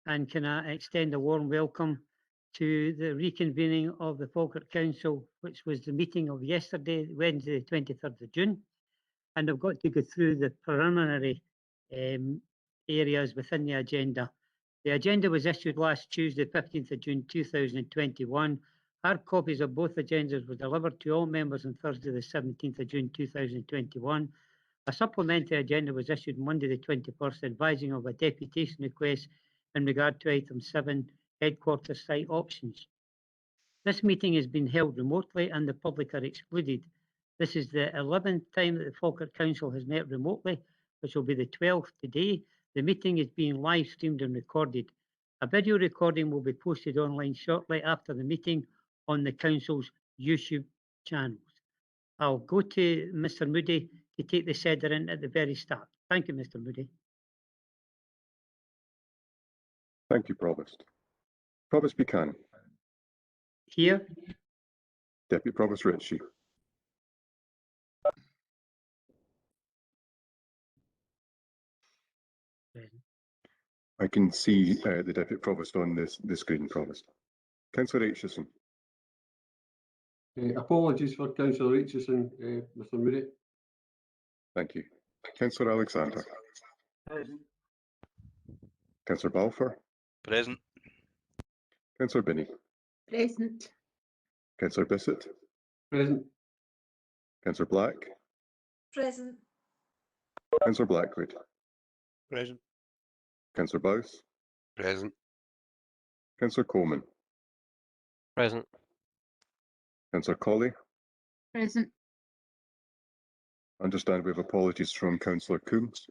and can I extend a warm welcome to the reconvening of the Falkirk Council, which was the meeting of yesterday, Wednesday, 23rd of June. And I've got to go through the preliminary areas within the agenda. The agenda was issued last Tuesday, 15th of June 2021. Hard copies of both agendas were delivered to all members on Thursday, the 17th of June 2021. A supplementary agenda was issued Monday, the 21st, advising of a deputation request in regard to item 7, headquarters site options. This meeting has been held remotely and the public are excluded. This is the 11th time that the Falkirk Council has met remotely, which will be the 12th today. The meeting is being live streamed and recorded. A video recording will be posted online shortly after the meeting on the Council's YouTube channels. I'll go to Mr. Moody to take the seder in at the very start. Thank you, Mr. Moody. Thank you, Provost. Provost Buchanan. Here. Deputy Provost Ritchie. I can see the Deputy Provost on the screen, Provost. Councillor Aitchison. Apologies for Councillor Aitchison, Mr. Moody. Thank you. Councillor Alexander. Present. Councillor Balfour. Present. Councillor Binney. Present. Councillor Bissett. Present. Councillor Black. Present. Councillor Blackwood. Present. Councillor Bowes. Present. Councillor Coleman. Present. Councillor Colley. Present. Understand we have apologies from Councillor Coombs.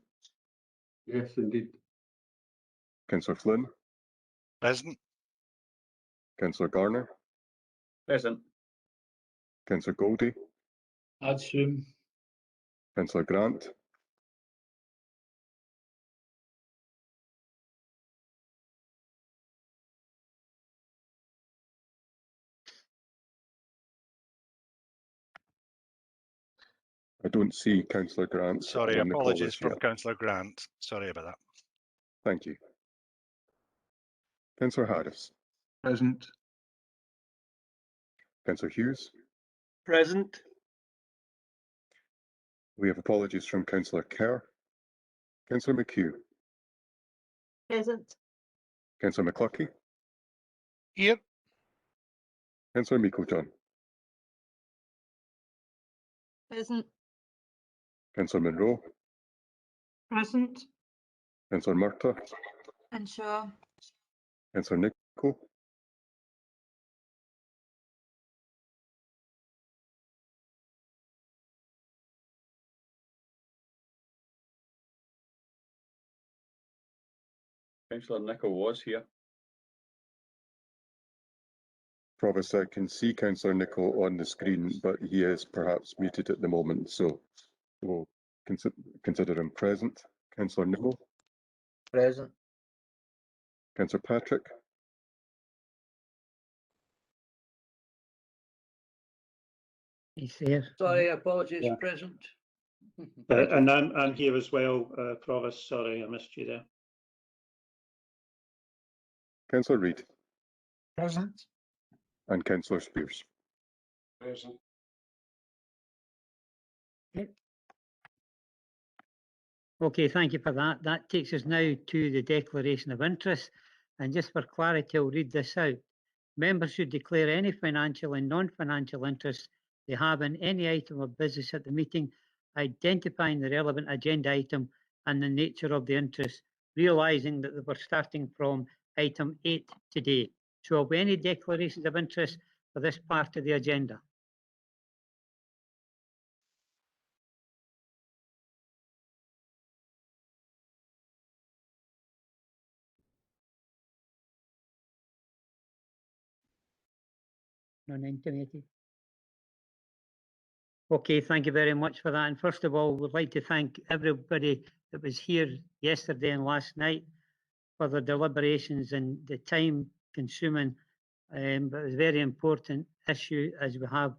Yes, indeed. Councillor Flynn. Present. Councillor Garner. Present. Councillor Goldie. Ad sum. Councillor Grant. I don't see Councillor Grant. Sorry, on the call apologies list from yet. Councillor Grant. Sorry about that. Thank you. Councillor Harris. Present. Councillor Hughes. Present. We have apologies from Councillor Kerr. Councillor McHugh. Present. Councillor McCluskey. Here. Councillor Meiklejohn. Present. Councillor Monroe. Present. Councillor Murtagh. And Shaw. Councillor Nicholl. Councillor Nicholl was here. Provost, I can see Councillor Nicholl on the screen, but he is perhaps muted at the moment, so we'll consider him present. Councillor Nicholl. Present. Councillor Patrick. He's there. Sorry, apologies, Yeah. present. And I'm here as well, Provost. Sorry, I missed you there. Councillor Reid. Present. And Councillor Spears. Present. Okay, thank you for that. That takes us now to the declaration of interest. And just for clarity, I'll read this out. Members should declare any financial and non-financial interest they have in any item of business at the meeting, identifying the relevant agenda item and the nature of the interest, realising that we're starting from item 8 today. So have we any declarations of interest for this part of the agenda? Non-intimated. Okay, thank you very much for that. And first of all, we'd like to thank everybody that was here yesterday and last night for their deliberations and the time consuming, but it was a very important issue as we have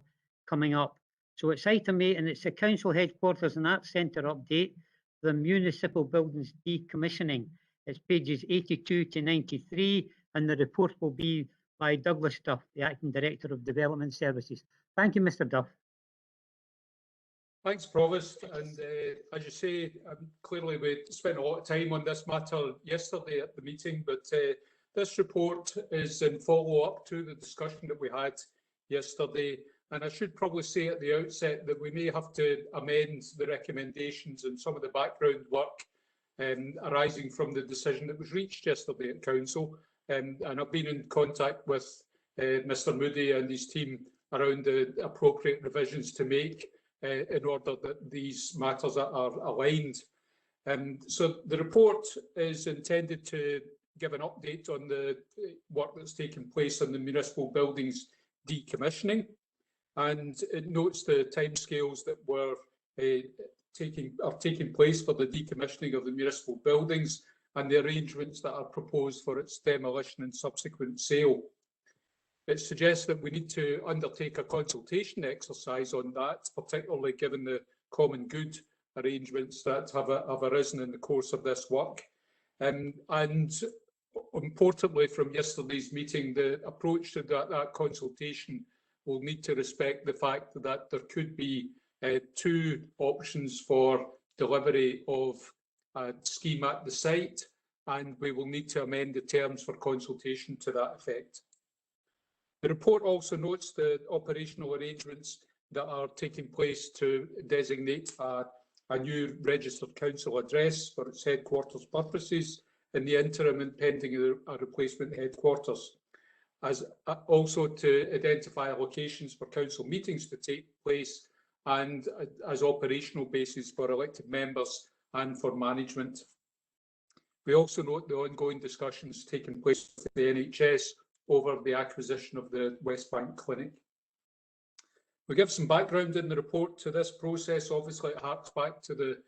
coming up. So it's item 8 and it's the Council Headquarters and Arts Centre update, the municipal buildings decommissioning. It's pages 82 to 93, and the report will be by Douglas Duff, the Acting Director of Development Services. Thank you, Mr. Duff. Thanks, Provost. And as you say, clearly we spent a lot of time on this matter yesterday at the meeting, but this report is in follow-up to the discussion that we had yesterday. And I should probably say at the outset that we may have to amend the recommendations and some of the background work arising from the decision that was reached yesterday at Council. And I've been in contact with Mr. Moody and his team around the appropriate revisions to make in order that these matters are aligned. So the report is intended to give an update on the work that's taken place on the municipal buildings decommissioning, and it notes the timescales that were taking place for the decommissioning of the municipal buildings and the arrangements that are proposed for its demolition and subsequent sale. It suggests that we need to undertake a consultation exercise on that, particularly given the common good arrangements that have arisen in the course of this work. And importantly, from yesterday's meeting, the approach to that consultation will need to respect the fact that there could be two options for delivery of a scheme at the site, and we will need to amend the terms for consultation to that effect. The report also notes the operational arrangements that are taking place to designate a new registered council address for its headquarters purposes in the interim and pending a replacement headquarters, as also to identify locations for council meetings to take place and as operational bases for elected members and for management. We also note the ongoing discussions taking place with the NHS over the acquisition of the West Bank Clinic. We give some background in the report to this process. Obviously, it harks back to the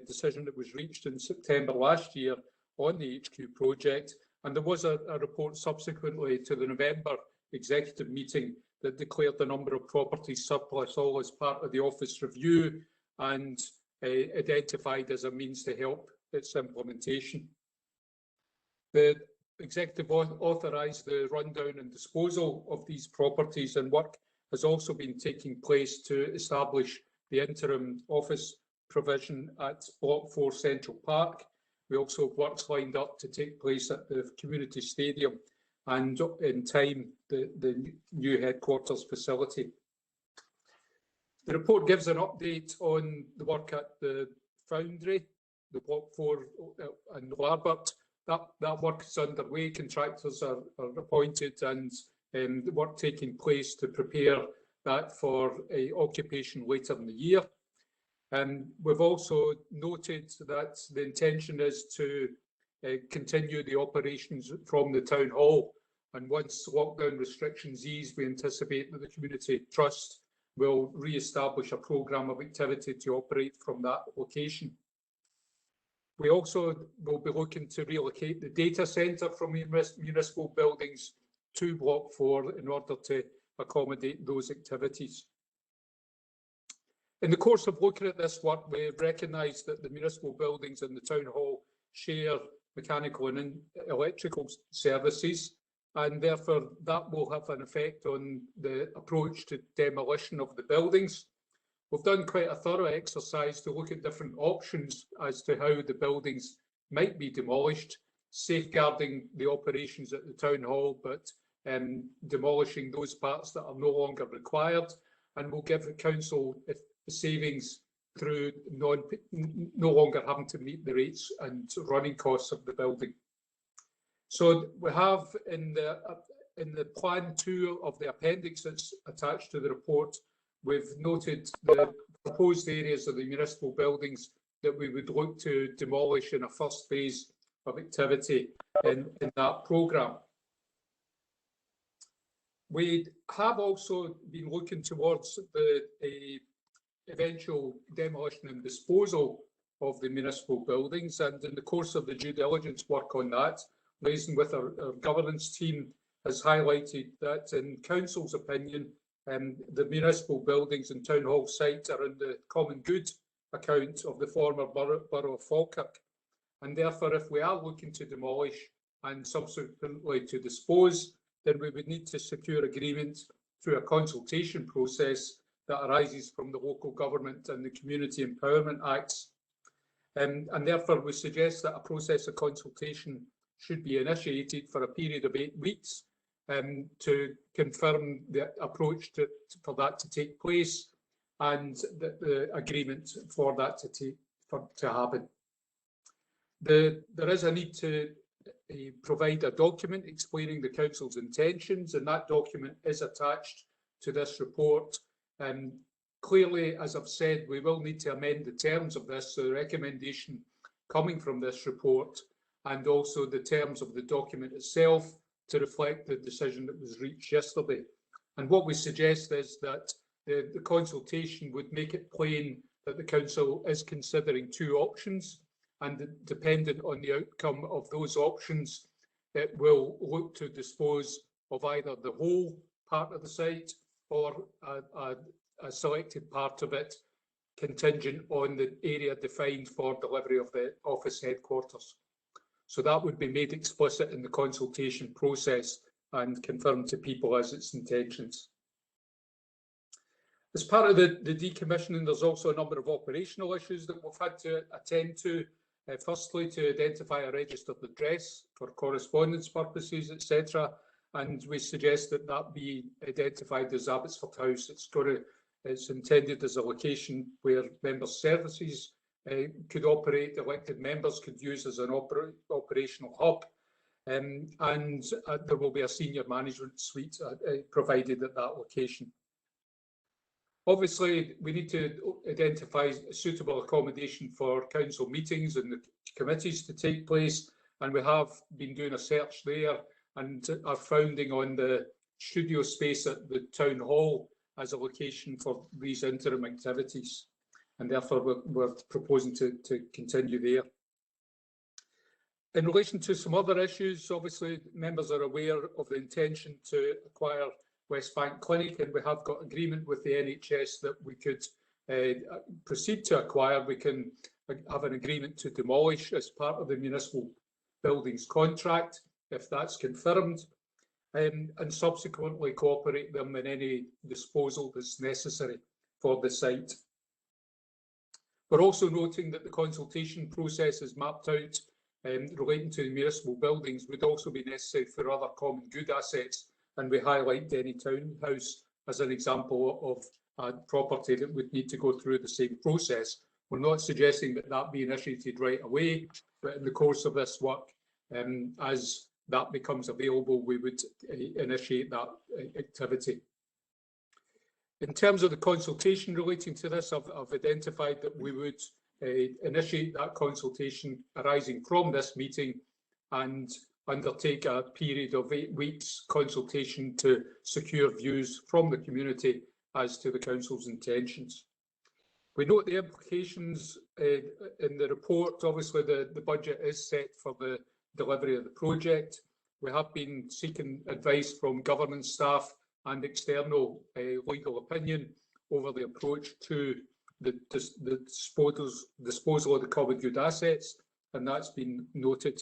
decision that was reached in September last year on the HQ project, and there was a report subsequently to the November executive meeting that declared the number of properties surplus, all as part of the office review and identified as a means to help its implementation. The executive authorised the rundown and disposal of these properties, and work has also been taking place to establish the interim office provision at Block 4 Central Park. We also have works lined up to take place at the community stadium and in time the new headquarters facility. The report gives an update on the work at the Foundry, the Block 4 and Larbert. That work is underway, contractors are appointed, and the work taking place to prepare that for occupation later in the year. We've also noted that the intention is to continue the operations from the Town Hall, and once lockdown restrictions ease, we anticipate that the Community Trust will re-establish a programme of activity to operate from that location. We also will be looking to relocate the data centre from municipal buildings to Block 4 in order to accommodate those activities. In the course of looking at this work, we recognise that the municipal buildings and the Town Hall share mechanical and electrical services, and therefore that will have an effect on the approach to demolition of the buildings. We've done quite a thorough exercise to look at different options as to how the buildings might be demolished, safeguarding the operations at the Town Hall, but demolishing those parts that are no longer required, and will give the Council savings through no longer having to meet the rates and running costs of the building. So we have in the Plan 2 of the appendix that's attached to the report, we've noted the proposed areas of the municipal buildings that we would look to demolish in a first phase of activity in that programme. We have also been looking towards the eventual demolition and disposal of the municipal buildings, and in the course of the due diligence work on that, liaising with our governance team has highlighted that in Council's opinion, the municipal buildings and Town Hall sites are in the common good account of the former borough of Falkirk, And therefore, if we are looking to demolish and subsequently to dispose, then we would need to secure agreement through a consultation process that arises from the Local Government and the Community Empowerment Acts. And therefore, we suggest that a process of consultation should be initiated for a period of 8 weeks to confirm the approach for that to take place and the agreement for that to happen. There is a need to provide a document explaining the Council's intentions, and that document is attached to this report. Clearly, as I've said, we will need to amend the terms of this, so the recommendation coming from this report and also the terms of the document itself to reflect the decision that was reached yesterday. And what we suggest is that the consultation would make it plain that the Council is considering 2 options, and dependent on the outcome of those options, it will look to dispose of either the whole part of the site or a selected part of it, contingent on the area defined for delivery of the office headquarters. So that would be made explicit in the consultation process and confirmed to people as its intentions. As part of the decommissioning, there's also a number of operational issues that we've had to attend to. Firstly, to identify a registered address for correspondence purposes, etc. And we suggest that that be identified as Abbotsford House. It's intended as a location where member services could operate, elected members could use as an operational hub, and there will be a senior management suite provided at that location. Obviously, we need to identify suitable accommodation for council meetings and the committees to take place, and we have been doing a search there and are founding on the studio space at the town hall as a location for these interim activities, and therefore we're proposing to continue there. In relation to some other issues, obviously members are aware of the intention to acquire West Bank Clinic, and we have got agreement with the NHS that we could proceed to acquire. We can have an agreement to demolish as part of the municipal buildings contract, if that's confirmed, and subsequently cooperate them in any disposal that's necessary for the site. We're also noting that the consultation process is mapped out relating to the municipal buildings would also be necessary for other common good assets, and we highlight Denny Townhouse as an example of a property that would need to go through the same process. We're not suggesting that that be initiated right away, but in the course of this work, as that becomes available, we would initiate that activity. In terms of the consultation relating to this, I've identified that we would initiate that consultation arising from this meeting and undertake a period of 8 weeks consultation to secure views from the community as to the council's intentions. We note the implications in the report. Obviously, the budget is set for the delivery of the project. We have been seeking advice from governance staff and external legal opinion over the approach to the disposal of the common good assets, and that's been noted.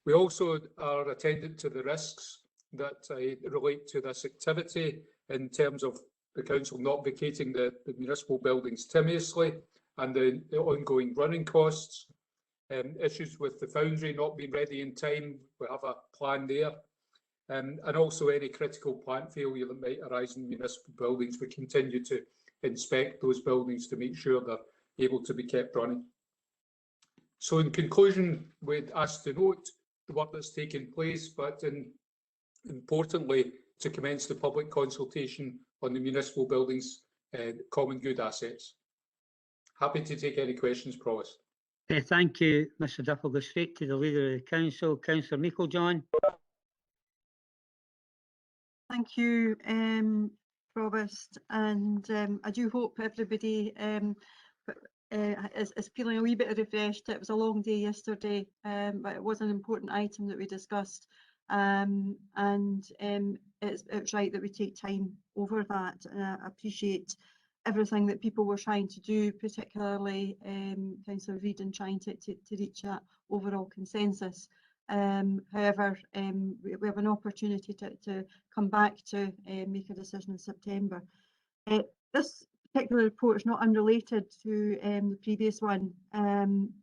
We also are attendant to the risks that relate to this activity in terms of the council not vacating the municipal buildings timiously and the ongoing running costs. Issues with the foundry not being ready in time, we have a plan there. And also any critical plant failure that might arise in municipal buildings. We continue to inspect those buildings to make sure they're able to be kept running. So in conclusion, we'd ask to note the work that's taken place, but importantly, to commence the public consultation on the municipal buildings common good assets. Happy to take any questions, Provost. Thank you, Mr. Duff. We'll go straight to the Leader of the Council, Councillor Meiklejohn. Thank you, Provost, and I do hope everybody is feeling a wee bit refreshed. It was a long day yesterday, but it was an important item that we discussed, and it's right that we take time over that. I appreciate everything that people were trying to do, particularly Councillor Reid, in trying to reach that overall consensus. However, we have an opportunity to come back to make a decision in September. This particular report is not unrelated to the previous one,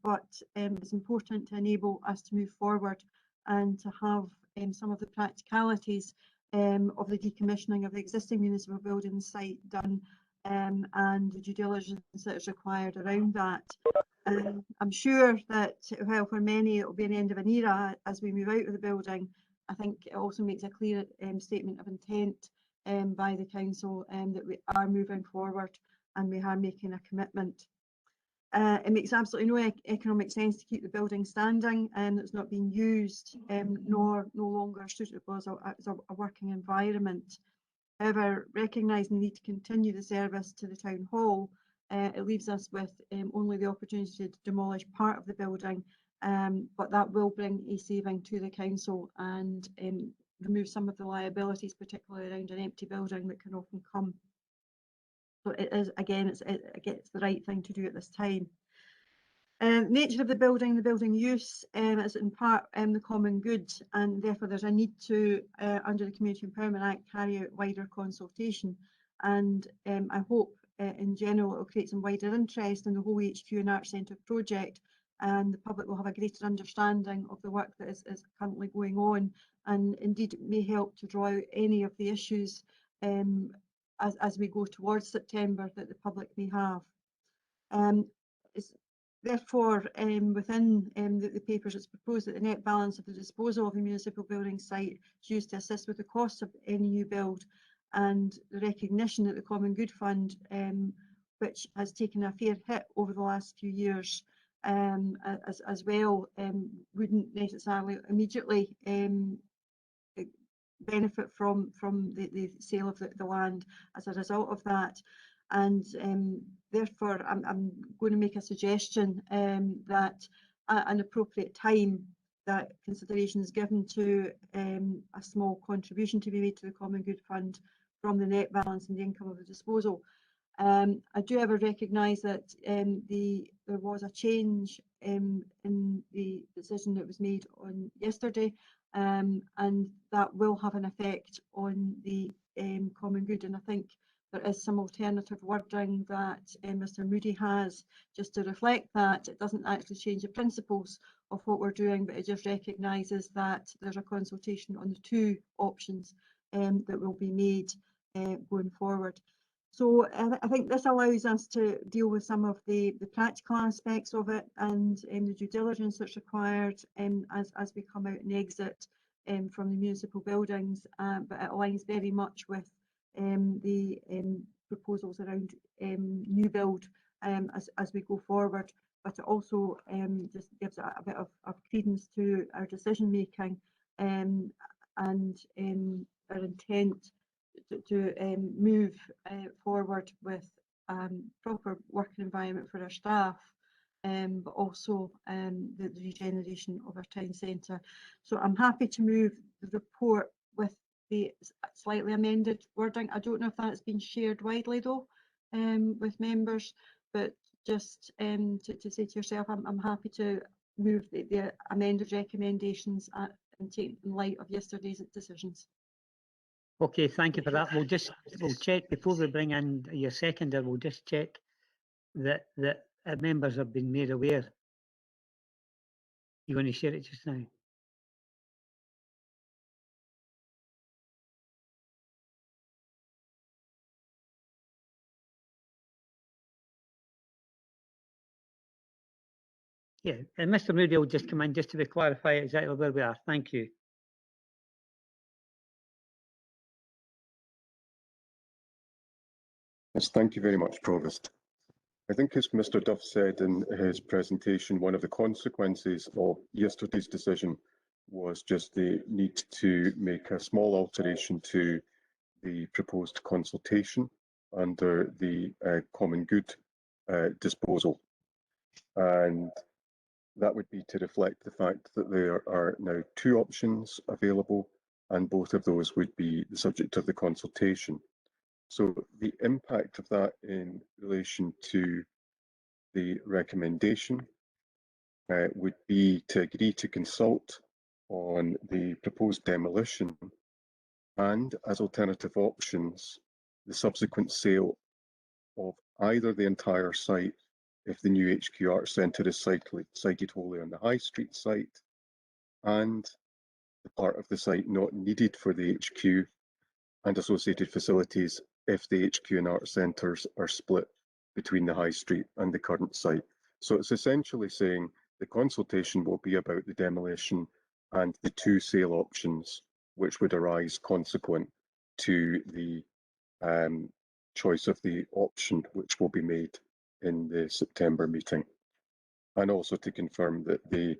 but it's important to enable us to move forward and to have some of the practicalities of the decommissioning of the existing municipal building site done, and the due diligence that is required around that. I'm sure that while for many it will be an end of an era as we move out of the building, I think it also makes a clear statement of intent by the council that we are moving forward and we are making a commitment. It makes absolutely no economic sense to keep the building standing and it's not being used, nor no longer suitable as a working environment. However, recognising the need to continue the service to the town hall, it leaves us with only the opportunity to demolish part of the building, but that will bring a saving to the council and remove some of the liabilities, particularly around an empty building that can often come. So it is, again, it's the right thing to do at this time. Nature of the building use is in part the common good, and therefore there's a need to, under the Community Empowerment Act, carry out wider consultation. And I hope in general it will create some wider interest in the whole HQ and Arts Centre project, and the public will have a greater understanding of the work that is currently going on, and indeed it may help to draw out any of the issues as we go towards September that the public may have. Therefore, within the papers, it's proposed that the net balance of the disposal of the municipal building site is used to assist with the cost of any new build, and the recognition that the Common Good Fund, which has taken a fair hit over the last few years, as well, wouldn't necessarily immediately benefit from the sale of the land as a result of that. And therefore I'm going to make a suggestion that at an appropriate time that consideration is given to a small contribution to be made to the Common Good Fund from the net balance and the income of the disposal. I do ever recognise that there was a change in the decision that was made on yesterday, and that will have an effect on the common good, and I think there is some alternative wording that Mr Moody has just to reflect that. It doesn't actually change the principles of what we're doing, but it just recognises that there's a consultation on the two options that will be made going forward. So I think this allows us to deal with some of the practical aspects of it and the due diligence that's required as we come out and exit from the municipal buildings, but it aligns very much with the proposals around new build as we go forward, but it also just gives a bit of credence to our decision making and our intent to move forward with proper working environment for our staff, but also the regeneration of our town centre. So I'm happy to move the report with the slightly amended wording. I don't know if that's been shared widely though with members, but just to say to yourself, I'm happy to move the amended recommendations and take in light of yesterday's decisions. Okay, thank you for that. We'll check before we bring in your seconder. We'll just check that members have been made aware. You're going to share it just now. Yeah, and Mr Moody will just come in just to clarify exactly where we are. Thank you. Yes, thank you very much, Provost. I think as Mr Duff said in his presentation, one of the consequences of yesterday's decision was just the need to make a small alteration to the proposed consultation under the common good disposal. And that would be to reflect the fact that there are now two options available, and both of those would be the subject of the consultation. So the impact of that in relation to the recommendation would be to agree to consult on the proposed demolition and, as alternative options, the subsequent sale of either the entire site if the new HQ Arts Centre is sited wholly on the High Street site, and the part of the site not needed for the HQ and associated facilities if the HQ and Arts Centres are split between the High Street and the current site. So it's essentially saying the consultation will be about the demolition and the two sale options which would arise consequent to the choice of the option which will be made in the September meeting. And also to confirm that the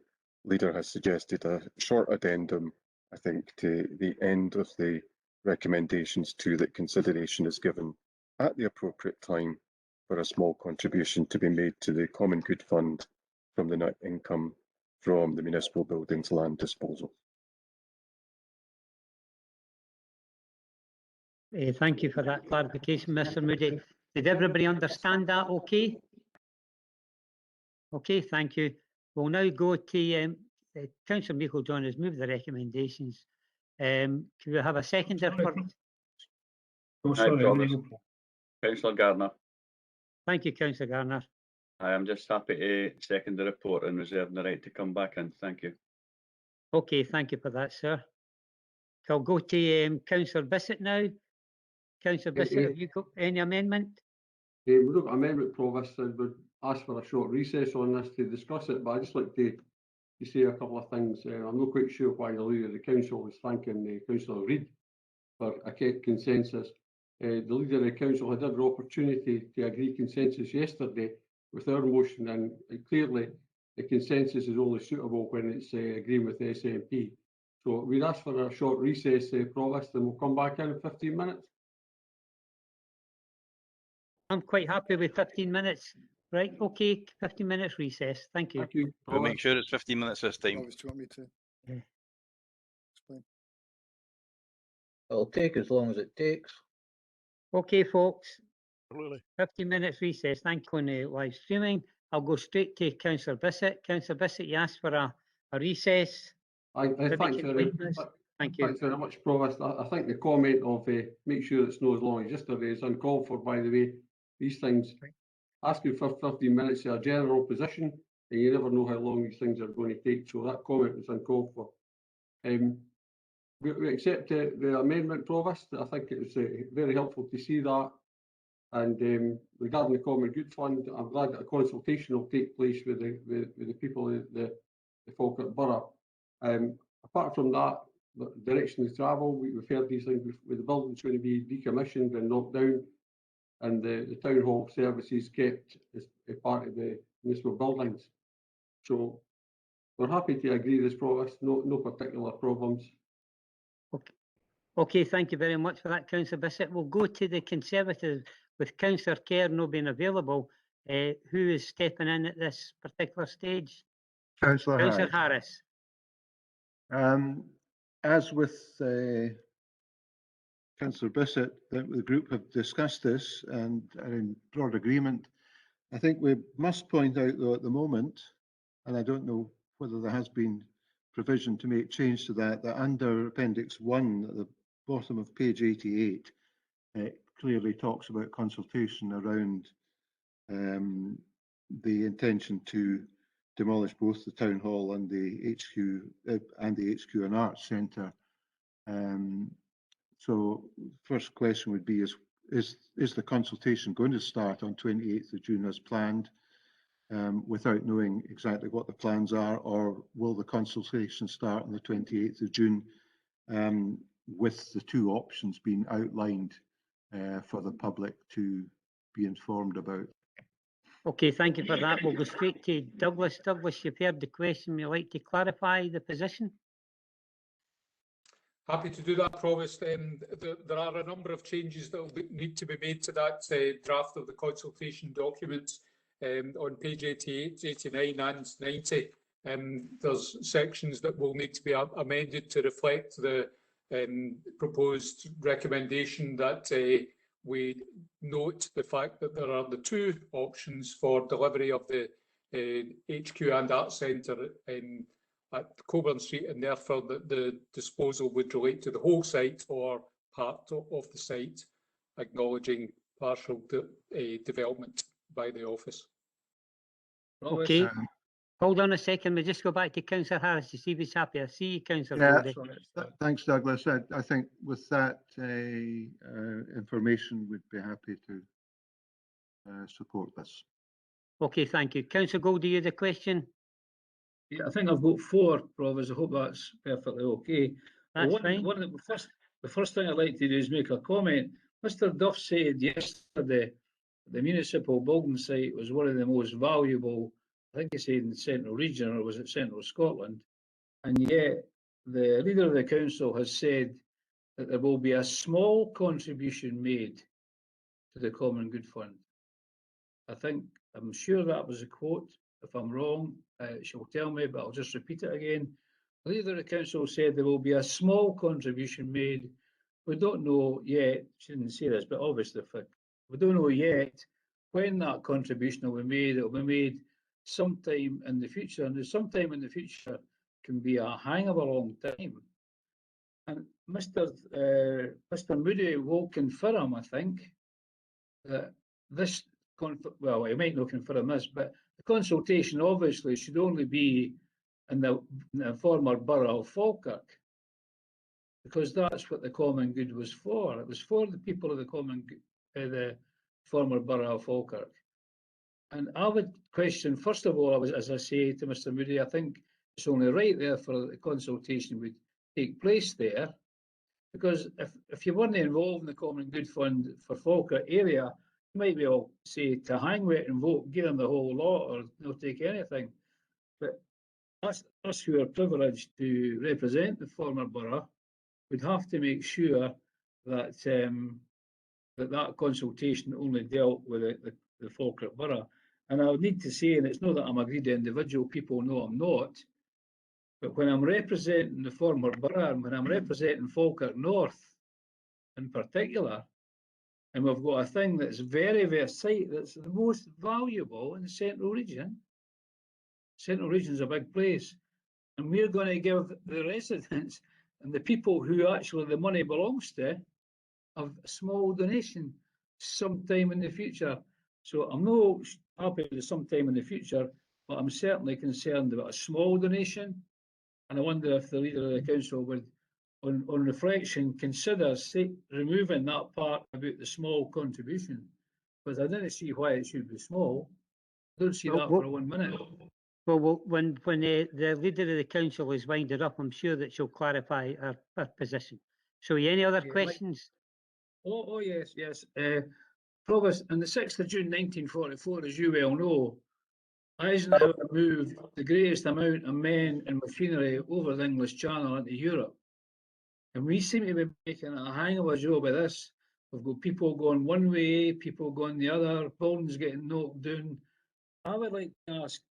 leader has suggested a short addendum, I think, to the end of the recommendations to that consideration is given at the appropriate time for a small contribution to be made to the Common Good Fund from the net income from the municipal buildings land disposal. Thank you for that clarification, Mr. Moody. Did everybody understand that okay? Okay, thank you. We'll now go to Councillor Meikle-John has moved the recommendations. Can we have a seconder for? Oh, sorry, Councillor Gardner. Thank you, Councillor Garner. I am just happy to second the report and reserve the right to come back in. Thank you. Okay, thank you for that, sir. So I'll go to Councillor Bissett now. Councillor Bissett, have you got any amendment? We've got amendment provost and would ask for a short recess on this to discuss it, but I'd just like to say a couple of things. I'm not quite sure why the leader of the council was thanking Councillor Reid for a consensus. The leader of the council had every opportunity to agree consensus yesterday with our motion, and clearly the consensus is only suitable when it's agreeing with the SNP. So we'd ask for a short recess, provost, and we'll come back in 15 minutes. I'm quite happy with 15 minutes. Right, okay, 15 minutes recess. Thank you. Thank you. We'll make sure it's 15 minutes this time. Always do you want me to Yeah. explain? It'll take as long as it takes. Okay, folks, Absolutely. 15 minutes recess. Thank you on the live streaming. I'll go straight to Councillor Bissett. Councillor Bissett, you asked for a recess. Thanks very much, Provost. I think the comment of make sure it's not as long as yesterday is uncalled for, by the way. These things, asking for 15 minutes is a general position, and you never know how long these things are going to take, so that comment is uncalled for. We accept the amendment, Provost. I think it was very helpful to see that. And regarding the Common Good Fund, I'm glad that a consultation will take place with the people of the Falkirk Borough. Apart from that, the direction of travel, we've heard these things with the buildings going to be decommissioned and knocked down, and the town hall services kept as part of the municipal buildings. So we're happy to agree this, Provost. No particular problems. Okay, thank you very much for that, Councillor Bissett. We'll go to the Conservatives with Councillor Kerr not being available. Who is stepping in at this particular stage? Councillor Harris. As with Councillor Bissett, the group have discussed this and are in broad agreement. I think we must point out, though, at the moment, and I don't know whether there has been provision to make change to that, that under Appendix 1 at the bottom of page 88, it clearly talks about consultation around the intention to demolish both the town hall and the HQ and Arts Centre. So first question would be, is the consultation going to start on 28th of June as planned, without knowing exactly what the plans are, or will the consultation start on the 28th of June with the two options being outlined for the public to be informed about? Okay, thank you for that. We'll go straight to Douglas. Douglas, you've heard the question. Would you like to clarify the position? Happy to do that, Provost. There are a number of changes that will need to be made to that draft of the consultation documents on page 88, 89 and 90. There's sections that will need to be amended to reflect the proposed recommendation that we note the fact that there are the two options for delivery of the HQ and Art Centre at Coburn Street, and therefore the disposal would relate to the whole site or part of the site, acknowledging partial development by the office. Okay, hold on a second, we'll just go back to Councillor Harris to see if he's happy. I see you, Councillor Yeah, Goldie. thanks, Douglas. I think with that information, we'd be happy to support this. Okay, thank you. Councillor Goldie, you had a question? Yeah, I think I've got 4, Provost. I hope that's perfectly okay. That's Well, fine. the first thing I'd like to do is make a comment. Mr. Duff said yesterday the municipal building site was one of the most valuable, I think he said in the Central Region, or was it Central Scotland? And yet the leader of the council has said that there will be a small contribution made to the Common Good Fund. I'm sure that was a quote. If I'm wrong, she'll tell me, but I'll just repeat it again. The leader of the council said there will be a small contribution made. We don't know yet, she didn't say this, but obviously we don't know yet when that contribution will be made. It will be made sometime in the future, and sometime in the future can be a hang of a long time. And Mr. Moody will confirm, I think, that this, well, he might not confirm this, but the consultation obviously should only be in the former borough of Falkirk, because that's what the common good was for. It was for the people of the the former borough of Falkirk. And I would question, first of all, as I say to Mr. Moody, I think it's only right there for the consultation would take place there, because if you weren't involved in the Common Good Fund for Falkirk area, you might be able to say to hang with it and vote, give them the whole lot, or not take anything. But us who are privileged to represent the former borough would have to make sure that that consultation only dealt with the Falkirk borough. And I would need to say, and it's not that I'm a greedy individual, people know I'm not, but when I'm representing the former borough and when I'm representing Falkirk North in particular, and we've got a thing that's very, very site that's the most valuable in the Central Region. Central Region is a big place, and we're going to give the residents and the people who actually the money belongs to a small donation sometime in the future. So I'm not happy with sometime in the future, but I'm certainly concerned about a small donation. And I wonder if the leader of the council would, on reflection, consider removing that part about the small contribution, because I don't see why it should be small. I don't see that for 1 minute. Well, when the leader of the council is winded up, I'm sure that she'll clarify her position. So, any other questions? Oh yes. Provost, on the 6th of June 1944, as you well know, Eisenhower moved the greatest amount of men and machinery over the English Channel into Europe. And we seem to be making a hang of a job of this. We've got people going one way, people going the other, buildings getting knocked down. I would like to ask,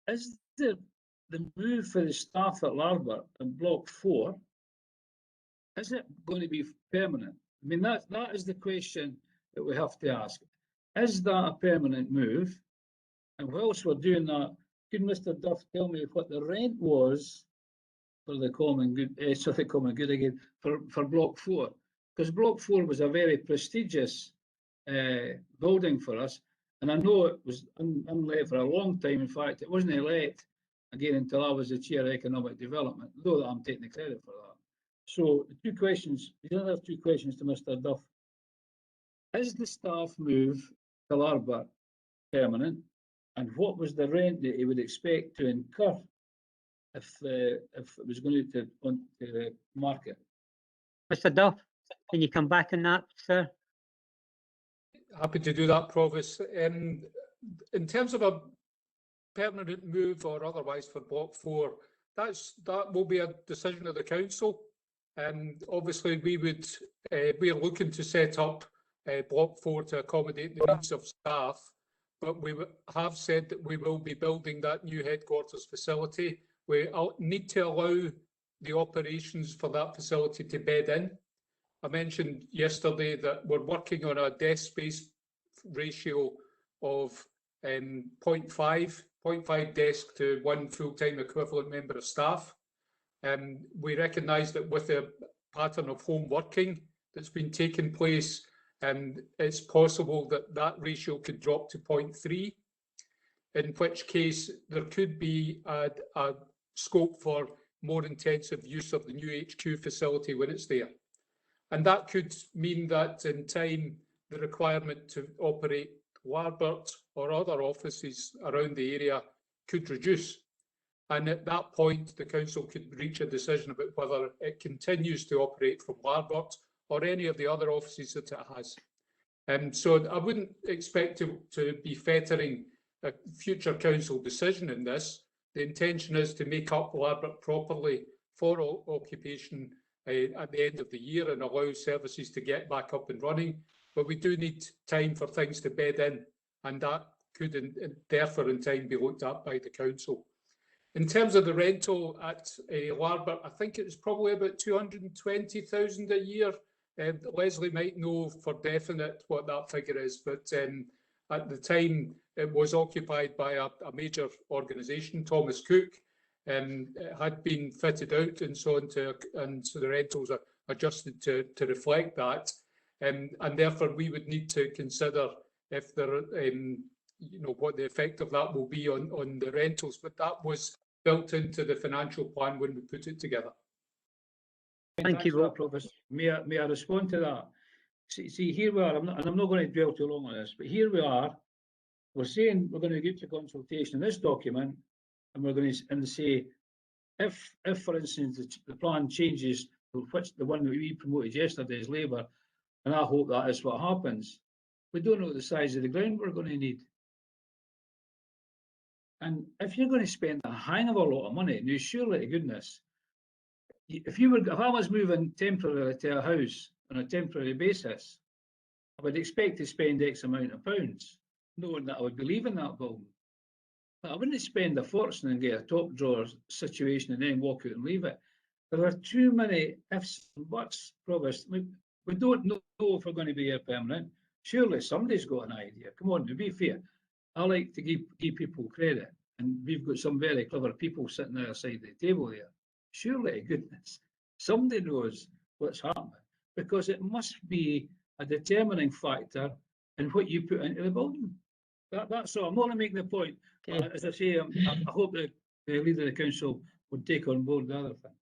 is the move for the staff at Larbert in Block 4, is it going to be permanent? I mean, that is the question that we have to ask. Is that a permanent move? And whilst we're doing that, could Mr. Duff tell me what the rent was for the Common Good, Common Good again, for Block 4? Because Block 4 was a very prestigious building for us. And I know it was unlet for a long time. In fact, it wasn't let again until I was the Chair of Economic Development, though that I'm taking the credit for that. So the 2 questions, the other 2 questions to Mr. Duff. Is the staff move to Larbert permanent? And what was the rent that he would expect to incur if it was going to the market? Mr. Duff, can you come back on that, sir? Happy to do that, Provost. In terms of a permanent move or otherwise for Block 4, that will be a decision of the council. Obviously, we are looking to set up Block 4 to accommodate the needs of staff, but we have said that we will be building that new headquarters facility. We need to allow the operations for that facility to bed in. I mentioned yesterday that we're working on a desk space ratio of 0.5 desk to 1 full-time equivalent member of staff. We recognise that with the pattern of home working that's been taking place, it's possible that that ratio could drop to 0.3, in which case there could be a scope for more intensive use of the new HQ facility when it's there. And that could mean that in time, the requirement to operate Larbert or other offices around the area could reduce. And at that point, the council could reach a decision about whether it continues to operate from Larbert or any of the other offices that it has. So I wouldn't expect to be fettering a future council decision in this. The intention is to make up Larbert properly for occupation at the end of the year and allow services to get back up and running. But we do need time for things to bed in, and that could therefore in time be looked at by the council. In terms of the rental at Larbert, I think it was probably about 220,000 a year. Leslie might know for definite what that figure is, but at the time it was occupied by a major organisation, Thomas Cook. It had been fitted out and so on, and so the rentals are adjusted to reflect that. And therefore we would need to consider if there, what the effect of that will be on the rentals. But that was built into the financial plan when we put it together. Thank you, Rob. Provost. May I respond to that? See, here we are. I'm not going to dwell too long on this, but here we are. We're saying we're going to get to consultation in this document, and we're going to say if for instance the plan changes, which the one that we promoted yesterday is Labour, and I hope that is what happens. We don't know the size of the ground we're going to need. And if you're going to spend a hang of a lot of money, now surely to goodness, if I was moving temporarily to a house on a temporary basis, I would expect to spend X amount of pounds, knowing that I would be leaving that building. But I wouldn't spend a fortune and get a top drawer situation and then walk out and leave it. There are too many ifs and buts, Provost. We don't know if we're going to be here permanent. Surely somebody's got an idea. Come on, to be fair, I like to give people credit, and we've got some very clever people sitting the other side of the table there. Surely, goodness, somebody knows what's happening, because it must be a determining factor in what you put into the building. That's all. I'm not going to make the point. Okay. As I say, I hope that the leader of the council would take on board the other thing.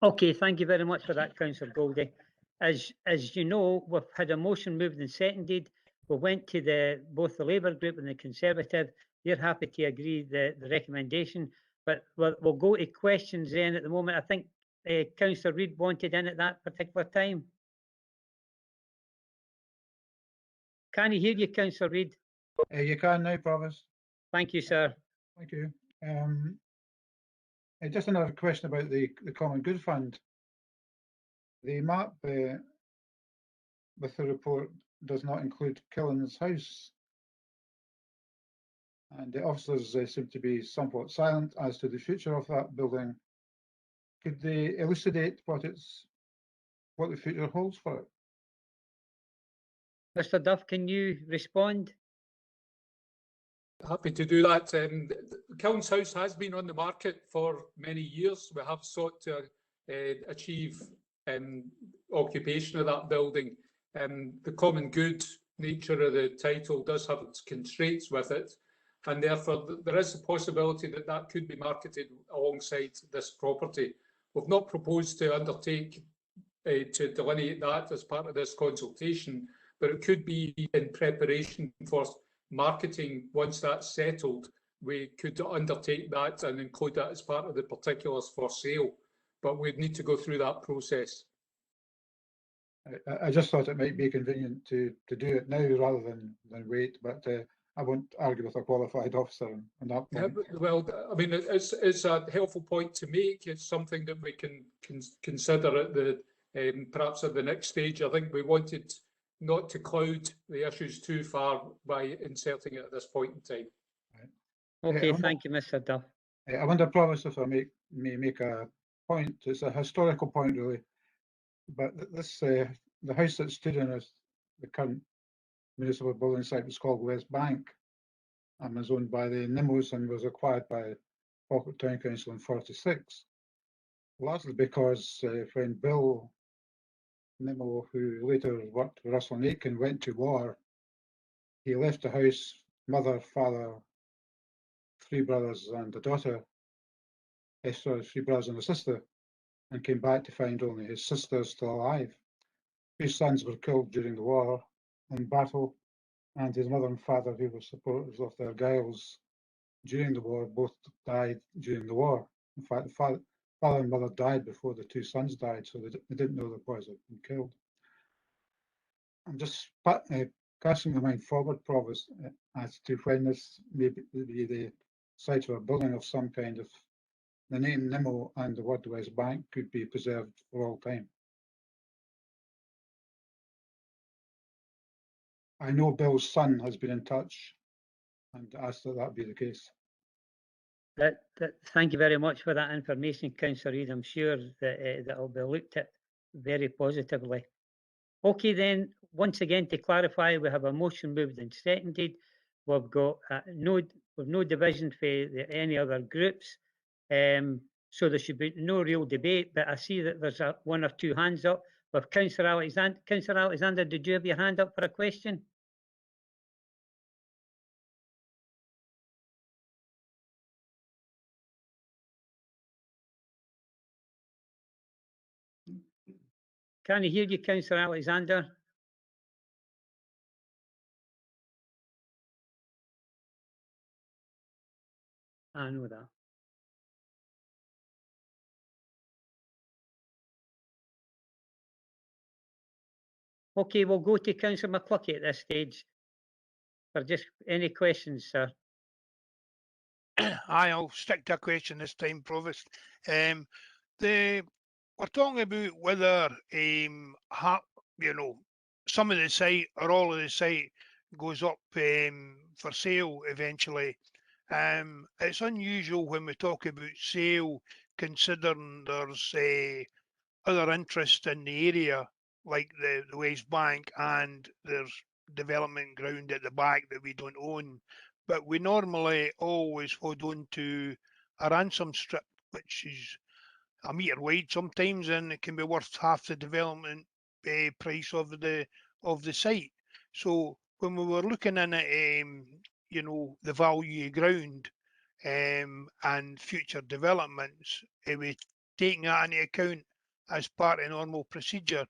Okay, thank you very much for that, Councillor Goldie. As you know, we've had a motion moved and seconded. We went to both the Labour group and the Conservative. They're happy to agree the recommendation, but we'll go to questions then at the moment. I think Councillor Reid wanted in at that particular time. Can you hear you, Councillor Reid? You can now, Provost. Thank you, sir. Thank you. Just another question about the Common Good Fund. The map with the report does not include Killen's house, and the officers seem to be somewhat silent as to the future of that building. Could they elucidate what the future holds for it? Mr. Duff, can you respond? Happy to do that. Killen's house has been on the market for many years. We have sought to achieve occupation of that building. The common good nature of the title does have its constraints with it, and therefore there is a possibility that that could be marketed alongside this property. We've not proposed to undertake to delineate that as part of this consultation, but it could be in preparation for marketing. Once that's settled, we could undertake that and include that as part of the particulars for sale, but we'd need to go through that process. I just thought it might be convenient to do it now rather than wait, but I won't argue with a qualified officer on that point. Yeah, well, I mean, it's a helpful point to make. It's something that we can consider at the perhaps at the next stage. I think we wanted not to cloud the issues too far by inserting it at this point in time. Right. Okay, thank you, Mr. Duff. I wonder, Provost, if I may make a point. It's a historical point, really, but this the house that stood in the current municipal building site was called West Bank and was owned by the Nimmos and was acquired by Falkirk Town Council in 46. Largely because when Bill Nimmo, who later worked for Russell and Aitken, went to war, he left the house, mother, father, 3 brothers and a daughter, sorry, 3 brothers and a sister, and came back to find only his sister still alive. 2 sons were killed during the war in battle, and his mother and father, who were supporters of the Argylls during the war, both died during the war. In fact, the father and mother died before the 2 sons died, so they didn't know the boys had been killed. I'm just casting my mind forward, Provost, as to when this may be the site of a building of some kind, if the name Nimmo and the word West Bank could be preserved for all time. I know Bill's son has been in touch and asked that that be the case. Thank you very much for that information, Councillor Reid. I'm sure that that will be looked at very positively. Okay, then, once again, to clarify, we have a motion moved and seconded. We've got no division for any other groups, so there should be no real debate. But I see that there's 1 or 2 hands up. With Councillor Alexander. Councillor Alexander, did you have your hand up for a question? Can you hear you, Councillor Alexander? I know that. Okay, we'll go to Councillor McCluskey at this stage. For just any questions, sir. Aye, I'll stick to a question this time, Provost. We're talking about whether, you know, some of the site or all of the site goes up for sale eventually. It's unusual when we talk about sale, considering there's other interest in the area, like the West Bank, and there's development ground at the back that we don't own. But we normally always hold on to a ransom strip, which is a metre wide sometimes, and it can be worth half the development price of the site. So when we were looking in at you know, the value of ground and future developments, we taking that into account as part of normal procedure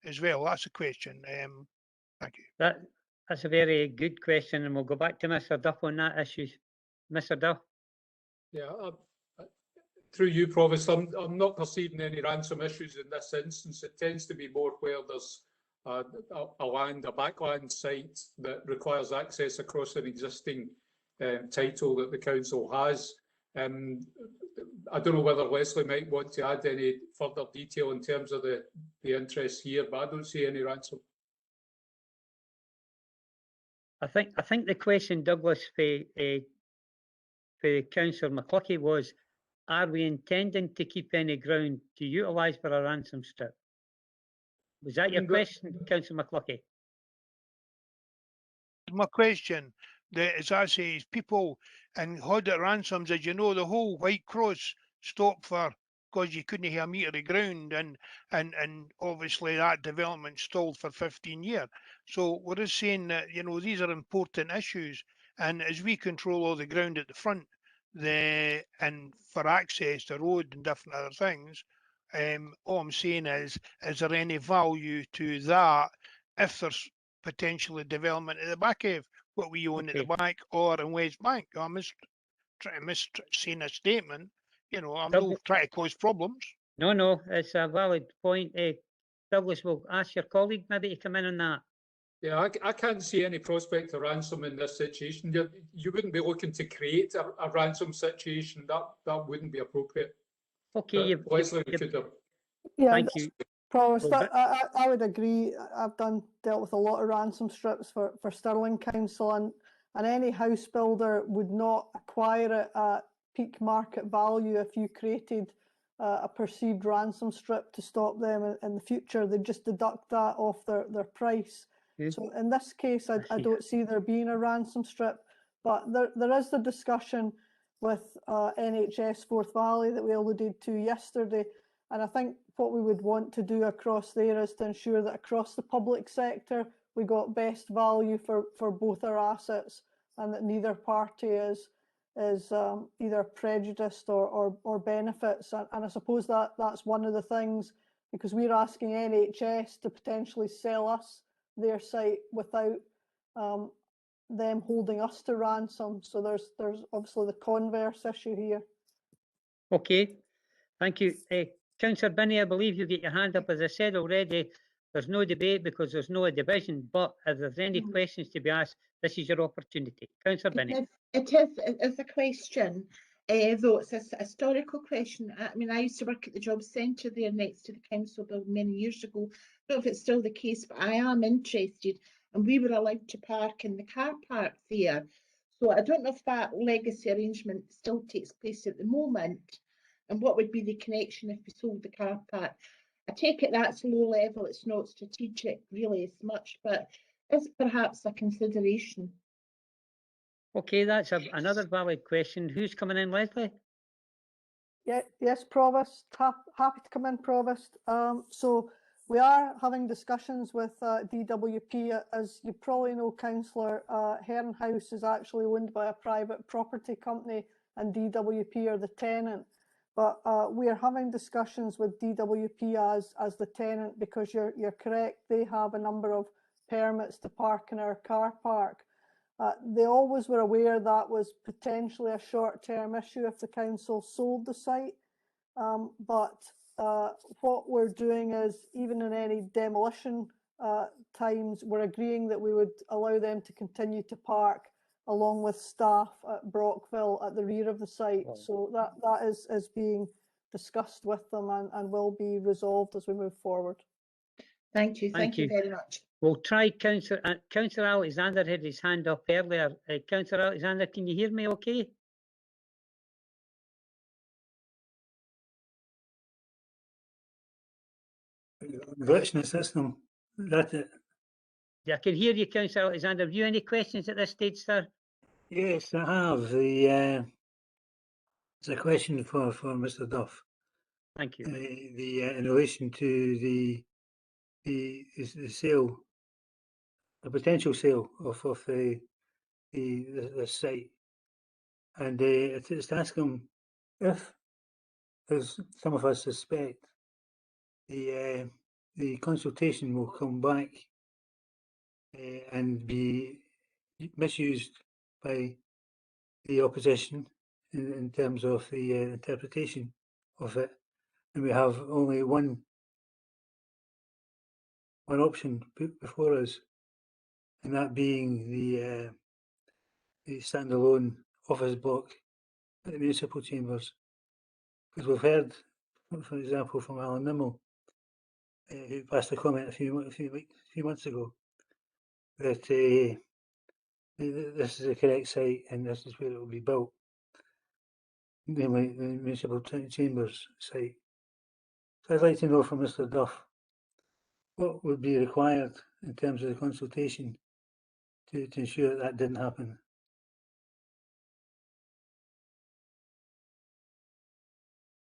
as well. That's a question. Thank you. That's a very good question, and we'll go back to Mr. Duff on that issue. Mr. Duff? Yeah, through you, Provost, I'm not perceiving any ransom issues in this instance. It tends to be more where there's a backland site that requires access across an existing title that the council has. I don't know whether Leslie might want to add any further detail in terms of the interest here, but I don't see any ransom. I think the question, Douglas, for Councillor McCluskey was, are we intending to keep any ground to utilise for a ransom strip? Was that your question, Councillor McCluskey? My question, as I say, is people and audit ransoms, as you know, the whole White Cross stopped for because you couldn't have a metre of ground, and obviously that development stalled for 15 years. So we're just saying that, you know, these are important issues, and as we control all the ground at the front, and for access to road and different other things, all I'm saying is there any value to that if there's potentially development at the back of what we own at the back or in West Bank? I'm just trying to saying a statement. You know, I'm not trying to cause problems. No, it's a valid point. Douglas, will ask your colleague maybe to come in on that. Yeah, I can't see any prospect of ransom in this situation. You wouldn't be looking to create a ransom situation. That wouldn't be appropriate. Okay, Leslie, we could have. Yeah, thank you. Provost, I would agree. I've dealt with a lot of ransom strips for Stirling Council, and any house builder would not acquire it at peak market value if you created a perceived ransom strip to stop them in the future, they just deduct that off their price. Okay. So in this case, I see. don't see there being a ransom strip, but there is the discussion with NHS Forth Valley that we alluded to yesterday. And I think what we would want to do across there is to ensure that across the public sector, we got best value for both our assets, and that neither party is either prejudiced or benefits. And I suppose that's one of the things, because we're asking NHS to potentially sell us their site without them holding us to ransom. So there's obviously the converse issue here. Okay, thank you. Councillor Binney, I believe you get your hand up. As I said already, there's no debate because there's no division, but if there's any questions to be asked, this is your opportunity. Councillor Binney. It's a question, though it's a historical question. I mean, I used to work at the Job Centre there next to the council building many years ago. I don't know if it's still the case, but I am interested, and we were allowed to park in the car park there. So I don't know if that legacy arrangement still takes place at the moment, and what would be the connection if we sold the car park. I take it that's low level, it's not strategic really as much, but it's perhaps a consideration. Okay, that's another valid question. Who's coming in, Leslie? Yeah, yes, Provost. Happy to come in, Provost. So we are having discussions with DWP. As you probably know, Councillor, Hearn House is actually owned by a private property company, and DWP are the tenant. But we are having discussions with DWP as the tenant, because you're correct, they have a number of permits to park in our car park. They always were aware that was potentially a short-term issue if the council sold the site. But what we're doing is, even in any demolition times, we're agreeing that we would allow them to continue to park along with staff at Brockville at the rear of the site. Wow. So that is being discussed with them and will be resolved as we move forward. Thank you. Thank you very much. We'll try Councillor Alexander had his hand up earlier. Councillor Alexander, can you hear me okay? Glitch in the system. That's it. Yeah, I can hear you, Councillor Alexander. Have you any questions at this stage, sir? Yes, I have. It's a question for Mr. Duff. Thank you. In relation to the sale, the potential sale of the site, and it's to ask him if, as some of us suspect, the consultation will come back and be misused by the opposition in terms of the interpretation of it, and we have only one option put before us, and that being the standalone office block at the municipal chambers. Because we've heard, for example, from Alan Nimmo, who passed a comment a few months ago, that this is the correct site and this is where it will be built, namely the municipal chambers site. So I'd like to know from Mr. Duff what would be required in terms of the consultation to ensure that didn't happen.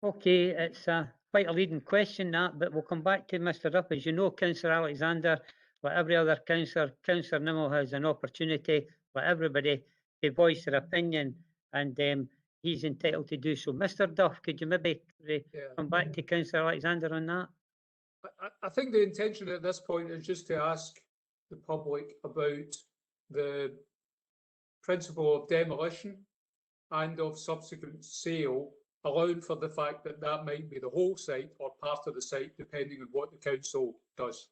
Okay, it's quite a leading question, that, but we'll come back to Mr. Duff. As you know, Councillor Alexander, like every other councillor, Councillor Nimmo has an opportunity, like everybody, to voice their opinion, and he's entitled to do so. Mr. Duff, could you maybe come back to Councillor Alexander on that? I think the intention at this point is just to ask the public about the principle of demolition and of subsequent sale, allowing for the fact that that might be the whole site or part of the site, depending on what the council does.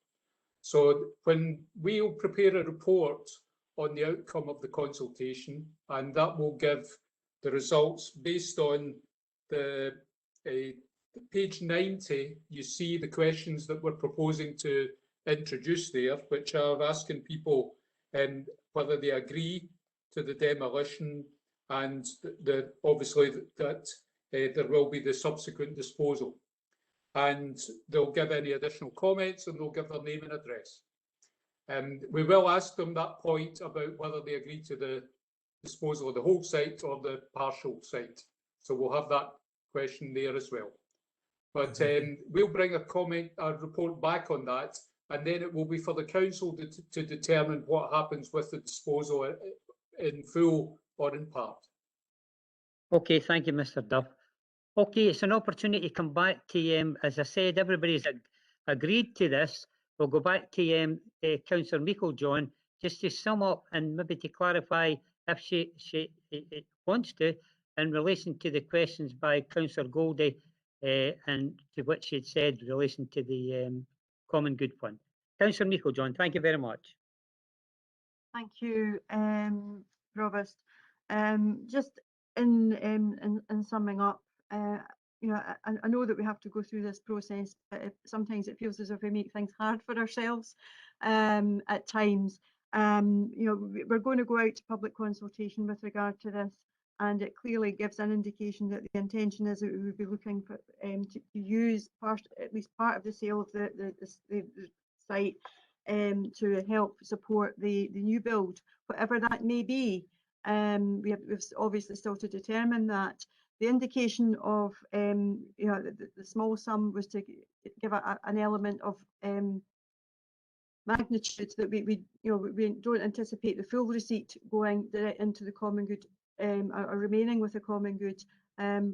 So when we'll prepare a report on the outcome of the consultation, and that will give the results based on the page 90, you see the questions that we're proposing to introduce there, which are asking people whether they agree to the demolition, and obviously that there will be the subsequent disposal. And they'll give any additional comments and they'll give their name and address. We will ask them that point about whether they agree to the disposal of the whole site or the partial site. So we'll have that question there as well. But we'll bring a report back on that, and then it will be for the council to determine what happens with the disposal in full or in part. Okay, thank you, Mr. Duff. Okay, it's an opportunity to come back to, as I said, everybody's agreed to this. We'll go back to Councillor Meikle-John just to sum up and maybe to clarify if she wants to in relation to the questions by Councillor Goldie and to what she had said in relation to the Common Good Fund. Councillor Meikle-John, thank you very much. Thank you, Provost. Just in summing up, you know, I know that we have to go through this process, but sometimes it feels as if we make things hard for ourselves at times. You know, we're going to go out to public consultation with regard to this, and it clearly gives an indication that the intention is that we would be looking for, to use at least part of the sale of the site to help support the new build, whatever that may be. We've obviously still to determine that. The indication of you know, the small sum was to give an element of magnitude that we you know, we don't anticipate the full receipt going direct into the common good or remaining with the common good,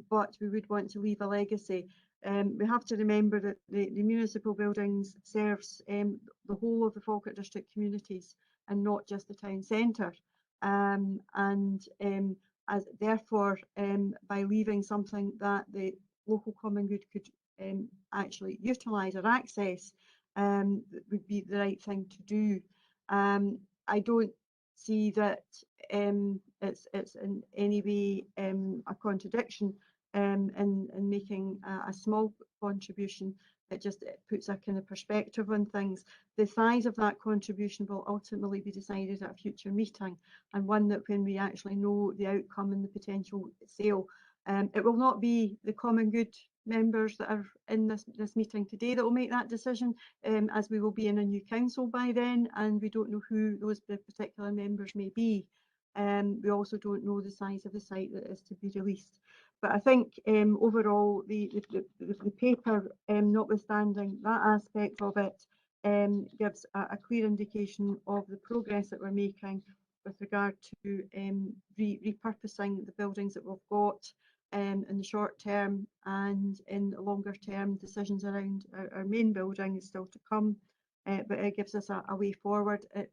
but we would want to leave a legacy. We have to remember that the municipal buildings serves the whole of the Falkirk district communities and not just the town centre. As therefore, by leaving something that the local common good could actually utilise or access, would be the right thing to do. I don't see that it's in any way a contradiction in making a small contribution. It just puts a kind of perspective on things. The size of that contribution will ultimately be decided at a future meeting, and one that when we actually know the outcome and the potential sale, it will not be the common good members that are in this meeting today that will make that decision, as we will be in a new council by then, and we don't know who those particular members may be. We also don't know the size of the site that is to be released. But I think overall the paper, notwithstanding that aspect of it, gives a clear indication of the progress that we're making with regard to repurposing the buildings that we've got in the short term, and in the longer term decisions around our main building is still to come. But it gives us a way forward. It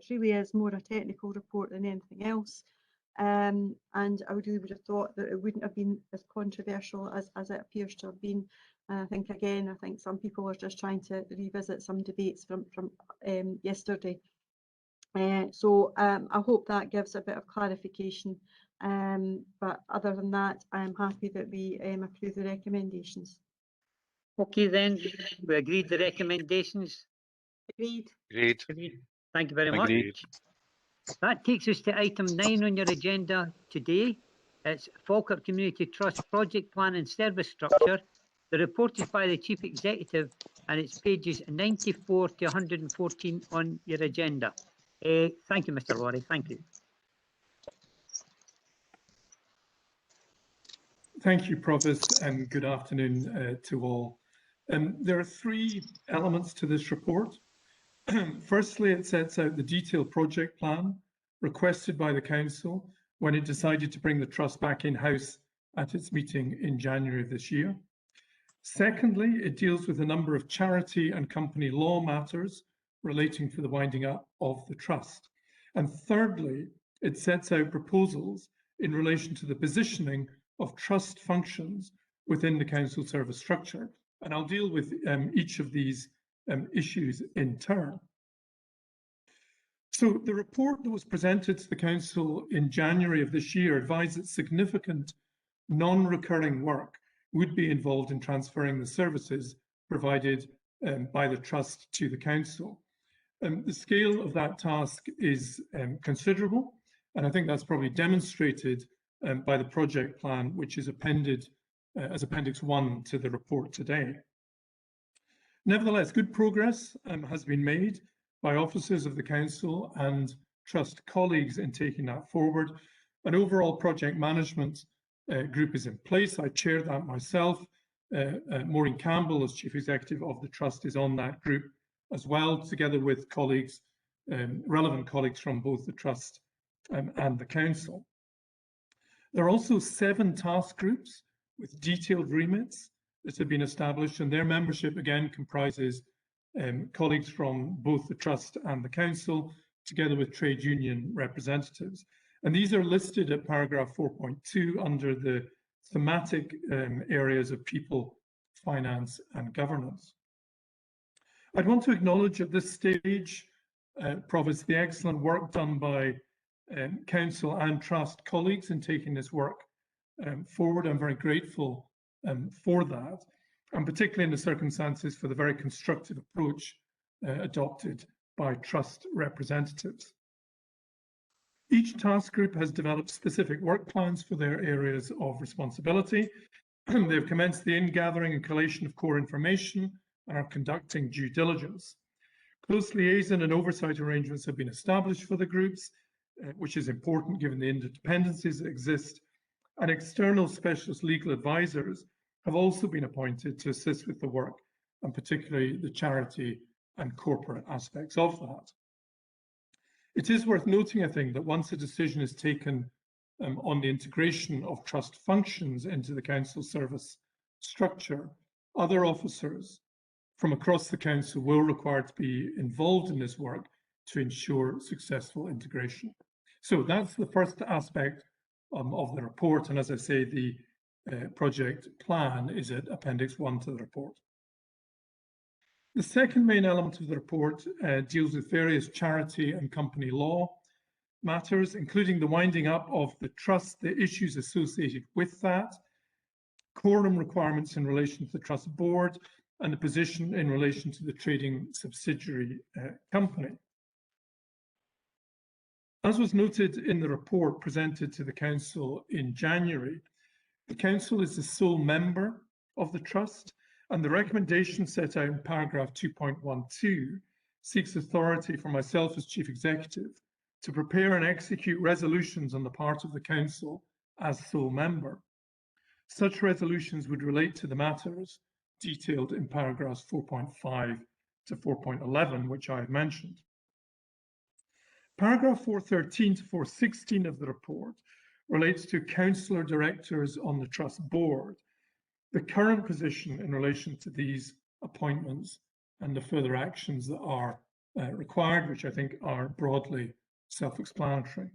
really is more a technical report than anything else. And I would have thought that it wouldn't have been as controversial as it appears to have been. And I think some people are just trying to revisit some debates from yesterday. So I hope that gives a bit of clarification. But other than that, I am happy that we approve the recommendations. Okay, then we agreed the recommendations. Agreed. Agreed. Agreed. Thank you very Agreed. much. That takes us to item 9 on your agenda today. It's Falkirk Community Trust Project Plan and Service Structure. The report is by the Chief Executive and it's pages 94 to 114 on your agenda. Thank you, Mr. Lawrie. Thank you. Thank you, Provost, and good afternoon to all. There are 3 elements to this report. Firstly, it sets out the detailed project plan requested by the Council when it decided to bring the Trust back in-house at its meeting in January of this year. Secondly, it deals with a number of charity and company law matters relating to the winding up of the Trust. And thirdly, it sets out proposals in relation to the positioning of Trust functions within the Council service structure. And I'll deal with each of these issues in turn. So the report that was presented to the Council in January of this year advised that significant non-recurring work would be involved in transferring the services provided by the Trust to the Council. The scale of that task is considerable, and I think that's probably demonstrated by the project plan which is appended as Appendix 1 to the report today. Nevertheless, good progress has been made by officers of the Council and Trust colleagues in taking that forward. An overall project management group is in place. I chair that myself. Maureen Campbell, as Chief Executive of the Trust, is on that group as well, together with colleagues, relevant colleagues from both the Trust and the Council. There are also 7 task groups with detailed remits that have been established, and their membership again comprises colleagues from both the Trust and the Council, together with trade union representatives. And these are listed at paragraph 4.2 under the thematic areas of people, finance and governance. I'd want to acknowledge at this stage, Provost, the excellent work done by Council and Trust colleagues in taking this work forward. I'm very grateful for that, and particularly in the circumstances for the very constructive approach adopted by Trust representatives. Each task group has developed specific work plans for their areas of responsibility. They've commenced the in-gathering and collation of core information and are conducting due diligence. Close liaison and oversight arrangements have been established for the groups, which is important given the interdependencies that exist, and external specialist legal advisors have also been appointed to assist with the work, and particularly the charity and corporate aspects of that. It is worth noting, I think, that once a decision is taken on the integration of Trust functions into the Council service structure, other officers from across the Council will require to be involved in this work to ensure successful integration. So that's the first aspect of the report, and as I say, the project plan is at Appendix 1 to the report. The second main element of the report deals with various charity and company law matters, including the winding up of the Trust, the issues associated with that, quorum requirements in relation to the Trust board, and the position in relation to the trading subsidiary company. As was noted in the report presented to the Council in January, the Council is the sole member of the Trust, and the recommendation set out in paragraph 2.12 seeks authority for myself as Chief Executive to prepare and execute resolutions on the part of the Council as sole member. Such resolutions would relate to the matters detailed in paragraphs 4.5 to 4.11, which I have mentioned. Paragraph 413 to 416 of the report relates to councillor directors on the Trust board, the current position in relation to these appointments and the further actions that are required, which I think are broadly self-explanatory.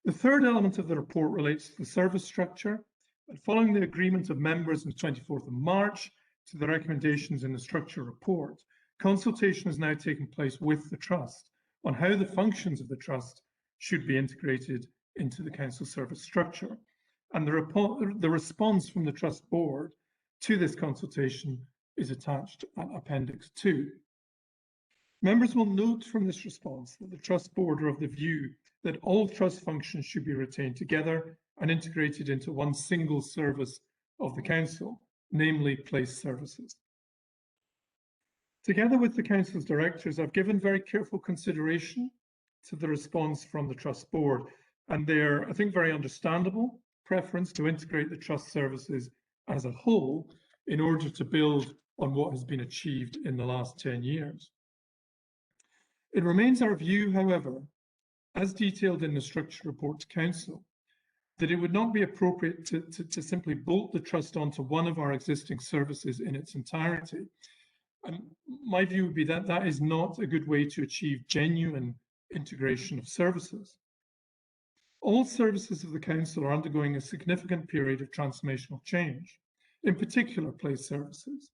The third element of the report relates to the service structure. And following the agreement of members on the 24th of March to the recommendations in the structure report, consultation has now taken place with the Trust on how the functions of the Trust should be integrated into the Council service structure. And the response from the Trust board to this consultation is attached at Appendix 2. Members will note from this response that the Trust board are of the view that all Trust functions should be retained together and integrated into one single service of the Council, namely place services. Together with the Council's directors, I've given very careful consideration to the response from the Trust board and their, I think, very understandable preference to integrate the Trust services as a whole in order to build on what has been achieved in the last 10 years. It remains our view, however, as detailed in the structure report to Council, that it would not be appropriate to simply bolt the Trust onto one of our existing services in its entirety. And my view would be that that is not a good way to achieve genuine integration of services. All services of the Council are undergoing a significant period of transformational change, in particular place services.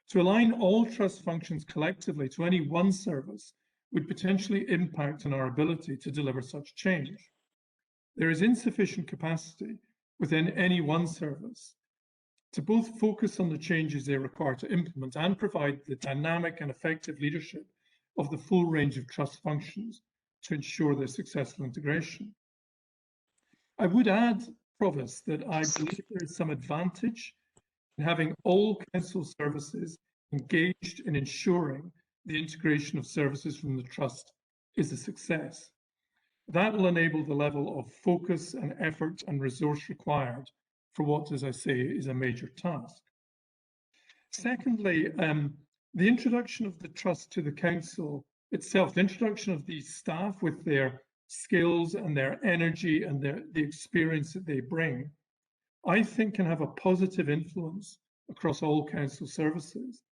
To align all Trust functions collectively to any one service would potentially impact on our ability to deliver such change. There is insufficient capacity within any one service to both focus on the changes they require to implement and provide the dynamic and effective leadership of the full range of Trust functions to ensure their successful integration. I would add, Provost, that I believe there is some advantage in having all council services engaged in ensuring the integration of services from the Trust is a success. That will enable the level of focus and effort and resource required for what, as I say, is a major task. Secondly, the introduction of the Trust to the Council itself, the introduction of these staff with their skills and their energy and the experience that they bring, I think can have a positive influence across all council services.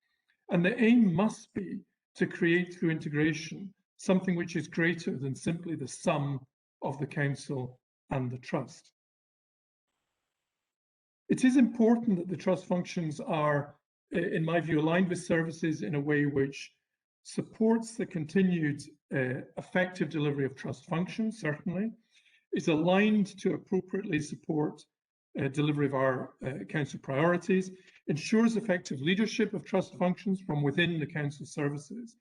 And the aim must be to create through integration something which is greater than simply the sum of the council and the Trust. It is important that the Trust functions are, in my view, aligned with services in a way which supports the continued effective delivery of Trust functions, certainly, is aligned to appropriately support delivery of our council priorities, ensures effective leadership of Trust functions from within the council services,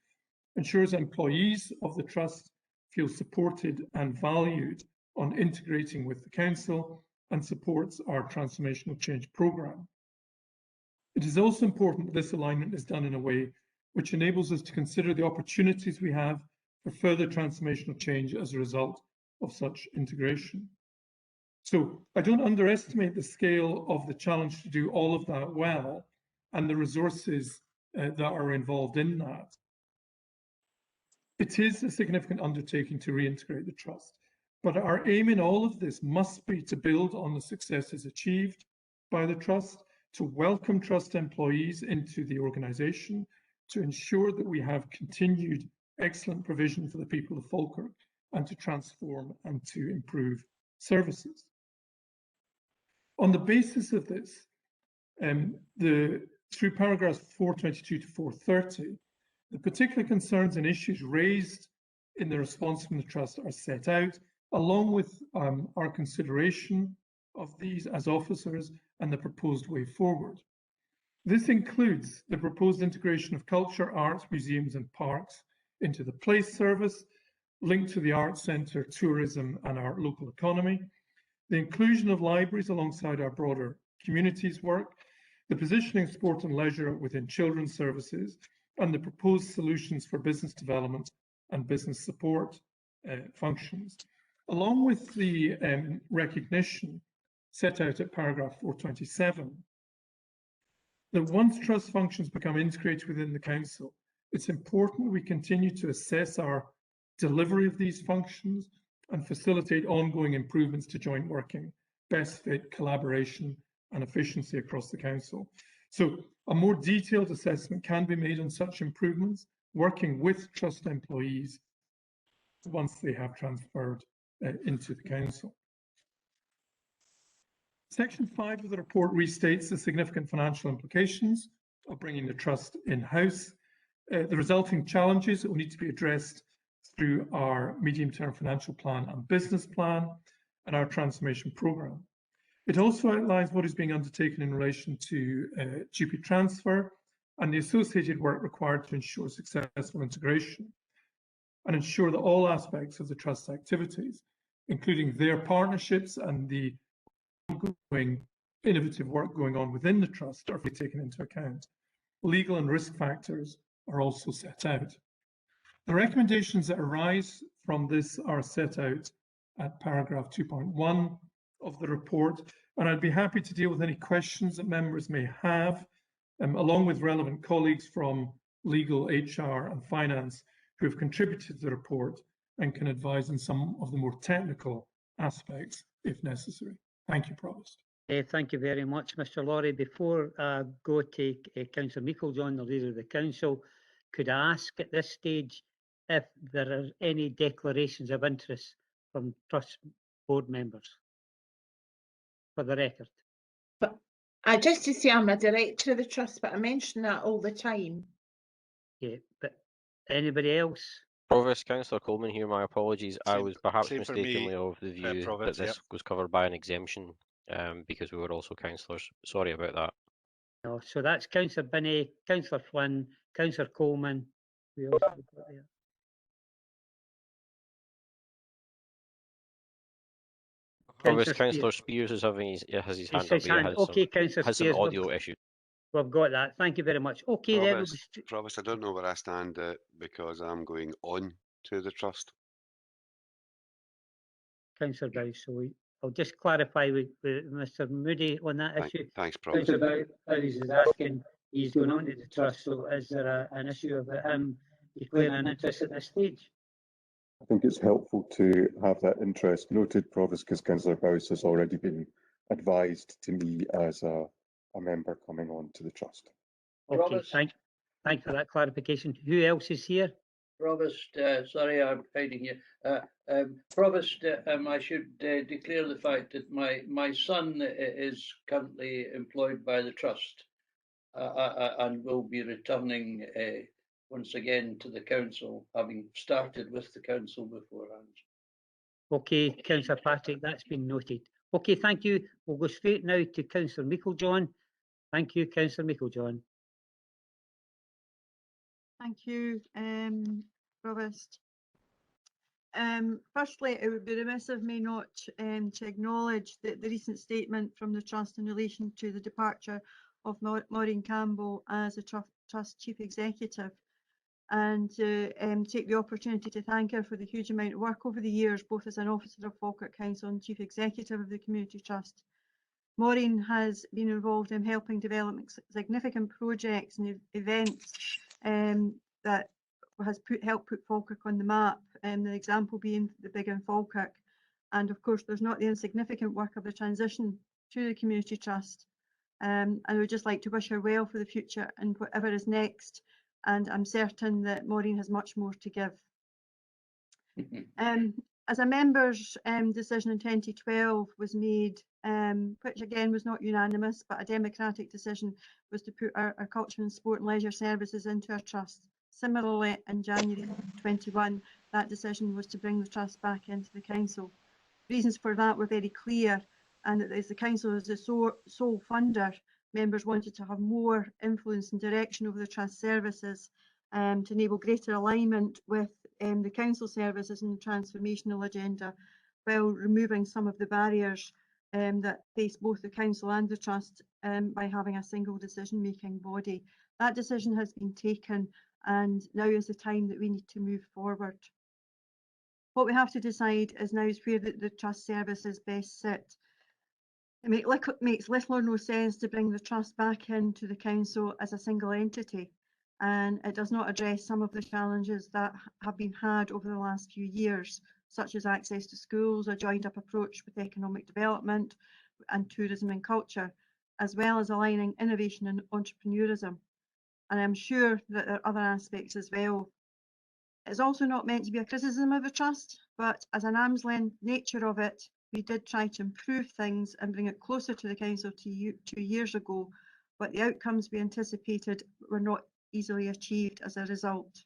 ensures employees of the Trust feel supported and valued on integrating with the council, and supports our transformational change programme. It is also important that this alignment is done in a way which enables us to consider the opportunities we have for further transformational change as a result of such integration. So I don't underestimate the scale of the challenge to do all of that well and the resources that are involved in that. It is a significant undertaking to reintegrate the Trust, but our aim in all of this must be to build on the successes achieved by the Trust, to welcome Trust employees into the organisation, to ensure that we have continued excellent provision for the people of Falkirk, and to transform and to improve services. On the basis of this, through paragraphs 422 to 430, the particular concerns and issues raised in the response from the Trust are set out, along with our consideration of these as officers and the proposed way forward. This includes the proposed integration of culture, arts, museums and parks into the place service, linked to the Arts Centre, tourism and our local economy, the inclusion of libraries alongside our broader communities work, the positioning of sport and leisure within children's services, and the proposed solutions for business development and business support functions, along with the recognition set out at paragraph 427 that once Trust functions become integrated within the Council, it's important we continue to assess our delivery of these functions and facilitate ongoing improvements to joint working, best fit, collaboration and efficiency across the Council. So a more detailed assessment can be made on such improvements, working with Trust employees once they have transferred into the Council. Section 5 of the report restates the significant financial implications of bringing the Trust in-house, the resulting challenges that will need to be addressed through our medium-term financial plan and business plan and our transformation programme. It also outlines what is being undertaken in relation to GP transfer and the associated work required to ensure successful integration and ensure that all aspects of the Trust's activities, including their partnerships and the ongoing innovative work going on within the Trust, are taken into account. Legal and risk factors are also set out. The recommendations that arise from this are set out at paragraph 2.1 of the report, and I'd be happy to deal with any questions that members may have, along with relevant colleagues from legal, HR and finance who have contributed to the report and can advise on some of the more technical aspects if necessary. Thank you, Provost. Thank you very much, Mr. Lawrie. Before I go to Councillor Meiklejohn, the Leader of the Council, could I ask at this stage if there are any declarations of interest from Trust board members, for the record? But just to say, I'm a director of the Trust, but I mention that all the time. Yeah, but anybody else? Provost, Councillor Coleman here, my apologies. I was perhaps same for mistakenly me, of the view that Provost, this was covered by an exemption because we were also councillors. Sorry about that. No, so that's Councillor Binney, Councillor Flynn, Councillor Coleman. We also got there. Provost, Councillor Councillor Spears is having has his hand It's up. his He hand. Okay, Councillor has some Spears, audio issues. we've got that. Thank you very much. Okay, then we'll Provost, I don't know where I stand because I'm going on to the trust. Councillor Bowes, so I'll just clarify with Mr Moody on that issue. Thanks, Provost. Councillor Bowes is asking, he's going on to the trust, so is there an issue of him declaring an interest at this stage? I think it's helpful to have that interest noted, Provost, because Councillor Bowes has already been advised to me as a member coming on to the trust. Okay, Provost. thanks for that clarification. Who else is here? Provost, sorry, I'm hiding here. Provost, I should declare the fact that my son is currently employed by the trust and will be returning once again to the council, having started with the council beforehand. Okay, Councillor Patrick, that's been noted. Okay, thank you. We'll go straight now to Councillor Meiklejohn. Thank you, Councillor Meiklejohn. Thank you, Provost. Firstly, it would be remiss of me not to acknowledge the recent statement from the Trust in relation to the departure of Maureen Campbell as a Trust Chief Executive, and to take the opportunity to thank her for the huge amount of work over the years, both as an officer of Falkirk Council and Chief Executive of the Community Trust. Maureen has been involved in helping develop significant projects and events that has helped put Falkirk on the map, the example being the Big in Falkirk. And of course, there's not the insignificant work of the transition to the Community Trust. And I would just like to wish her well for the future and whatever is next. And I'm certain that Maureen has much more to give. As a member's decision in 2012 was made, which again was not unanimous, but a democratic decision, was to put our culture and sport and leisure services into our trust. Similarly, in January 21, that decision was to bring the trust back into the council. Reasons for that were very clear, and that as the council is the sole funder, members wanted to have more influence and direction over the trust services to enable greater alignment with the council services and the transformational agenda, while removing some of the barriers that face both the council and the trust by having a single decision-making body. That decision has been taken, and now is the time that we need to move forward. What we have to decide is now is where the trust services best sit. It makes little or no sense to bring the trust back into the council as a single entity, and it does not address some of the challenges that have been had over the last few years, such as access to schools, a joined up approach with economic development and tourism and culture, as well as aligning innovation and entrepreneurism. And I'm sure that there are other aspects as well. It's also not meant to be a criticism of the trust, but as an arm's length nature of it, we did try to improve things and bring it closer to the council 2 years ago, but the outcomes we anticipated were not easily achieved as a result.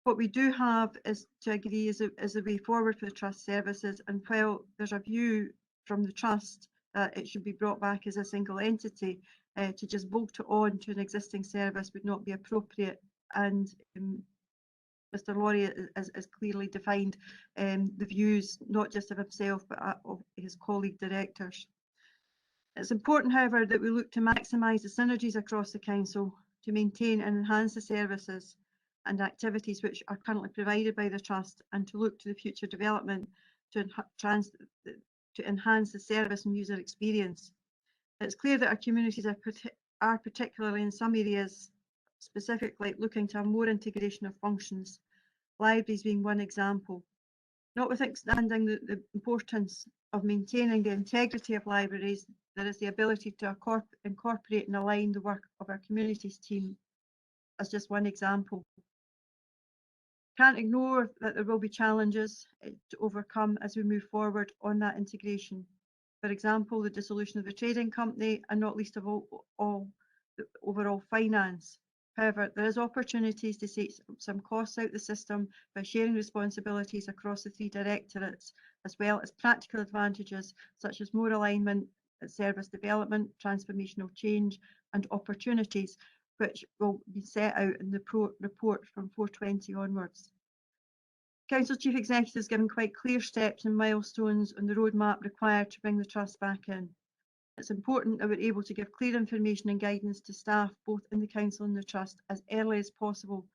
What we do have is to agree is the way forward for the trust services, and while there's a view from the trust that it should be brought back as a single entity, to just bolt it on to an existing service would not be appropriate, and Mr Laurie has clearly defined the views not just of himself but of his colleague directors. It's important, however, that we look to maximise the synergies across the council to maintain and enhance the services and activities which are currently provided by the trust, and to look to the future development to enhance the service and user experience. It's clear that our communities are particularly in some areas specifically looking to have more integration of functions, libraries being one example. Notwithstanding the importance of maintaining the integrity of libraries, there is the ability to incorporate and align the work of our communities team as just one example. Can't ignore that there will be challenges to overcome as we move forward on that integration. For example, the dissolution of the trading company, and not least of all the overall finance. However, there is opportunities to take some costs out of the system by sharing responsibilities across the 3 directorates, as well as practical advantages such as more alignment at service development, transformational change and opportunities, which will be set out in the report from 420 onwards. Council Chief Executive has given quite clear steps and milestones on the roadmap required to bring the trust back in. It's important that we're able to give clear information and guidance to staff, both in the council and the trust, as early as possible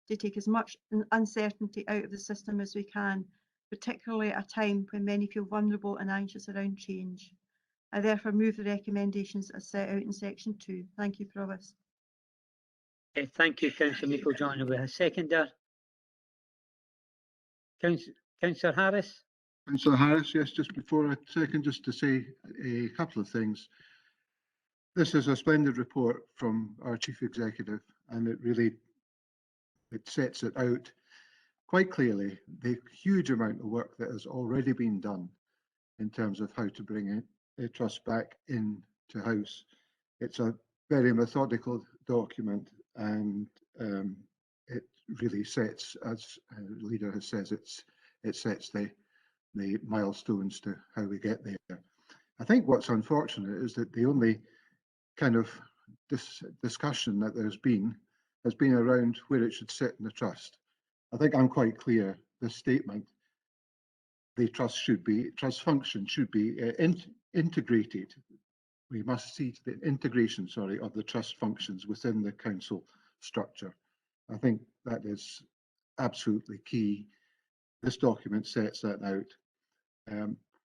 to take as much uncertainty out of the system as we can, particularly at a time when many feel vulnerable and anxious around change. I therefore move the recommendations as set out in section 2. Thank you, Provost. Thank you, Councillor Meikle-John. Do we have a seconder? Councillor Harris? Councillor Harris, yes, just before I second, just to say a couple of things. This is a splendid report from our Chief Executive, and it sets it out quite clearly, the huge amount of work that has already been done in terms of how to bring a trust back into house. It's a very methodical document, and it really sets, as the leader has said, it sets the milestones to how we get there. I think what's unfortunate is that the only kind of discussion that there's been has been around where it should sit in the trust. I think I'm quite clear, this statement, the trust function should be integrated. We must see the integration, of the trust functions within the council structure. I think that is absolutely key. This document sets that out.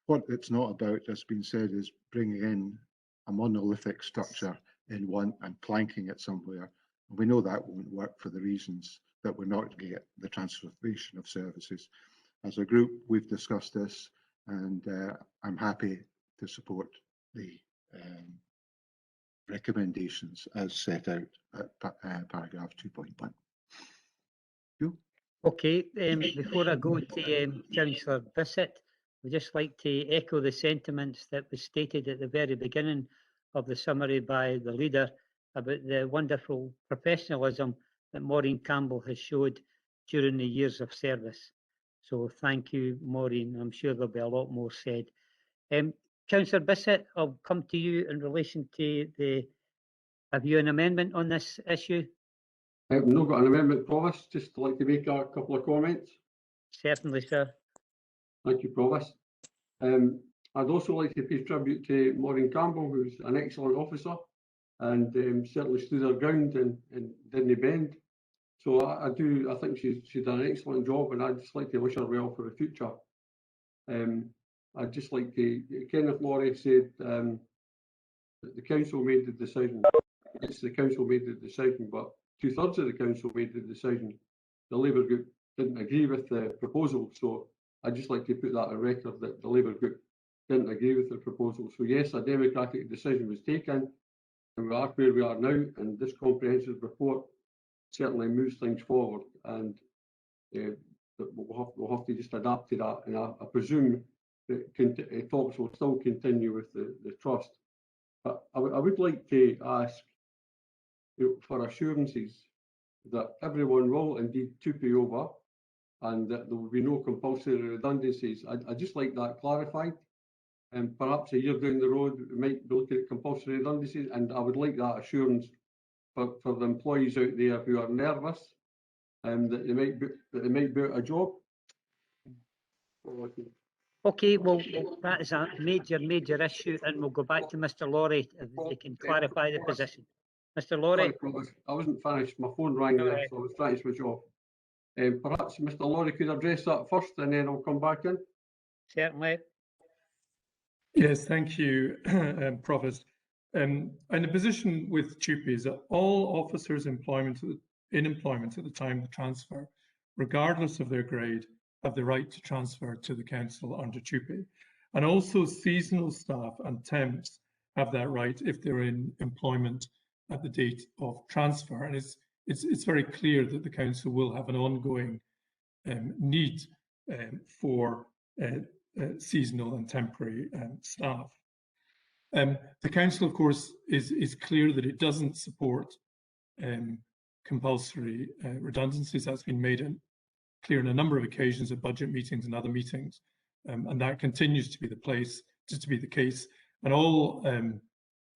What it's not about, as been said, is bringing in a monolithic structure in one and planking it somewhere. We know that won't work for the reasons that we're not going to get the transformation of services. As a group, we've discussed this, and I'm happy to support the recommendations as set out at paragraph 2.1. Okay, before I go to Councillor Bissett, I'd just like to echo the sentiments that was stated at the very beginning of the summary by the leader about the wonderful professionalism that Maureen Campbell has showed during the years of service. So thank you, Maureen. I'm sure there'll be a lot more said. Councillor Bissett, I'll come to you in relation to have you an amendment on this issue? I've not got an amendment, Provost, just like to make a couple of comments. Certainly, sir. Thank you, Provost. I'd also like to pay tribute to Maureen Campbell, who's an excellent officer and certainly stood her ground and didn't bend. So I think she's done an excellent job, and I'd just like to wish her well for the future. I'd just like to, Kenneth Laurie said that the council made the decision. Yes, the council made the decision, but 2/3 of the council made the decision. The Labour group didn't agree with the proposal, so I'd just like to put that on record that the Labour group didn't agree with the proposal. So yes, a democratic decision was taken, and we are where we are now, and this comprehensive report certainly moves things forward, and we'll have to just adapt to that, and I presume that talks will still continue with the trust. But I would like to ask for assurances that everyone will indeed TUPE over, and that there will be no compulsory redundancies. I'd just like that clarified, and perhaps a year down the road we might be looking at compulsory redundancies, and I would like that assurance for the employees out there who are nervous and that they might be out of job. Okay, well, that is a major issue, and we'll go back to Mr. Laurie if they can clarify the position. Mr. Laurie? Sorry, I wasn't finished. My phone rang there, so I was trying to switch off. Perhaps Mr. Laurie could address that first, and then I'll come back in. Certainly. Yes, thank you, Provost. And the position with TUPE is that all officers in employment at the time of transfer, regardless of their grade, have the right to transfer to the council under TUPE. And also seasonal staff and temps have that right if they're in employment at the date of transfer. And it's very clear that the council will have an ongoing need for seasonal and temporary staff. The council, of course, is clear that it doesn't support compulsory redundancies. That's been made clear on a number of occasions at budget meetings and other meetings, and that continues to be the case. And all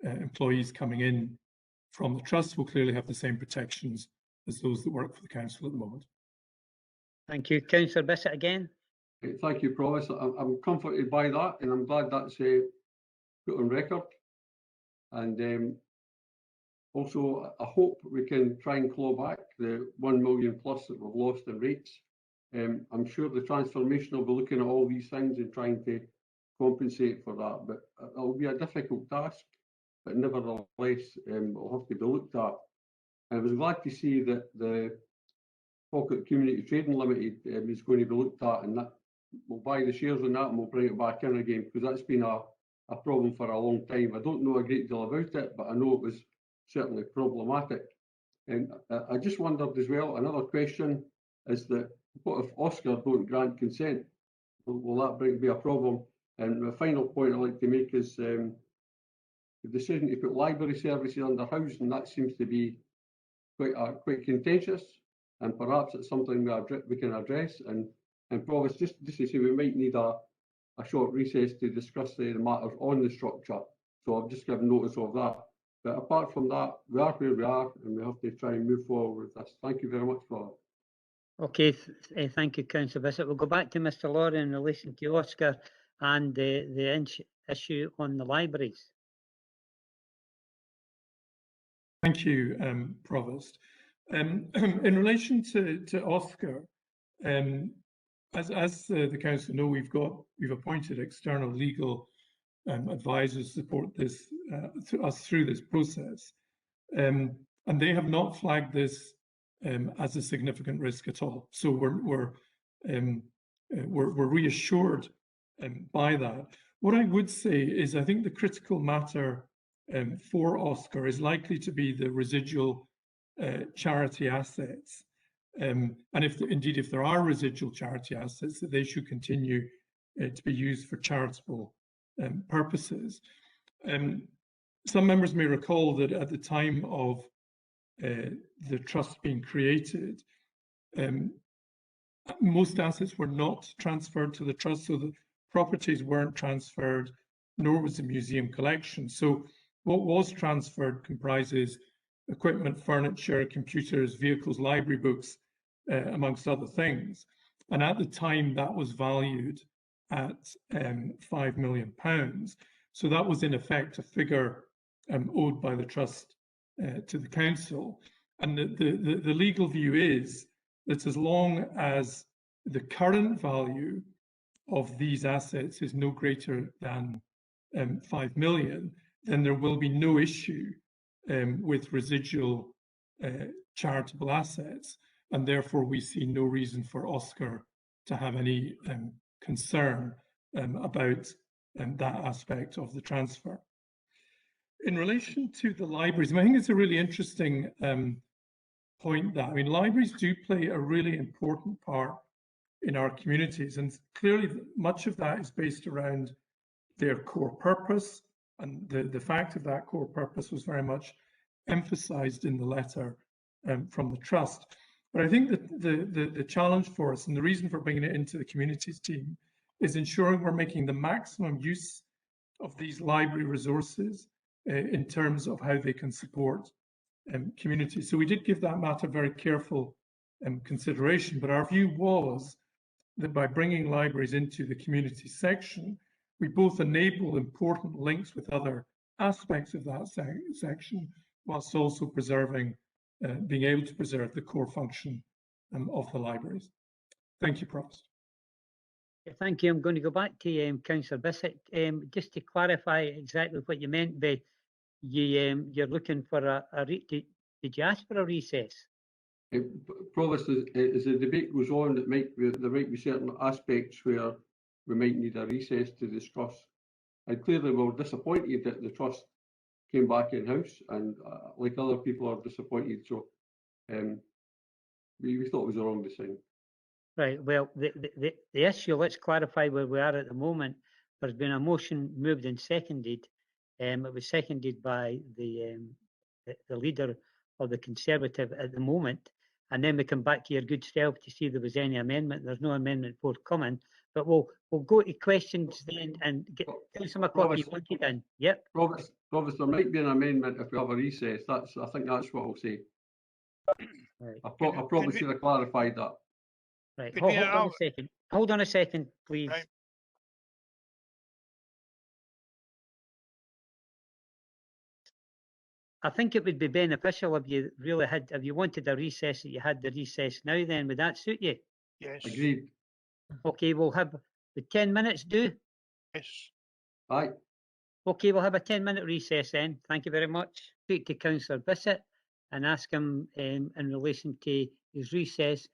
employees coming in from the trust will clearly have the same protections as those that work for the council at the moment. Thank you. Councillor Bissett again. Thank you, Provost. I'm comforted by that, and I'm glad that's put on record. And also, I hope we can try and claw back the 1 million plus that we've lost in rates. I'm sure the transformation will be looking at all these things and trying to compensate for that, but it'll be a difficult task. But nevertheless, it'll have to be looked at. And I was glad to see that the Falkirk Community Trading Limited is going to be looked at, and that we'll buy the shares on that and we'll bring it back in again, because that's been a problem for a long time. I don't know a great deal about it, but I know it was certainly problematic. And I just wondered as well, another question is that what if Oscar don't grant consent? Will that be a problem? And the final point I'd like to make is the decision to put library services under housing. That seems to be quite contentious, and perhaps it's something we can address. And Provost, just to say, we might need a short recess to discuss the matters on the structure. So I've just given notice of that. But apart from that, we are where we are, and we have to try and move forward with this. Thank you very much for that. Okay, thank you, Councillor Bissett. We'll go back to Mr. Lawrie in relation to Oscar and the issue on the libraries. Thank you, Provost. In relation to Oscar, as the council know, we've appointed external legal advisors to support this to us through this process, and they have not flagged this as a significant risk at all. So we're reassured by that. What I would say is, I think the critical matter for Oscar is likely to be the residual charity assets. And if there are residual charity assets, that they should continue to be used for charitable purposes. Some members may recall that at the time of the trust being created, most assets were not transferred to the trust, so the properties weren't transferred, nor was the museum collection. So what was transferred comprises equipment, furniture, computers, vehicles, library books, amongst other things. And at the time, that was valued at £5 million. So that was in effect a figure owed by the trust to the council. And the legal view is that as long as the current value of these assets is no greater than 5 million, then there will be no issue with residual charitable assets, and therefore we see no reason for Oscar to have any concern about that aspect of the transfer. In relation to the libraries, I think it's a really interesting point that, libraries do play a really important part in our communities, and clearly much of that is based around their core purpose, and the fact of that core purpose was very much emphasised in the letter from the Trust. But I think that the challenge for us, and the reason for bringing it into the communities team, is ensuring we're making the maximum use of these library resources in terms of how they can support communities. So we did give that matter very careful consideration, but our view was that by bringing libraries into the community section, we both enable important links with other aspects of that section, whilst also preserving, being able to preserve the core function of the libraries. Thank you, Provost. Thank you. I'm going to go back to Councillor Bissett. Just to clarify exactly what you meant by you're looking for did you ask for a recess? Provost, as the debate goes on, there might be certain aspects where we might need a recess to discuss. And clearly we're disappointed that the Trust came back in-house, and like other people are disappointed, so we thought it was the wrong decision. Right, well, the issue, let's clarify where we are at the moment. There's been a motion moved and seconded. It was seconded by the leader of the Conservative at the moment, and then we come back to your good self to see if there was any amendment. There's no amendment forthcoming, but we'll go to questions then and get Councillor McCloskey you wanted in. Yep. Provost, there might be an amendment if we have a recess. I think that's what I'll say. Right. I probably should have clarified that. Right, Could we hold on a have- second. Hold on a second, please. Right. I think it would be beneficial if you really had, if you wanted a recess, that you had the recess now then. Would that suit you? Yes. Agreed. Okay, we'll have the 10 minutes do. Yes. Aye. Okay, we'll have a 10-minute recess then. Thank you very much. Speak to Councillor Bissett and ask him in relation to his recess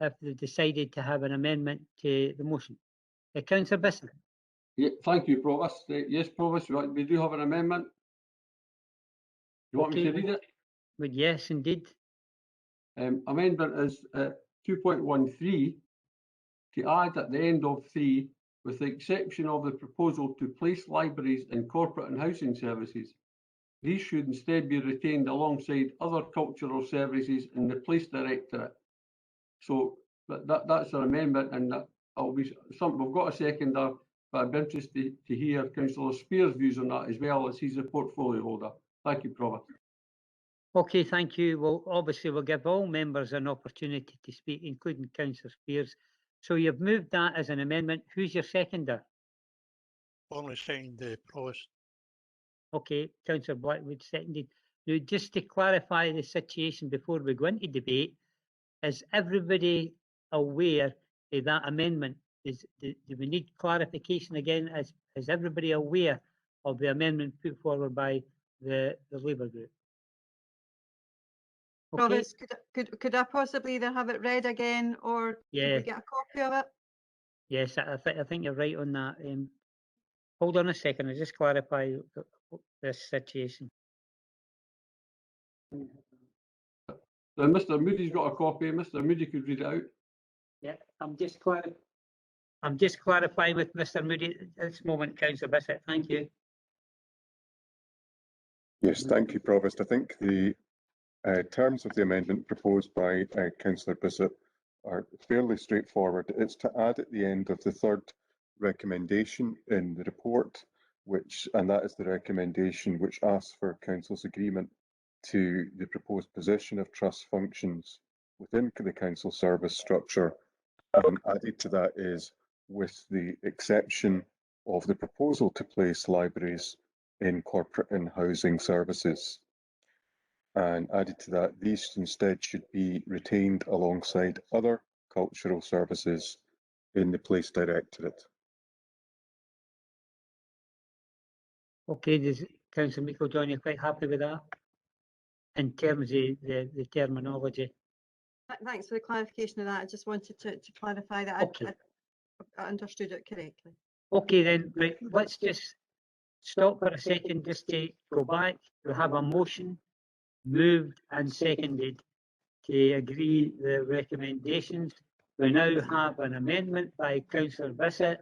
if they decided to have an amendment to the motion. Councillor Bissett. Yeah, thank you, Provost. Yes, Provost, we do have an amendment. You want me to read it? But yes, indeed. Amendment is 2.13 to add at the end of 3, with the exception of the proposal to place libraries in corporate and housing services. These should instead be retained alongside other cultural services in the Police Directorate. So that's an amendment, and that'll be something. We've got a seconder, but I'd be interested to hear Councillor Spear's views on that as well, as he's a portfolio holder. Thank you, Provost. Okay, thank you. Well, obviously, we'll give all members an opportunity to speak, including Councillor Spears. So you've moved that as an amendment. Who's your seconder? Only signed the Provost. Okay, Councillor Blackwood seconded. Now, just to clarify the situation before we go into debate, is everybody aware of that amendment? Do we need clarification again? Is everybody aware of the amendment put forward by the Labour group? Okay. Provost, could I possibly either have it read again, or could Yeah. we get a copy of it? Yes, I think you're right on that. Hold on a second, I'll just clarify this situation. Now, Mr. Moody's got a copy. Mr. Moody could read it out. Yeah, I'm just clarifying with Mr. Moody at this moment, Councillor Bissett. Thank you. Yes, thank you, Provost. I think the terms of the amendment proposed by Councillor Bissett are fairly straightforward. It's to add at the end of the third recommendation in the report, and that is the recommendation which asks for Council's agreement to the proposed position of trust functions within the council service structure. Added to that is with the exception of the proposal to place libraries in corporate and housing services. And added to that, these instead should be retained alongside other cultural services in the Police Directorate. Okay, does Councillor Meikle-John, you're quite happy with that? In terms of the terminology? Thanks for the clarification of that. I just wanted to clarify that I understood it correctly. Okay then, right, let's just stop for a second just to go back. We have a motion moved and seconded to agree the recommendations. We now have an amendment by Councillor Bissett,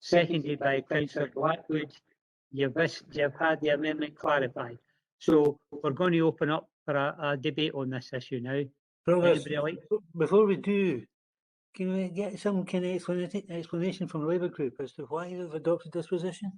seconded by Councillor Blackwood. You've had the amendment clarified. So we're going to open up for a debate on this issue now. Provost, Anybody like? before we do, can we get some kind of explanation from the Labour group as to why they've adopted this position?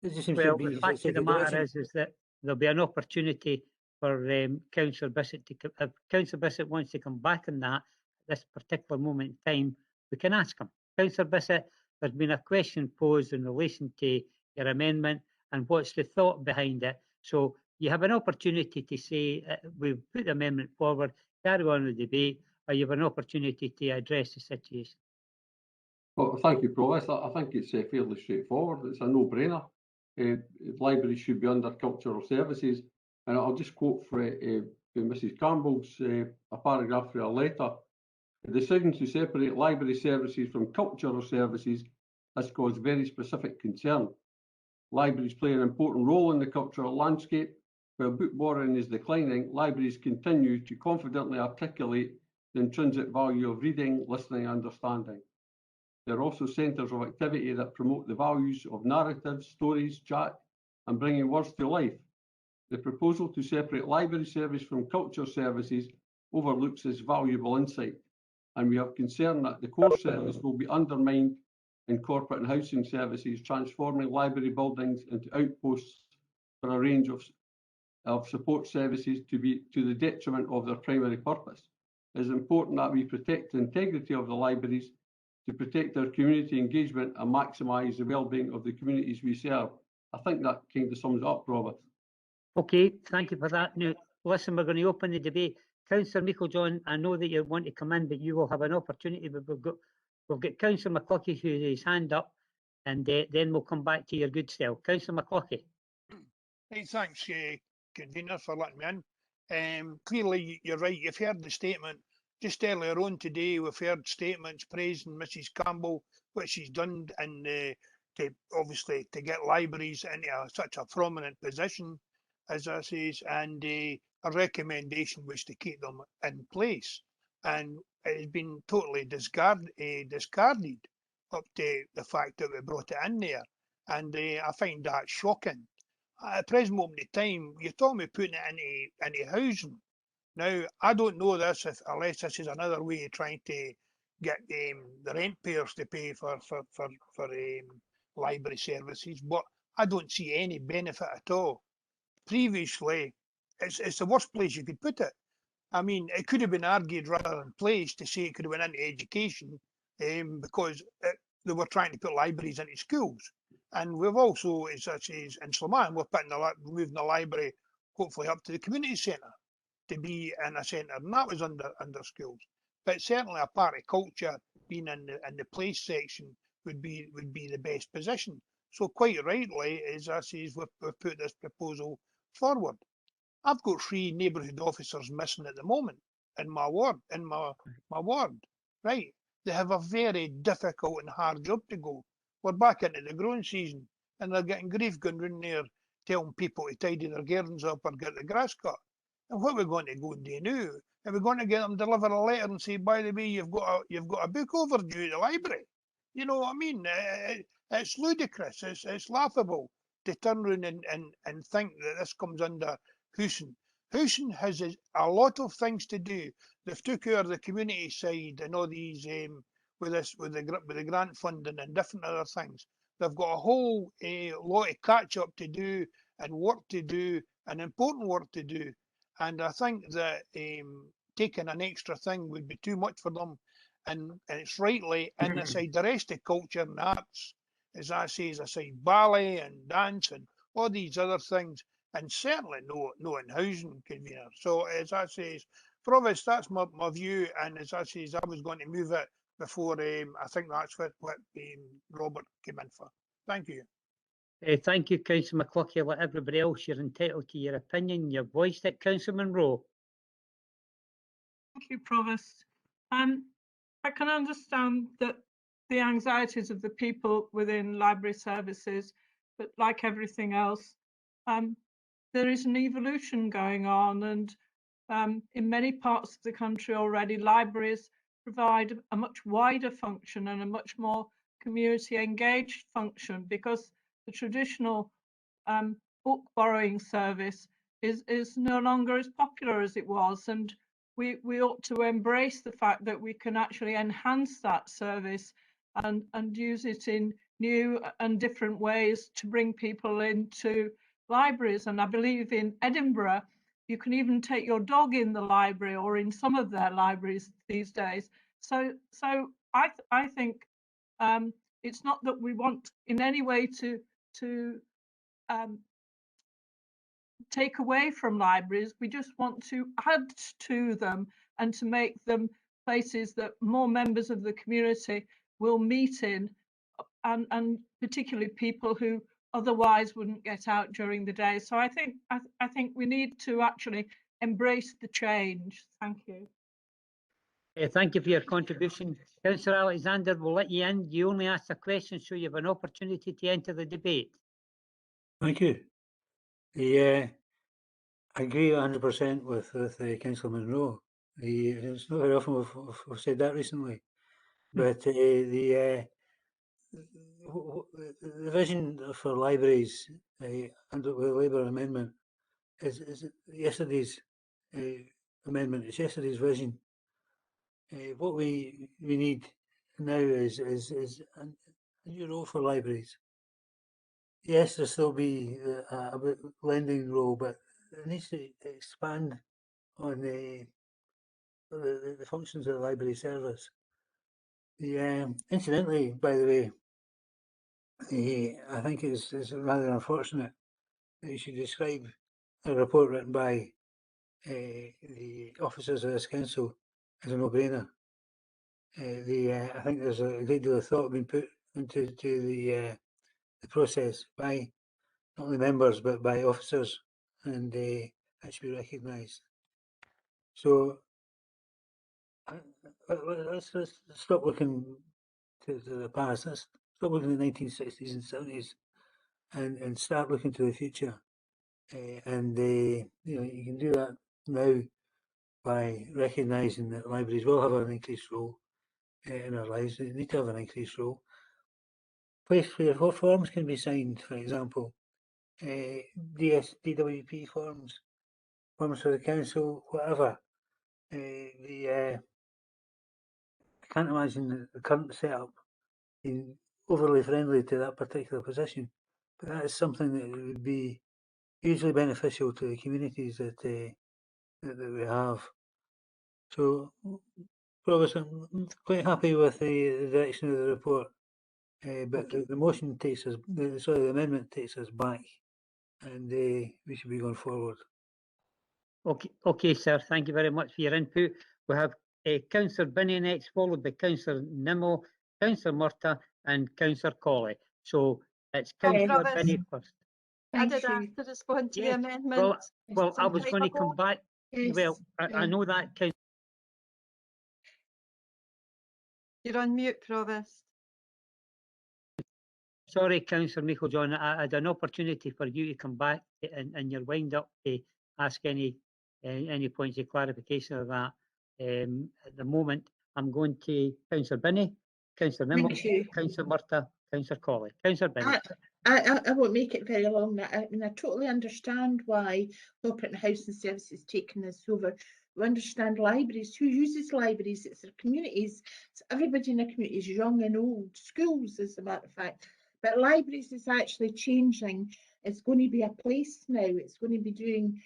It just seems Well, to be the fact of the matter is that there'll be an opportunity for Councillor Bissett to, if Councillor Bissett wants to come back on that at this particular moment in time, we can ask him. Councillor Bissett, there's been a question posed in relation to your amendment and what's the thought behind it. So you have an opportunity to say, we've put the amendment forward, carry on the debate, or you have an opportunity to address the situation. Well, thank you, Provost. I think it's fairly straightforward. It's a no-brainer. Libraries should be under cultural services. And I'll just quote for Mrs. Campbell's a paragraph from her letter. The decision to separate library services from cultural services has caused very specific concern. Libraries play an important role in the cultural landscape. While book borrowing is declining, libraries continue to confidently articulate the intrinsic value of reading, listening, and understanding. They're also centres of activity that promote the values of narrative, stories, chat, and bringing words to life. The proposal to separate library service from culture services overlooks this valuable insight, and we have concern that the core service will be undermined in corporate and housing services, transforming library buildings into outposts for a range of support services to the detriment of their primary purpose. it is important that we protect the integrity of the libraries to protect our community engagement and maximise the well-being of the communities we serve. I think that kind of sums it up, Robert. Okay, thank you for that. Now, listen, we're going to open the debate. Councillor Meikle-John, I know that you want to come in, but you will have an opportunity. But we've got Councillor McCluckie who has his hand up, and then we'll come back to your good self. Councillor McCluckie. Hey, thanks, convener, for letting me in. Clearly, you're right. You've heard the statement just earlier on today. We've heard statements praising Mrs. Campbell, what she's done, and to obviously to get libraries into such a prominent position, as I says, and a recommendation was to keep them in place, and it has been totally discarded up to the fact that we brought it in there, and I find that shocking. At the present moment in time, you're talking about putting it into housing. Now, I don't know this unless this is another way of trying to get the rent payers to pay for library services, but I don't see any benefit at all. Previously, it's the worst place you could put it. I mean, it could have been argued rather than placed to say it could have went into education, because they were trying to put libraries into schools. And we've also, as such as in Sloman, we're moving the library hopefully up to the community centre to be in a centre, and that was under schools. But certainly a part of culture being in the place section would be the best position. So quite rightly, as I says, we've put this proposal forward. I've got 3 neighbourhood officers missing at the moment in my ward, right? They have a very difficult and hard job to go. We're back into the growing season, and they're getting grief going round there telling people to tidy their gardens up or get the grass cut. And what we're going to go and do now? Are we going to get them to deliver a letter and say, by the way, you've got a book overdue at the library? You know what I mean? It's ludicrous. It's laughable to turn around and think that this comes under housing. Housing has a lot of things to do. They've took over the community side and all these with the grant funding and different other things. They've got a whole lot of catch up to do and work to do and important work to do. And I think that taking an extra thing would be too much for them. And it's rightly in the side the rest of culture and arts, as I say ballet and dance and all these other things, and certainly no in housing, convener. So as I say, Provost, that's my view, and as I say, I was going to move it before I think that's what Robert came in for. Thank you. Thank you, Councillor McCluckie. Like everybody else, you're entitled to your opinion. You've voiced it. Councillor Monroe. Thank you, Provost. I can understand that the anxieties of the people within library services, but like everything else, there is an evolution going on, and in many parts of the country already, libraries provide a much wider function and a much more community engaged function, because the traditional book borrowing service is no longer as popular as it was, and we ought to embrace the fact that we can actually enhance that service and use it in new and different ways to bring people into libraries. And I believe in Edinburgh, you can even take your dog in the library, or in some of their libraries these days. So I think it's not that we want in any way to take away from libraries. We just want to add to them and to make them places that more members of the community will meet in, and particularly people who otherwise wouldn't get out during the day. So I think we need to actually embrace the change. Thank you. Thank you for your contribution. Councillor Alexander, we'll let you in. You only ask a question, so you have an opportunity to enter the debate. Thank you. Yeah, I agree 100% with Councillor Monroe. It's not very often we've said that recently, but the vision for libraries under the Labour amendment is yesterday's amendment. It's yesterday's vision. What we need now is a new role for libraries. Yes, there'll still be a lending role, but it needs to expand on the functions of the library service. Incidentally, by the way, I think it's rather unfortunate that you should describe a report written by the officers of this council as a no-brainer. I think there's a great deal of thought being put into the process by not only members but by officers, and that should be recognised. So let's stop looking to the past. Let's stop looking at the 1960s and 70s and start looking to the future. You know, you can do that now by recognising that libraries will have an increased role in our lives. They need to have an increased role. Place where forms can be signed, for example, DWP forms, forms for the council, whatever. I can't imagine the current setup being overly friendly to that particular position, but that is something that would be hugely beneficial to the communities that we have. So, Provost, I'm quite happy with the direction of the report, but the motion takes us, the amendment takes us back, and we should be going forward. Okay, sir. Thank you very much for your input. We have Councillor Binney next, followed by Councillor Nimmo, Councillor Murtagh, and Councillor Colley. So it's Councillor Binney first. I did ask to respond to the amendment. Well, I some was time going to ago. come back. Well, I know that. You're on mute, Provost. Sorry, Councillor Michael John, I had an opportunity for you to come back in your wind up to ask any points of clarification of that. At the moment, I'm going to Councillor Binney, Councillor Nimmo, Councillor Murtagh, Councillor Colley. Councillor Binney. I won't make it very long. I mean, I totally understand why Corporate and Housing Services taking this over. We understand libraries. Who uses libraries? It's their communities. It's everybody in the communities, young and old. Schools, as a matter of fact. But libraries is actually changing. It's going to be a place now. It's going to be doing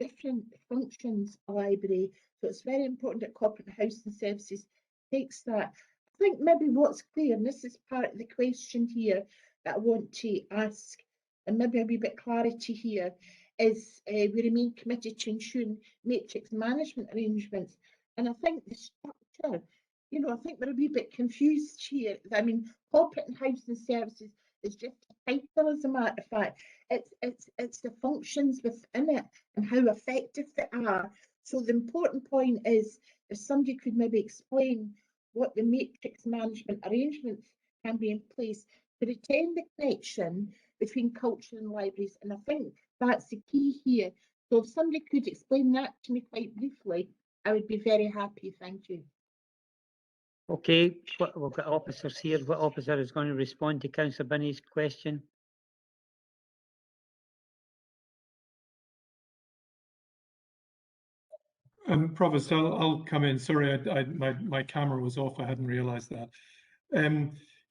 different functions, a library. So it's very important that Corporate and Housing Services takes that. I think maybe what's clear, and this is part of the question here that I want to ask, and maybe a wee bit clarity here, is we remain committed to ensuring matrix management arrangements. And I think the structure, you know, I think we're a wee bit confused here. I mean, Corporate and Housing Services is just a title, as a matter of fact. It's the functions within it and how effective they are. So the important point is, if somebody could maybe explain what the matrix management arrangements can be in place to retain the connection between culture and libraries. And I think that's the key here. So if somebody could explain that to me quite briefly, I would be very happy. Thank you. Okay, we've got officers here. What officer is going to respond to Councillor Binney's question? Provost, I'll come in. Sorry, my camera was off. I hadn't realised that.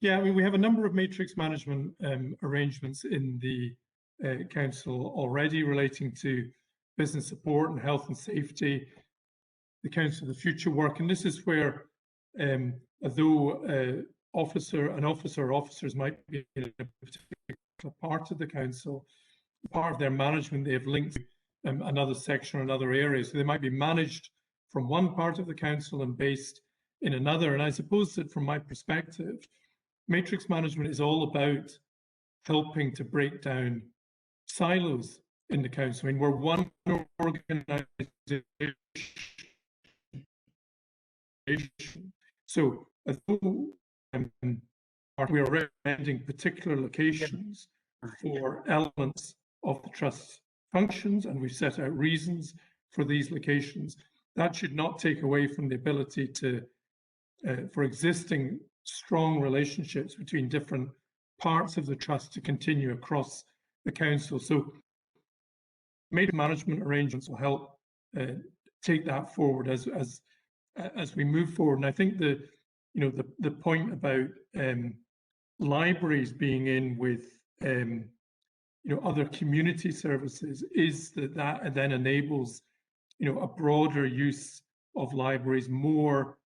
Yeah, I mean, we have a number of matrix management arrangements in the council already relating to business support and health and safety, the Council of the Future work, and this is where, although an officer or officers might be in a particular part of the council, part of their management they have linked to another section or another area, so they might be managed from one part of the council and based in another. And I suppose that from my perspective, matrix management is all about helping to break down silos in the council. I mean, we're one organisation. So although we are recommending particular locations for elements of the trust functions, and we've set out reasons for these locations, that should not take away from the ability to, for existing strong relationships between different parts of the trust to continue across the council. So matrix management arrangements will help take that forward as we move forward. And I think the point about libraries being in with other community services is that then enables a broader use of libraries, more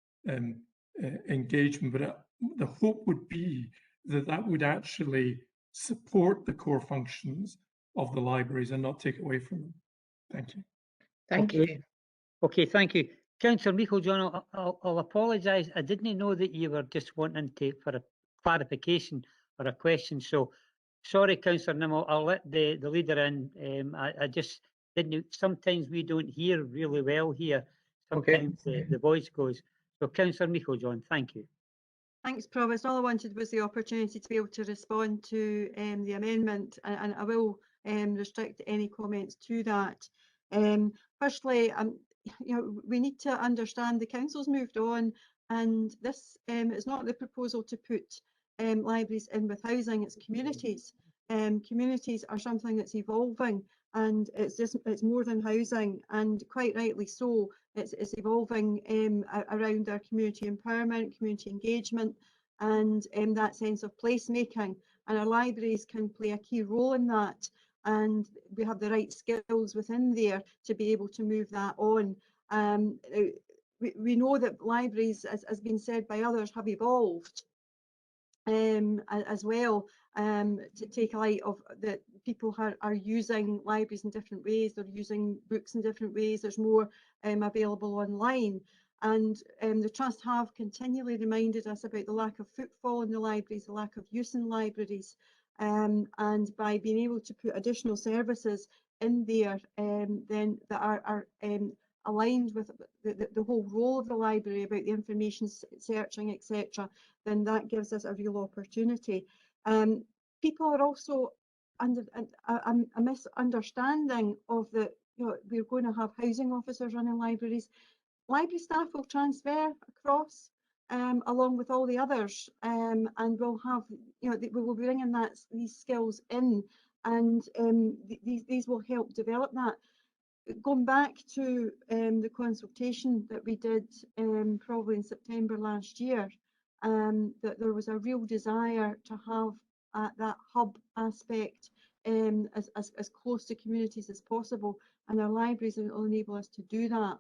engagement. But the hope would be that that would actually support the core functions of the libraries and not take away from them. Thank you. Thank you. Okay, thank you. Councillor Meikle-John, I'll apologise. I didn't know that you were just wanting for a clarification or a question. So, sorry, Councillor Nimmo, I'll let the leader in. I just didn't. Sometimes we don't hear really well here. Sometimes the voice goes. So, Councillor Meikle-John, thank you. Thanks, Provost. All I wanted was the opportunity to be able to respond to the amendment, and I will restrict any comments to that. Firstly, we need to understand the council's moved on, and this is not the proposal to put libraries in with housing. It's communities. Communities are something that's evolving, and it's more than housing, and quite rightly so. It's evolving around our community empowerment, community engagement, and that sense of placemaking. And our libraries can play a key role in that. And we have the right skills within there to be able to move that on. We know that libraries, as has been said by others, have evolved as well, to take light of that people are using libraries in different ways. They're using books in different ways. There's more available online. And the Trust have continually reminded us about the lack of footfall in the libraries, the lack of use in libraries. And by being able to put additional services in there, then that are aligned with the whole role of the library about the information searching, etc., then that gives us a real opportunity. People are also under a misunderstanding of the, we're going to have housing officers running libraries. Library staff will transfer across along with all the others, and we'll have, we will be bringing these skills in, and these will help develop that. Going back to the consultation that we did probably in September last year, that there was a real desire to have that hub aspect as close to communities as possible, and our libraries will enable us to do that.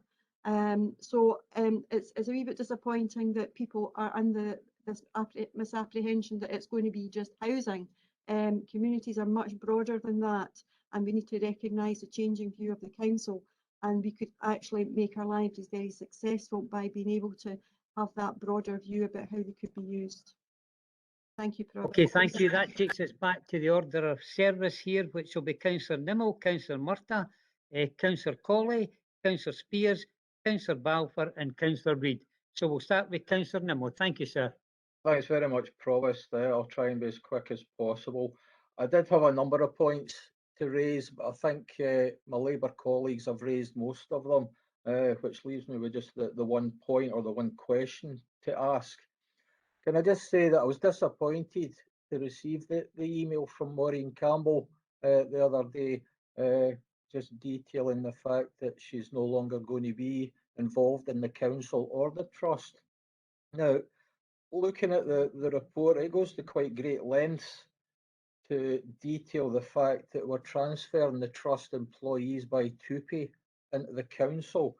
So it's a wee bit disappointing that people are under this misapprehension that it's going to be just housing. Communities are much broader than that, and we need to recognise the changing view of the council, and we could actually make our libraries very successful by being able to have that broader view about how they could be used. Thank you, Provost. Okay, thank you. That takes us back to the order of service here, which will be Councillor Nimmo, Councillor Murtagh, Councillor Colley, Councillor Spears, Councillor Balfour and Councillor Reid. So we'll start with Councillor Nimmo. Thank you, sir. Thanks very much, Provost. I'll try and be as quick as possible. I did have a number of points to raise, but I think my Labour colleagues have raised most of them, which leaves me with just the one point or the one question to ask. Can I just say that I was disappointed to receive the email from Maureen Campbell the other day, just detailing the fact that she's no longer going to be involved in the council or the trust. Now, looking at the report, it goes to quite great lengths to detail the fact that we're transferring the trust employees by TUPE into the council.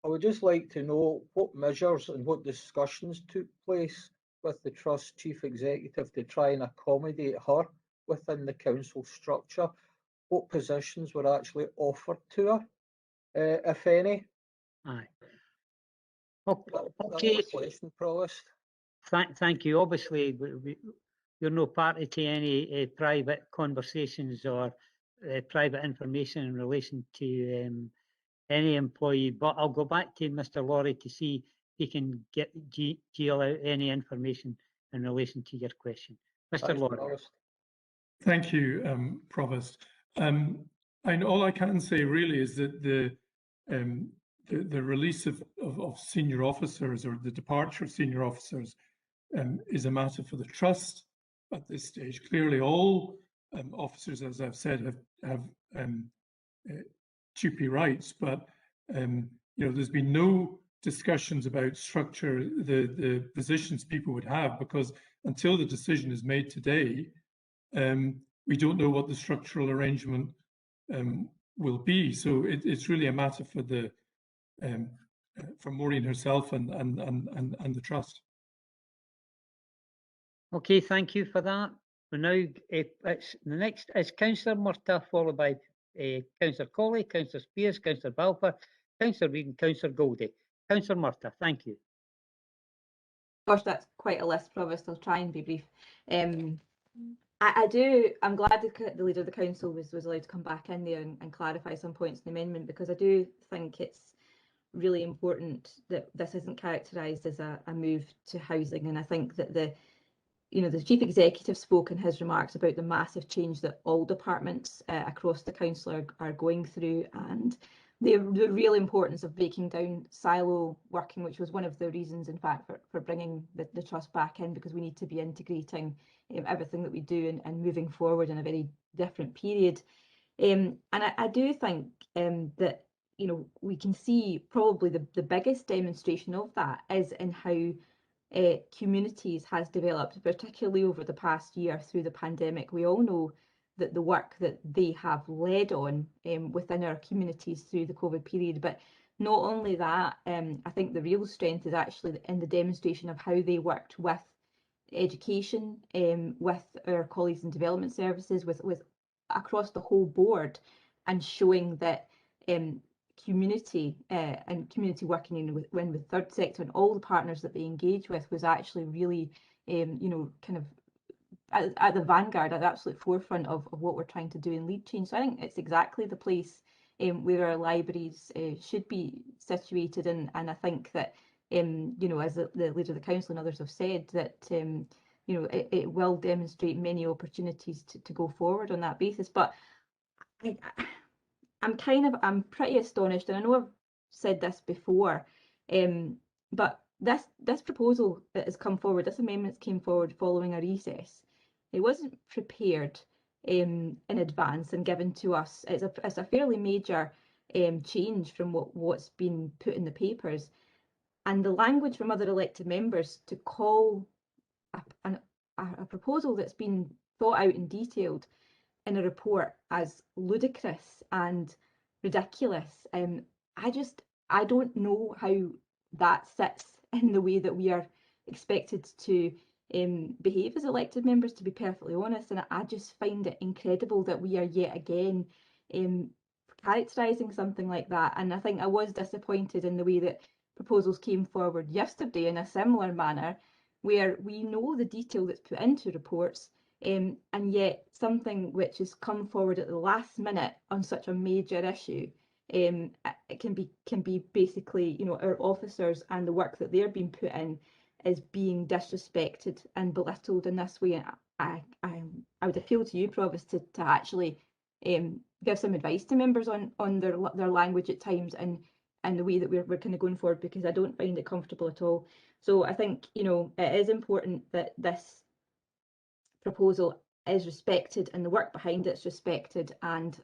I would just like to know what measures and what discussions took place with the trust chief executive to try and accommodate her within the council structure. What positions were actually offered to her, if any? Aye. Okay. Question, Provost. Thank you. Obviously, you're no party to any private conversations or private information in relation to any employee, but I'll go back to Mr. Laurie to see if he can deal out any information in relation to your question. Mr. Laurie. Thank you, Provost. And all I can say really is that the release of senior officers or the departure of senior officers is a matter for the trust at this stage. Clearly, all officers, as I've said, have TUPE rights, but there's been no discussions about structure, the positions people would have, because until the decision is made today, we don't know what the structural arrangement will be. So it's really a matter for the Maureen herself and the trust. Okay, thank you for that. We're now, it's, the next is Councillor Murtagh, followed by Councillor Colley, Councillor Spears, Councillor Balfour, Councillor Reid and Councillor Goldie. Councillor Murtagh, thank you. Gosh, that's quite a list, Provost. I'll try and be brief. I'm glad the Leader of the Council was allowed to come back in there and clarify some points in the amendment, because I do think it's really important that this isn't characterised as a move to housing. And I think that the Chief Executive spoke in his remarks about the massive change that all departments across the council are going through, and the real importance of breaking down silo working, which was one of the reasons, in fact, for bringing the trust back in, because we need to be integrating everything that we do and moving forward in a very different period. And I do think that we can see probably the biggest demonstration of that is in how communities has developed, particularly over the past year through the pandemic. We all know that the work that they have led on within our communities through the COVID period, but not only that, I think the real strength is actually in the demonstration of how they worked with education, with our colleagues in development services, with across the whole board, and showing that community and community working with third sector and all the partners that they engage with was actually really kind of at the vanguard, at the absolute forefront of what we're trying to do and lead change. So I think it's exactly the place where our libraries should be situated in, and I think that as the Leader of the Council and others have said, that it will demonstrate many opportunities to go forward on that basis. But I'm pretty astonished, and I know I've said this before, but this proposal that has come forward, this amendment came forward following a recess. It wasn't prepared in advance and given to us. It's a fairly major change from what's been put in the papers, and the language from other elected members to call a proposal that's been thought out and detailed in a report as ludicrous and ridiculous. I don't know how that sits in the way that we are expected to behave as elected members, to be perfectly honest. And I just find it incredible that we are yet again characterising something like that. And I think I was disappointed in the way that proposals came forward yesterday in a similar manner, where we know the detail that's put into reports, and yet something which has come forward at the last minute on such a major issue, it can be basically, our officers and the work that they're being put in is being disrespected and belittled in this way. I would appeal to you, Provost, to actually give some advice to members on their language at times and the way that we're kind of going forward, because I don't find it comfortable at all. So I think it is important that this proposal is respected and the work behind it's respected, and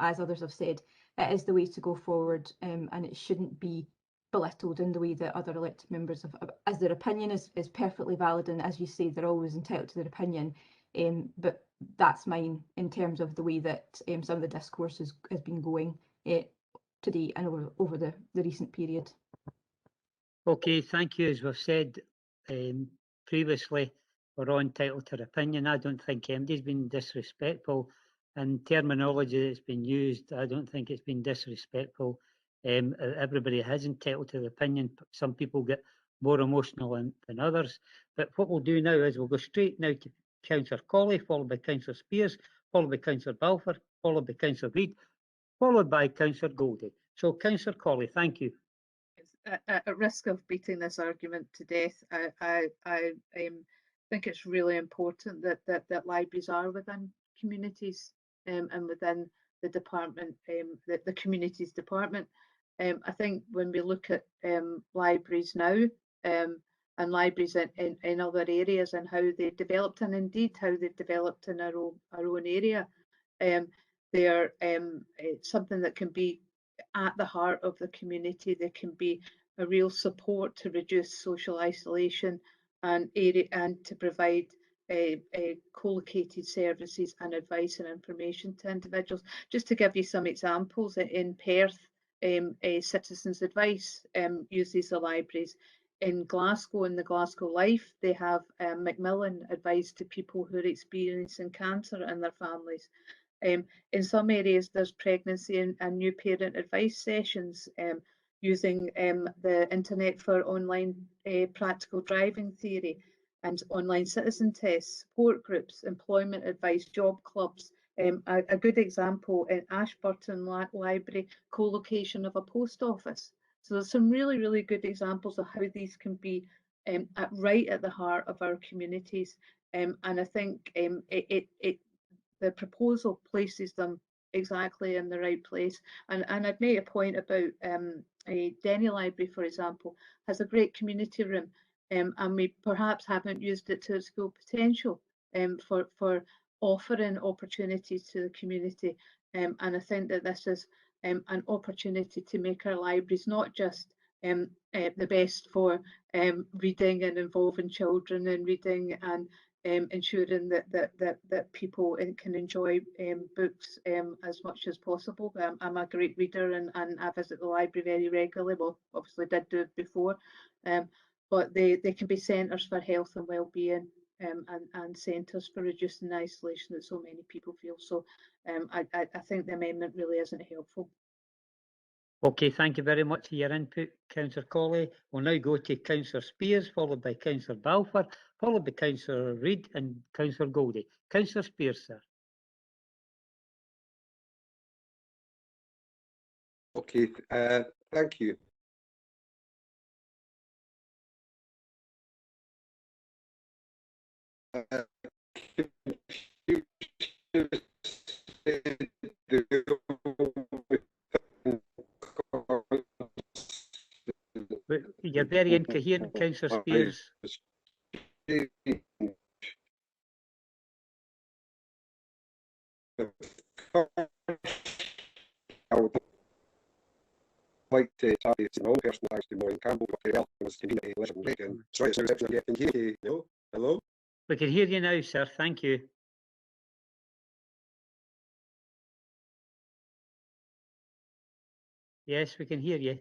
as others have said, it is the way to go forward, and it shouldn't be belittled in the way that other elected members have, as their opinion is perfectly valid, and as you say, they're always entitled to their opinion, but that's mine in terms of the way that some of the discourse has been going today and over the recent period. Okay, thank you. As we've said previously, we're all entitled to their opinion. I don't think anybody's been disrespectful, and terminology that's been used, I don't think it's been disrespectful. Everybody has entitled to their opinion. Some people get more emotional than others. But what we'll do now is we'll go straight now to Councillor Colley, followed by Councillor Spears, followed by Councillor Balfour, followed by Councillor Reid, followed by Councillor Goldie. So Councillor Colley, thank you. At risk of beating this argument to death, I think it's really important that libraries are within communities and within the department, the communities department. I think when we look at libraries now and libraries in other areas and how they developed, and indeed how they developed in our own area, they are something that can be at the heart of the community. They can be a real support to reduce social isolation and to provide co-located services and advice and information to individuals. Just to give you some examples, in Perth, Citizens Advice uses the libraries. In Glasgow, in the Glasgow Life, they have Macmillan Advice to people who are experiencing cancer and their families. In some areas, there's pregnancy and new parent advice sessions using the internet for online practical driving theory and online citizen tests, support groups, employment advice, job clubs. A good example in Ashburton Library, co-location of a post office. So there's some really, really good examples of how these can be right at the heart of our communities. And I think the proposal places them exactly in the right place. And I'd make a point about a Denny Library, for example, has a great community room, and we perhaps haven't used it to its full potential for offering opportunities to the community. And I think that this is an opportunity to make our libraries not just the best for reading and involving children in reading and ensuring that people can enjoy books as much as possible. I'm a great reader and I visit the library very regularly. Well, obviously did do it before, but they can be centres for health and well-being and centres for reducing the isolation that so many people feel. So I think the amendment really isn't helpful. Okay, thank you very much for your input, Councillor Colley. We'll now go to Councillor Spears, followed by Councillor Balfour, followed by Councillor Reid and Councillor Goldie. Councillor Spears, sir. Okay, thank you. You're very incoherent, Councillor Spears. I would like to say to my own person thanks to Maureen Campbell for helping us to meet Elizabeth Reagan. Sorry, it's reception again. Can you hear me? No? Hello? We can hear you now, sir. Thank you. Yes, we can hear you.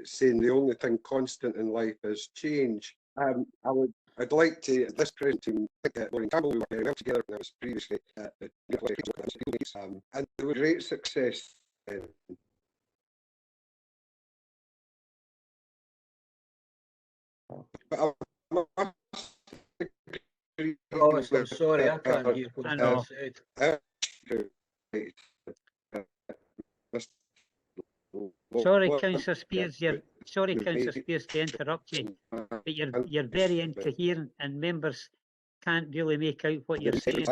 Saying the only thing constant in life is change. I'd like to, at this present time, thank Maureen Campbell. We worked very well together when I was previously at the and there was great success. But I'm sorry, I can't hear what you said. Sorry, Councillor Spears, Councillor Spears, to interrupt you, but you're very incoherent and members can't really make out what you're saying.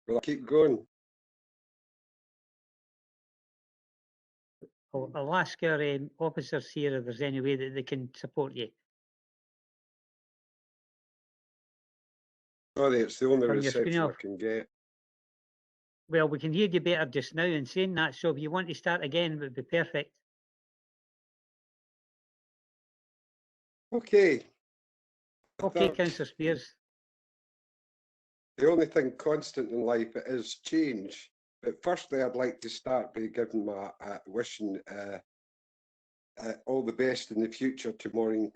Will I keep going? I'll ask our officers here if there's any way that they can support you. Sorry, it's the only From your reception I screen can get. Well, we can hear you better just now in saying that, so if you want to start again, it would be perfect. Okay. Okay, Councillor Spears. The only thing constant in life is change. But firstly, I'd like to start by giving my wishing all the best in the future to Maureen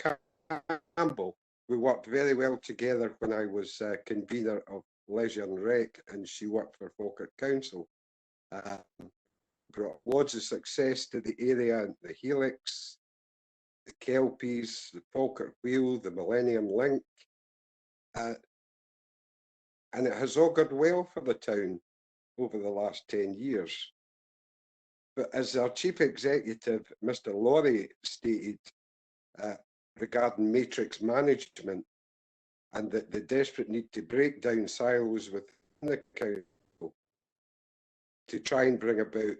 Campbell. We worked very well together when I was convener of Leisure and Rec, and she worked for Falkirk Council. Brought loads of success to the area, the Helix, the Kelpies, the Falkirk Wheel, the Millennium Link, and it has augured well for the town over the last 10 years. But as our Chief Executive, Mr. Laurie, stated regarding matrix management and the desperate need to break down silos within the council to try and bring about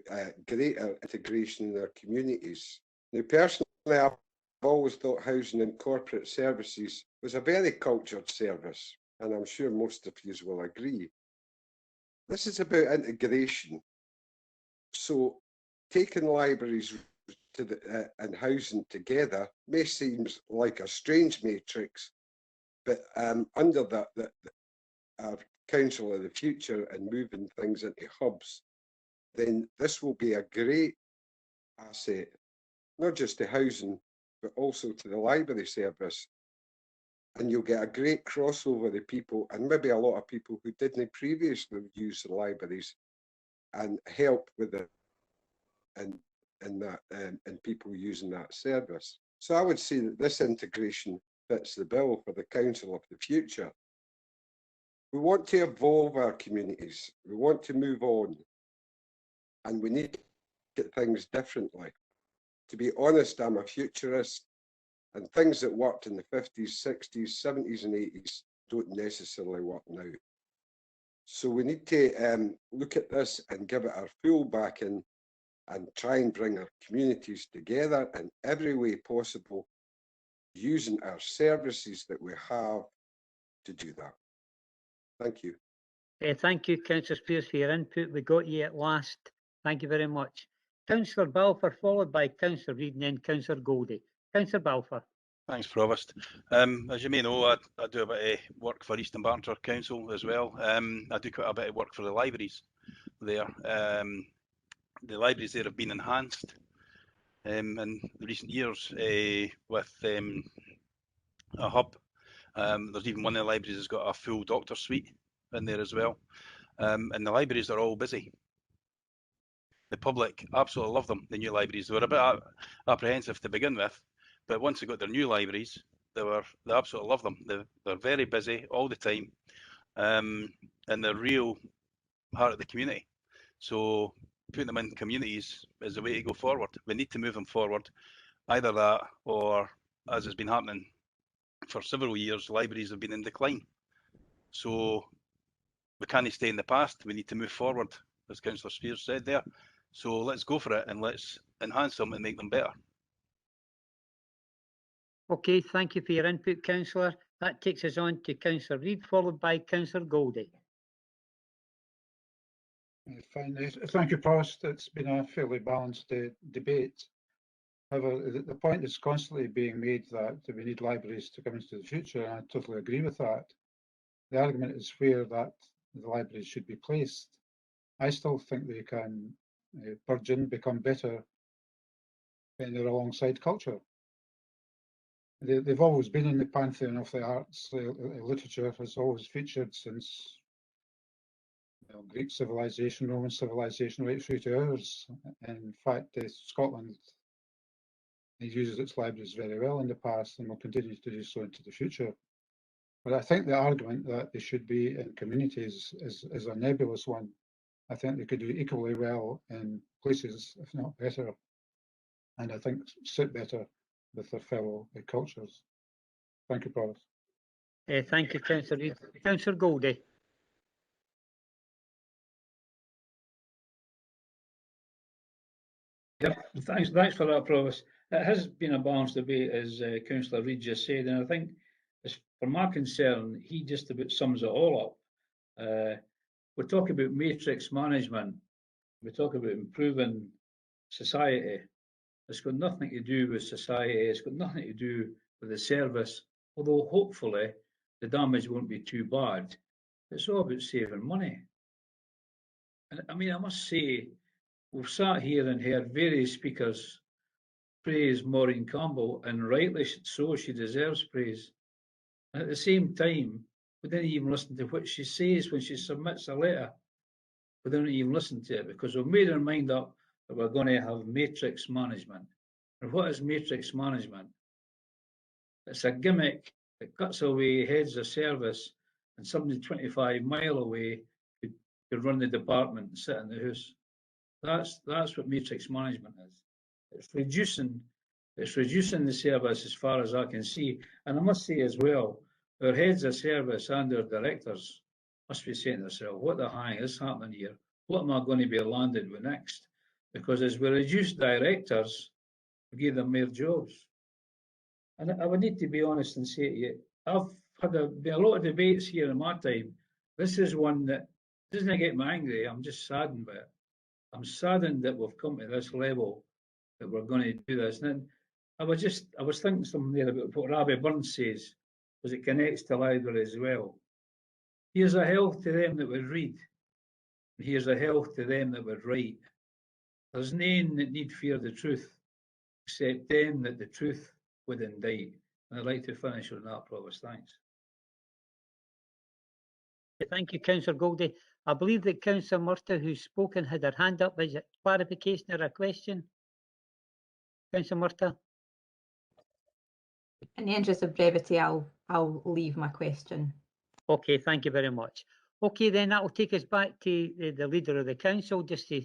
greater integration in our communities. Now, personally, I've always thought housing and corporate services was a very cultured service, and I'm sure most of you will agree. This is about integration. So taking libraries to the and housing together may seem like a strange matrix, but under our council of the future and moving things into hubs, then this will be a great asset, not just to housing, but also to the library service. And you'll get a great crossover of people, and maybe a lot of people who didn't previously use the libraries, and help with it, and people using that service. So I would say that this integration fits the bill for the council of the future. We want to evolve our communities. We want to move on, and we need to get things differently. To be honest, I'm a futurist, and things that worked in the 50s, 60s, 70s and 80s don't necessarily work now. So we need to look at this and give it our full backing and try and bring our communities together in every way possible, using our services that we have to do that. Thank you. Thank you, Councillor Spears, for your input. We got you at last. Thank you very much. Councillor Balfour, followed by Councillor Reid and then Councillor Goldie. Councillor Balfour. Thanks, Provost. As you may know, I do a bit of work for Eastern Barnshire Council as well. I do quite a bit of work for the libraries there. The libraries there have been enhanced in recent years with a hub. There's even one of the libraries that's got a full doctor suite in there as well. And the libraries are all busy. The public absolutely love them, the new libraries. They were a bit apprehensive to begin with, but once they got their new libraries, they absolutely love them. They're very busy all the time, and they're real heart of the community. So putting them in communities is the way to go forward. We need to move them forward. Either that, or as has been happening for several years, libraries have been in decline. So we can't stay in the past. We need to move forward, as Councillor Spears said there. So let's go for it and let's enhance them and make them better. Okay, thank you for your input, Councillor. That takes us on to Councillor Reid, followed by Councillor Goldie. Fine. Thank you, Provost. It's been a fairly balanced debate. However, the point is constantly being made that we need libraries to come into the future, and I totally agree with that. The argument is where that the libraries should be placed. I still think they can burgeon, become better when they're alongside culture. They've always been in the pantheon of the arts. Literature has always featured since Greek civilization, Roman civilization, right through to ours. In fact, Scotland uses its libraries very well in the past and will continue to do so into the future. But I think the argument that they should be in communities is a nebulous one. I think they could do equally well in places, if not better, and I think sit better with their fellow cultures. Thank you, Provost. Thank you, Councillor Reid. Councillor Goldie. Yep, thanks for that, Provost. It has been a balanced debate, as Councillor Reid just said, and I think, as for my concern, he just about sums it all up. We talk about matrix management, we talk about improving society. It's got nothing to do with society, it's got nothing to do with the service, although hopefully the damage won't be too bad. It's all about saving money. And I mean, I must say, we've sat here and heard various speakers praise Maureen Campbell, and rightly so, she deserves praise. And at the same time, we didn't even listen to what she says when she submits a letter. We didn't even listen to it because we've made our mind up that we're going to have matrix management. And what is matrix management? It's a gimmick that cuts away heads of service, and somebody 25 miles away could run the department and sit in the house. That's what matrix management is. It's reducing the service as far as I can see. And I must say as well, our heads of service and our directors must be saying to themselves, what the hell is happening here? What am I going to be landed with next? Because as we reduce directors, we give them more jobs. And I would need to be honest and say to you, I've had been a lot of debates here in my time. This is one that doesn't get me angry. I'm just saddened by it. I'm saddened that we've come to this level that we're going to do this. And I was thinking something there about what Rabbi Burns says, because it connects to library as well. Here's a health to them that would read, and here's a health to them that would write. There's none that need fear the truth, except them that the truth would indict. And I'd like to finish on that, Provost. Thanks. Thank you, Councillor Goldie. I believe that Councillor Murtagh, who's spoken, had her hand up. Is it clarification or a question? Councillor Murtagh? In the interest of brevity, I'll leave my question. Okay, thank you very much. Okay, then that will take us back to the Leader of the Council, just to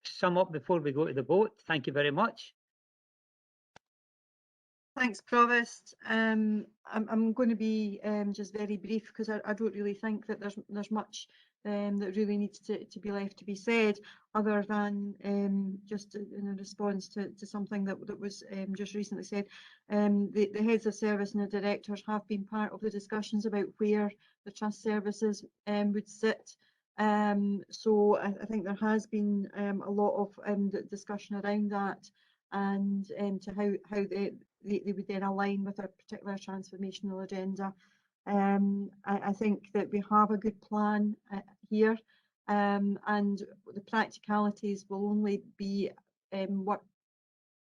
sum up before we go to the vote. Thank you very much. Thanks, Provost. I'm going to be just very brief, because I don't really think that there's much that really needs to be left to be said, other than just in a response to something that was just recently said. The heads of service and the directors have been part of the discussions about where the trust services would sit. So I think there has been a lot of discussion around that, and to how they would then align with a particular transformational agenda. I think that we have a good plan here, and the practicalities will only be what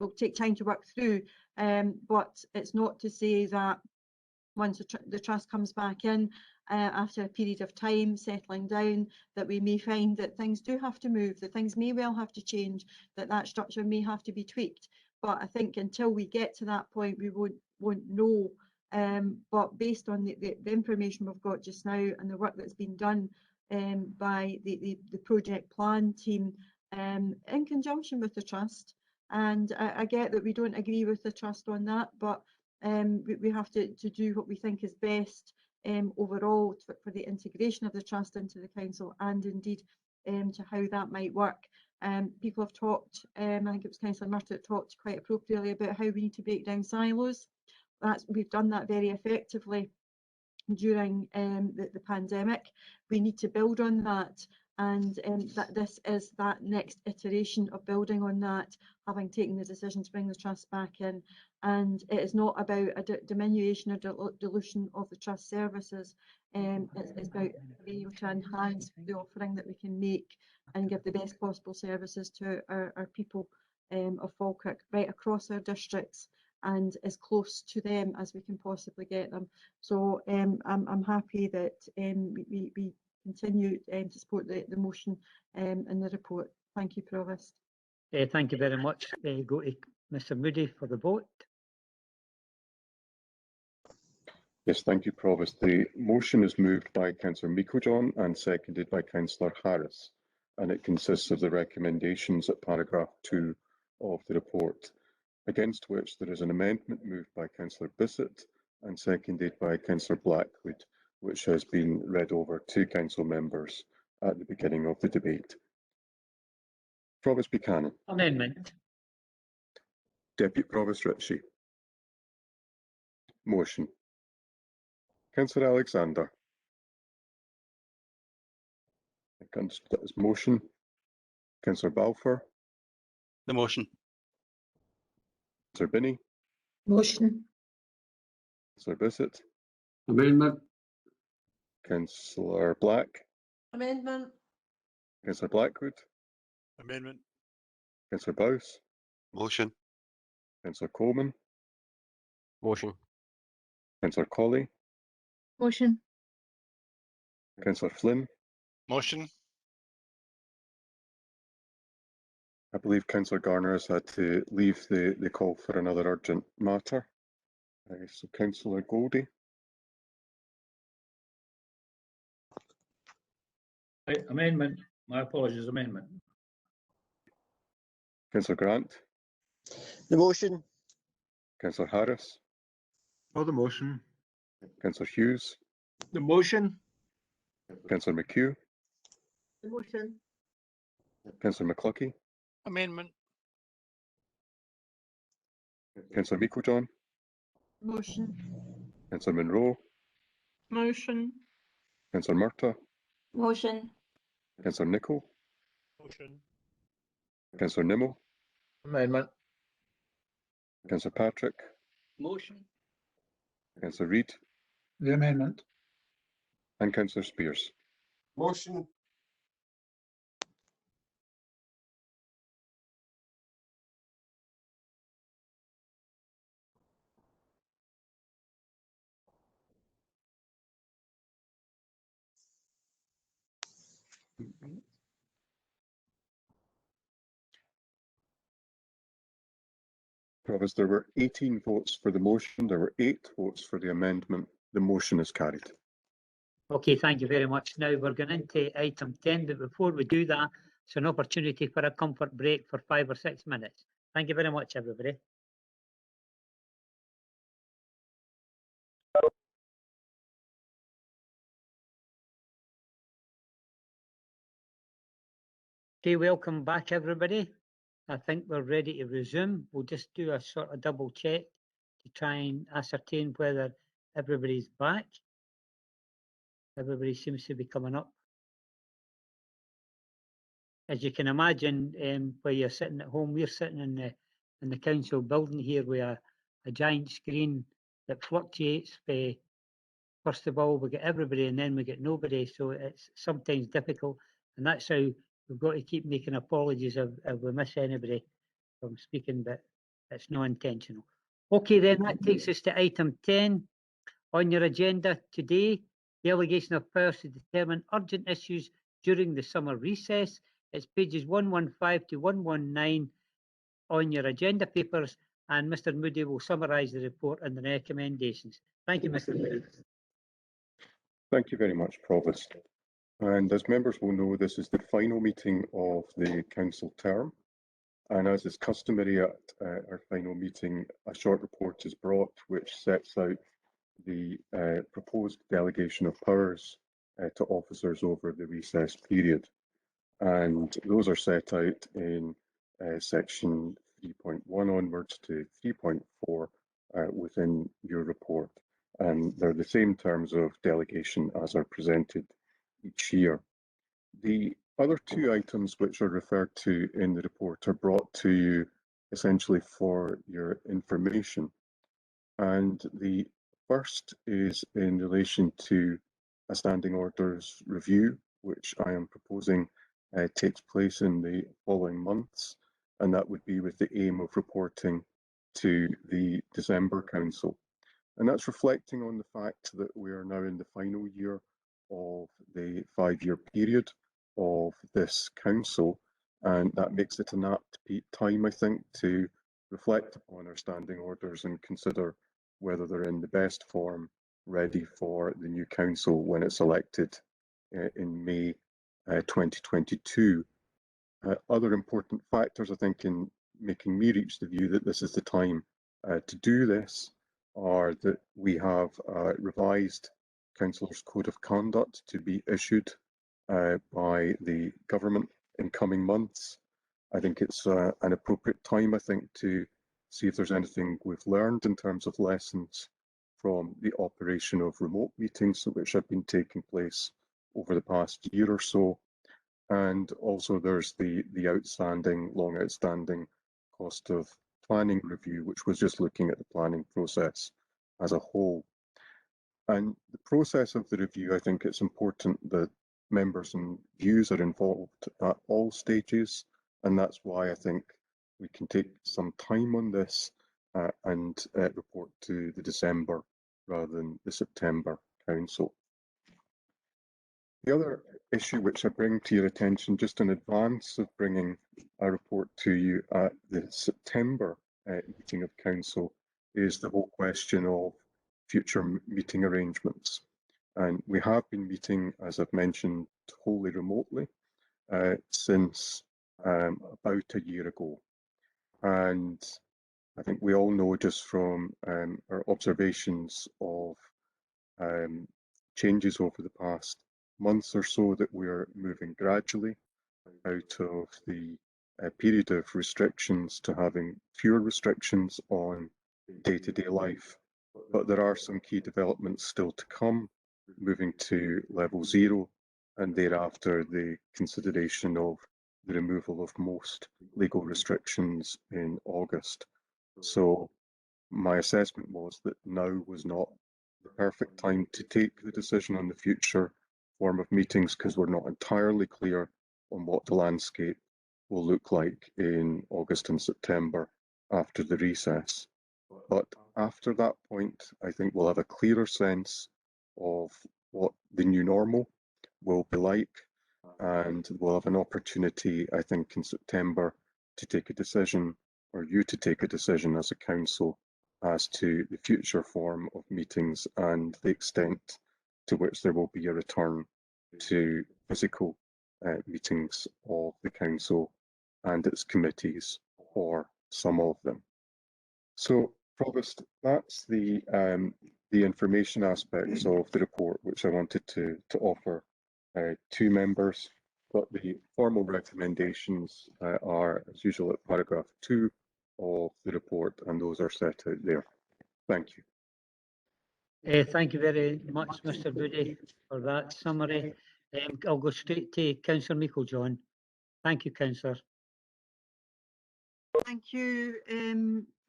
will take time to work through, but it's not to say that once the trust comes back in after a period of time settling down, that we may find that things do have to move, that things may well have to change, that structure may have to be tweaked. But I think until we get to that point, we won't know. But based on the information we've got just now and the work that's been done by the project plan team in conjunction with the trust, and I get that we don't agree with the trust on that, but we have to do what we think is best overall for the integration of the trust into the council, and indeed to how that might work. People have talked, I think it was Councillor Murtagh that talked quite appropriately about how we need to break down silos. We've done that very effectively during the pandemic. We need to build on that, and that this is that next iteration of building on that, having taken the decision to bring the trust back in. And it is not about a diminution or dilution of the trust services. It's about being able to enhance the offering that we can make and give the best possible services to our people of Falkirk right across our districts, and as close to them as we can possibly get them. So I'm happy that we continue to support the motion in the report. Thank you, Provost. Thank you very much. Go to Mr Moody for the vote. Yes, thank you, Provost. The motion is moved by Councillor Meiklejohn and seconded by Councillor Harris, and it consists of the recommendations at paragraph 2 of the report, against which there is an amendment moved by Councillor Bissett and seconded by Councillor Blackwood, which has been read over to council members at the beginning of the debate. Provost Buchanan. Amendment. Deputy Provost Ritchie. Motion. Councillor Alexander. That is motion. Councillor Balfour. The motion. Councillor Binney. Motion. Councillor Bissett. Amendment. Councillor Black. Amendment. Councillor Blackwood. Amendment. Councillor Bowes. Motion. Councillor Coleman. Motion. Councillor Colley. Motion. Councillor Flynn. Motion. I believe Councillor Garner has had to leave the call for another urgent matter. So Councillor Goldie. Right, amendment. My apologies, amendment. Councillor Grant. The motion. Councillor Harris. For the motion. Councillor Hughes. The motion. Councillor McHugh. The motion. Councillor McCluckie. Amendment. Councillor Meiklejohn. Motion. Councillor Monroe. Motion. Councillor Murtagh. Motion. Councillor Nicholl. Motion. Councillor Nimmo. Amendment. Councillor Patrick, Motion. Councillor Reid, The amendment. and Councillor Spears. Motion. Provost, there were 18 votes for the motion. There were 8 votes for the amendment. The motion is carried. Okay, thank you very much. Now we're going into item 10, but before we do that, it's an opportunity for a comfort break for 5 or 6 minutes. Thank you very much, everybody. Okay, welcome back, everybody. I think we're ready to resume. We'll just do a sort of double check to try and ascertain whether everybody's back. Everybody seems to be coming up. As you can imagine, where you're sitting at home, we're sitting in the council building here with a giant screen that fluctuates. First of all, we get everybody and then we get nobody, so it's sometimes difficult, and that's how we've got to keep making apologies if we miss anybody from speaking, but it's not intentional. Okay, then that takes us to item 10 on your agenda today, delegation of powers to determine urgent issues during the summer recess. It's pages 115 to 119 on your agenda papers, and Mr. Moody will summarise the report and the recommendations. Thank you, Mr. Moody. Thank you very much, Provost. And as members will know, this is the final meeting of the council term. And as is customary at our final meeting, a short report is brought which sets out the proposed delegation of powers to officers over the recess period. And those are set out in section 3.1 onwards to 3.4 within your report. And they're the same terms of delegation as are presented each year. The other 2 items which are referred to in the report are brought to you essentially for your information. And the first is in relation to a standing orders review, which I am proposing takes place in the following months, and that would be with the aim of reporting to the December Council. And that's reflecting on the fact that we are now in the final year of the 5-year period of this council, and that makes it an apt time, I think, to reflect upon our standing orders and consider whether they're in the best form, ready for the new council when it's elected in May 2022. Other important factors, I think, in making me reach the view that this is the time to do this are that we have a revised Councillors' Code of Conduct to be issued by the government in coming months. I think it's an appropriate time, I think, to see if there's anything we've learned in terms of lessons from the operation of remote meetings which have been taking place over the past year or so. And also there's the long outstanding cost of planning review, which was just looking at the planning process as a whole. And the process of the review, I think it's important that members and views are involved at all stages, and that's why I think we can take some time on this and report to the December rather than the September Council. The other issue which I bring to your attention just in advance of bringing a report to you at the September meeting of Council is the whole question of future meeting arrangements. And we have been meeting, as I've mentioned, wholly remotely since about a year ago. And I think we all know just from our observations of changes over the past months or so that we're moving gradually out of the period of restrictions to having fewer restrictions on day-to-day life. But there are some key developments still to come, moving to level 0 and thereafter the consideration of the removal of most legal restrictions in August. So my assessment was that now was not the perfect time to take the decision on the future form of meetings because we're not entirely clear on what the landscape will look like in August and September after the recess. But after that point, I think we'll have a clearer sense of what the new normal will be like, and we'll have an opportunity, I think, in September to take a decision, or you to take a decision as a council, as to the future form of meetings and the extent to which there will be a return to physical meetings of the council and its committees, or some of them. So, Provost, that's the information aspects of the report which I wanted to offer to members. But the formal recommendations are, as usual, at paragraph 2 of the report, and those are set out there. Thank you. Thank you very much, Mr. Moody, for that summary. I'll go straight to Councillor Meikle-John. Thank you, Councillor. Thank you,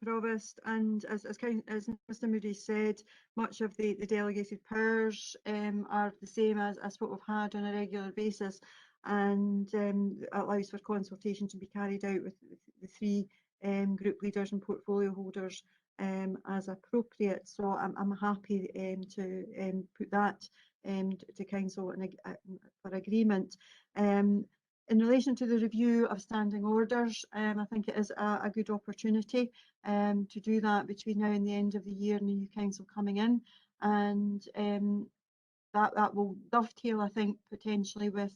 Provost. And as Mr. Moody said, much of the delegated powers are the same as what we've had on a regular basis, and allows for consultation to be carried out with the 3 group leaders and portfolio holders as appropriate. So I'm happy to put that to council for agreement. In relation to the review of standing orders, I think it is a good opportunity to do that between now and the end of the year and the new council coming in, and that will dovetail, I think, potentially with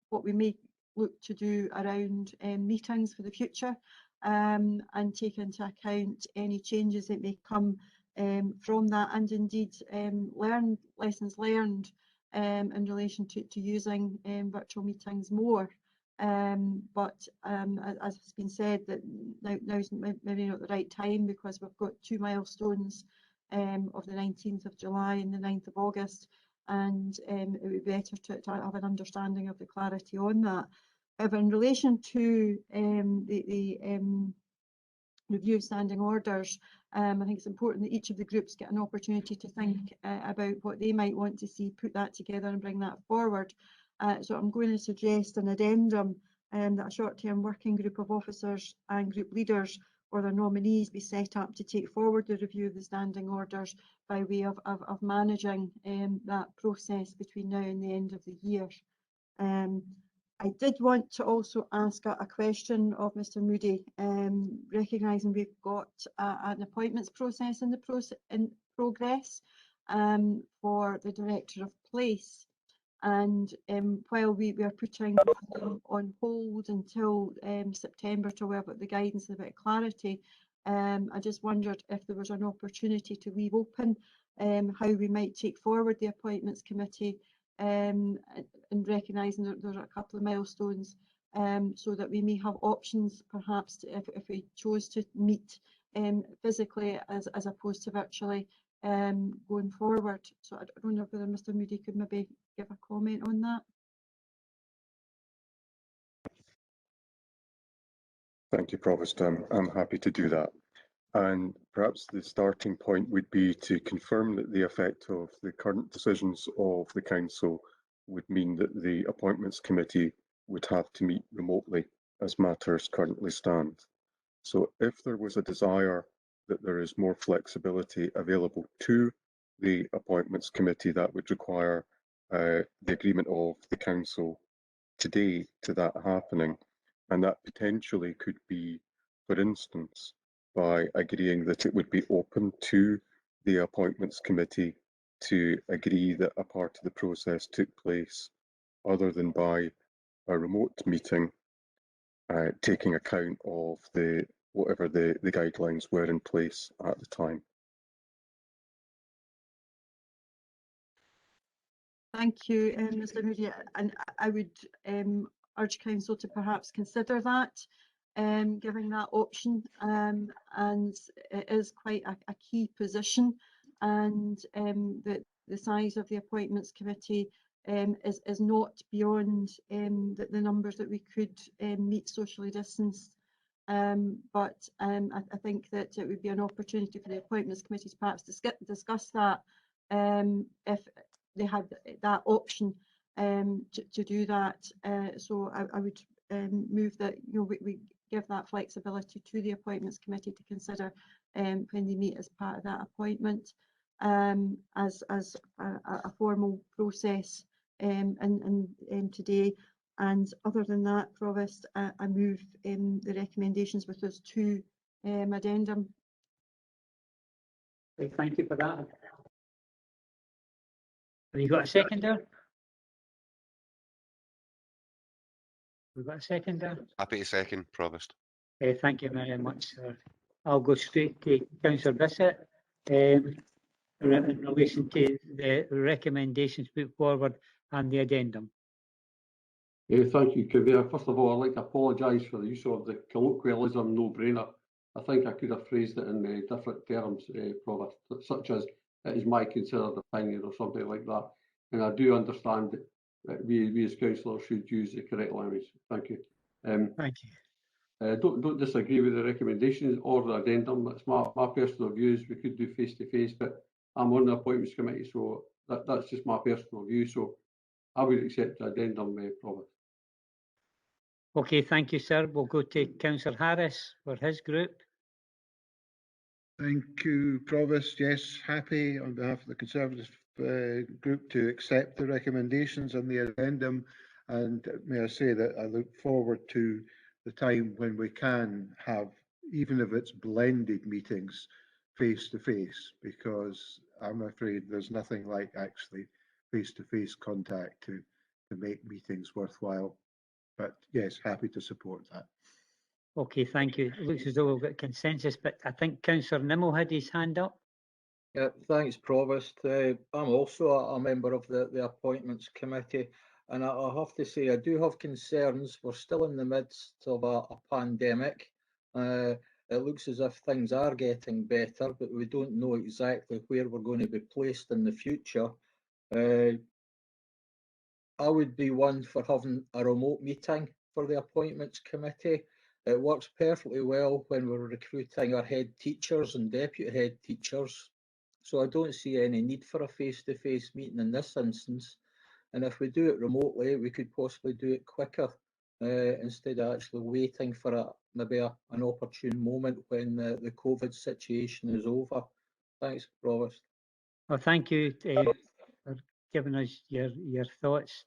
what we may look to do around meetings for the future, and take into account any changes that may come from that, and indeed lessons learned in relation to using virtual meetings more. But as has been said, that now's maybe not the right time, because we've got 2 milestones of the 19th of July and the 9th of August, and it would be better to have an understanding of the clarity on that. However, in relation to the review of standing orders, I think it's important that each of the groups get an opportunity to think about what they might want to see, put that together and bring that forward. So I'm going to suggest an addendum that a short-term working group of officers and group leaders or their nominees be set up to take forward the review of the standing orders by way of managing that process between now and the end of the year. I did want to also ask a question of Mr. Moody, recognising we've got an appointments process in progress for the Director of Place, and while we are putting on hold until September to have the guidance and a bit of clarity, I just wondered if there was an opportunity to leave open how we might take forward the appointments committee, and recognising that there's a couple of milestones, so that we may have options perhaps if we chose to meet physically as opposed to virtually going forward. So I don't know whether Mr. Moody could maybe give a comment on that. Thank you, Provost. I'm happy to do that. And perhaps the starting point would be to confirm that the effect of the current decisions of the Council would mean that the Appointments Committee would have to meet remotely as matters currently stand. So if there was a desire that there is more flexibility available to the Appointments Committee, that would require the agreement of the Council today to that happening. And that potentially could be, for instance, by agreeing that it would be open to the Appointments Committee to agree that a part of the process took place other than by a remote meeting, taking account of whatever the guidelines were in place at the time. Thank you, Mr. Moody, and I would urge Council to perhaps consider that, giving that option, and it is quite a key position, and the size of the Appointments Committee is not beyond the numbers that we could meet socially distanced But I think that it would be an opportunity for the appointments committee to perhaps discuss that if they had that option to do that. So I would move that we give that flexibility to the appointments committee to consider when they meet as part of that appointment as a formal process and today. And other than that, Provost, I move the recommendations with those two addendum. Okay, thank you for that. Have you got a seconder? We've got a seconder. Happy to second, Provost. Thank you very much, sir. I'll go straight to Councillor Bissett in relation to the recommendations put forward and the addendum. Thank you, Convener. First of all, I'd like to apologise for the use of the colloquialism no-brainer. I think I could have phrased it in different terms, Provost, such as it is my considered opinion or something like that. And I do understand that we as councillors should use the correct language. Thank you. Thank you. Don't disagree with the recommendations or the addendum. It's my personal views. We could do face-to-face, but I'm on the appointments committee, so that's just my personal view. So I would accept the addendum, Provost. Okay, thank you, sir. We'll go to Councillor Harris for his group. Thank you, Provost. Yes, happy on behalf of the Conservative group to accept the recommendations and the addendum. And may I say that I look forward to the time when we can have, even if it's blended meetings, face to face, because I'm afraid there's nothing like actually face to face contact to make meetings worthwhile. But yes, happy to support that. Okay, thank you. It looks as though we've got consensus, but I think Councillor Nimmo had his hand up. Yeah, thanks, Provost. I'm also a member of the Appointments Committee, and I have to say I do have concerns. We're still in the midst of a pandemic. It looks as if things are getting better, but we don't know exactly where we're going to be placed in the future. I would be one for having a remote meeting for the Appointments Committee. It works perfectly well when we're recruiting our head teachers and deputy head teachers. So I don't see any need for a face-to-face meeting in this instance. And if we do it remotely, we could possibly do it quicker instead of actually waiting for maybe an opportune moment when the COVID situation is over. Thanks, Provost. Well, thank you for giving us your thoughts.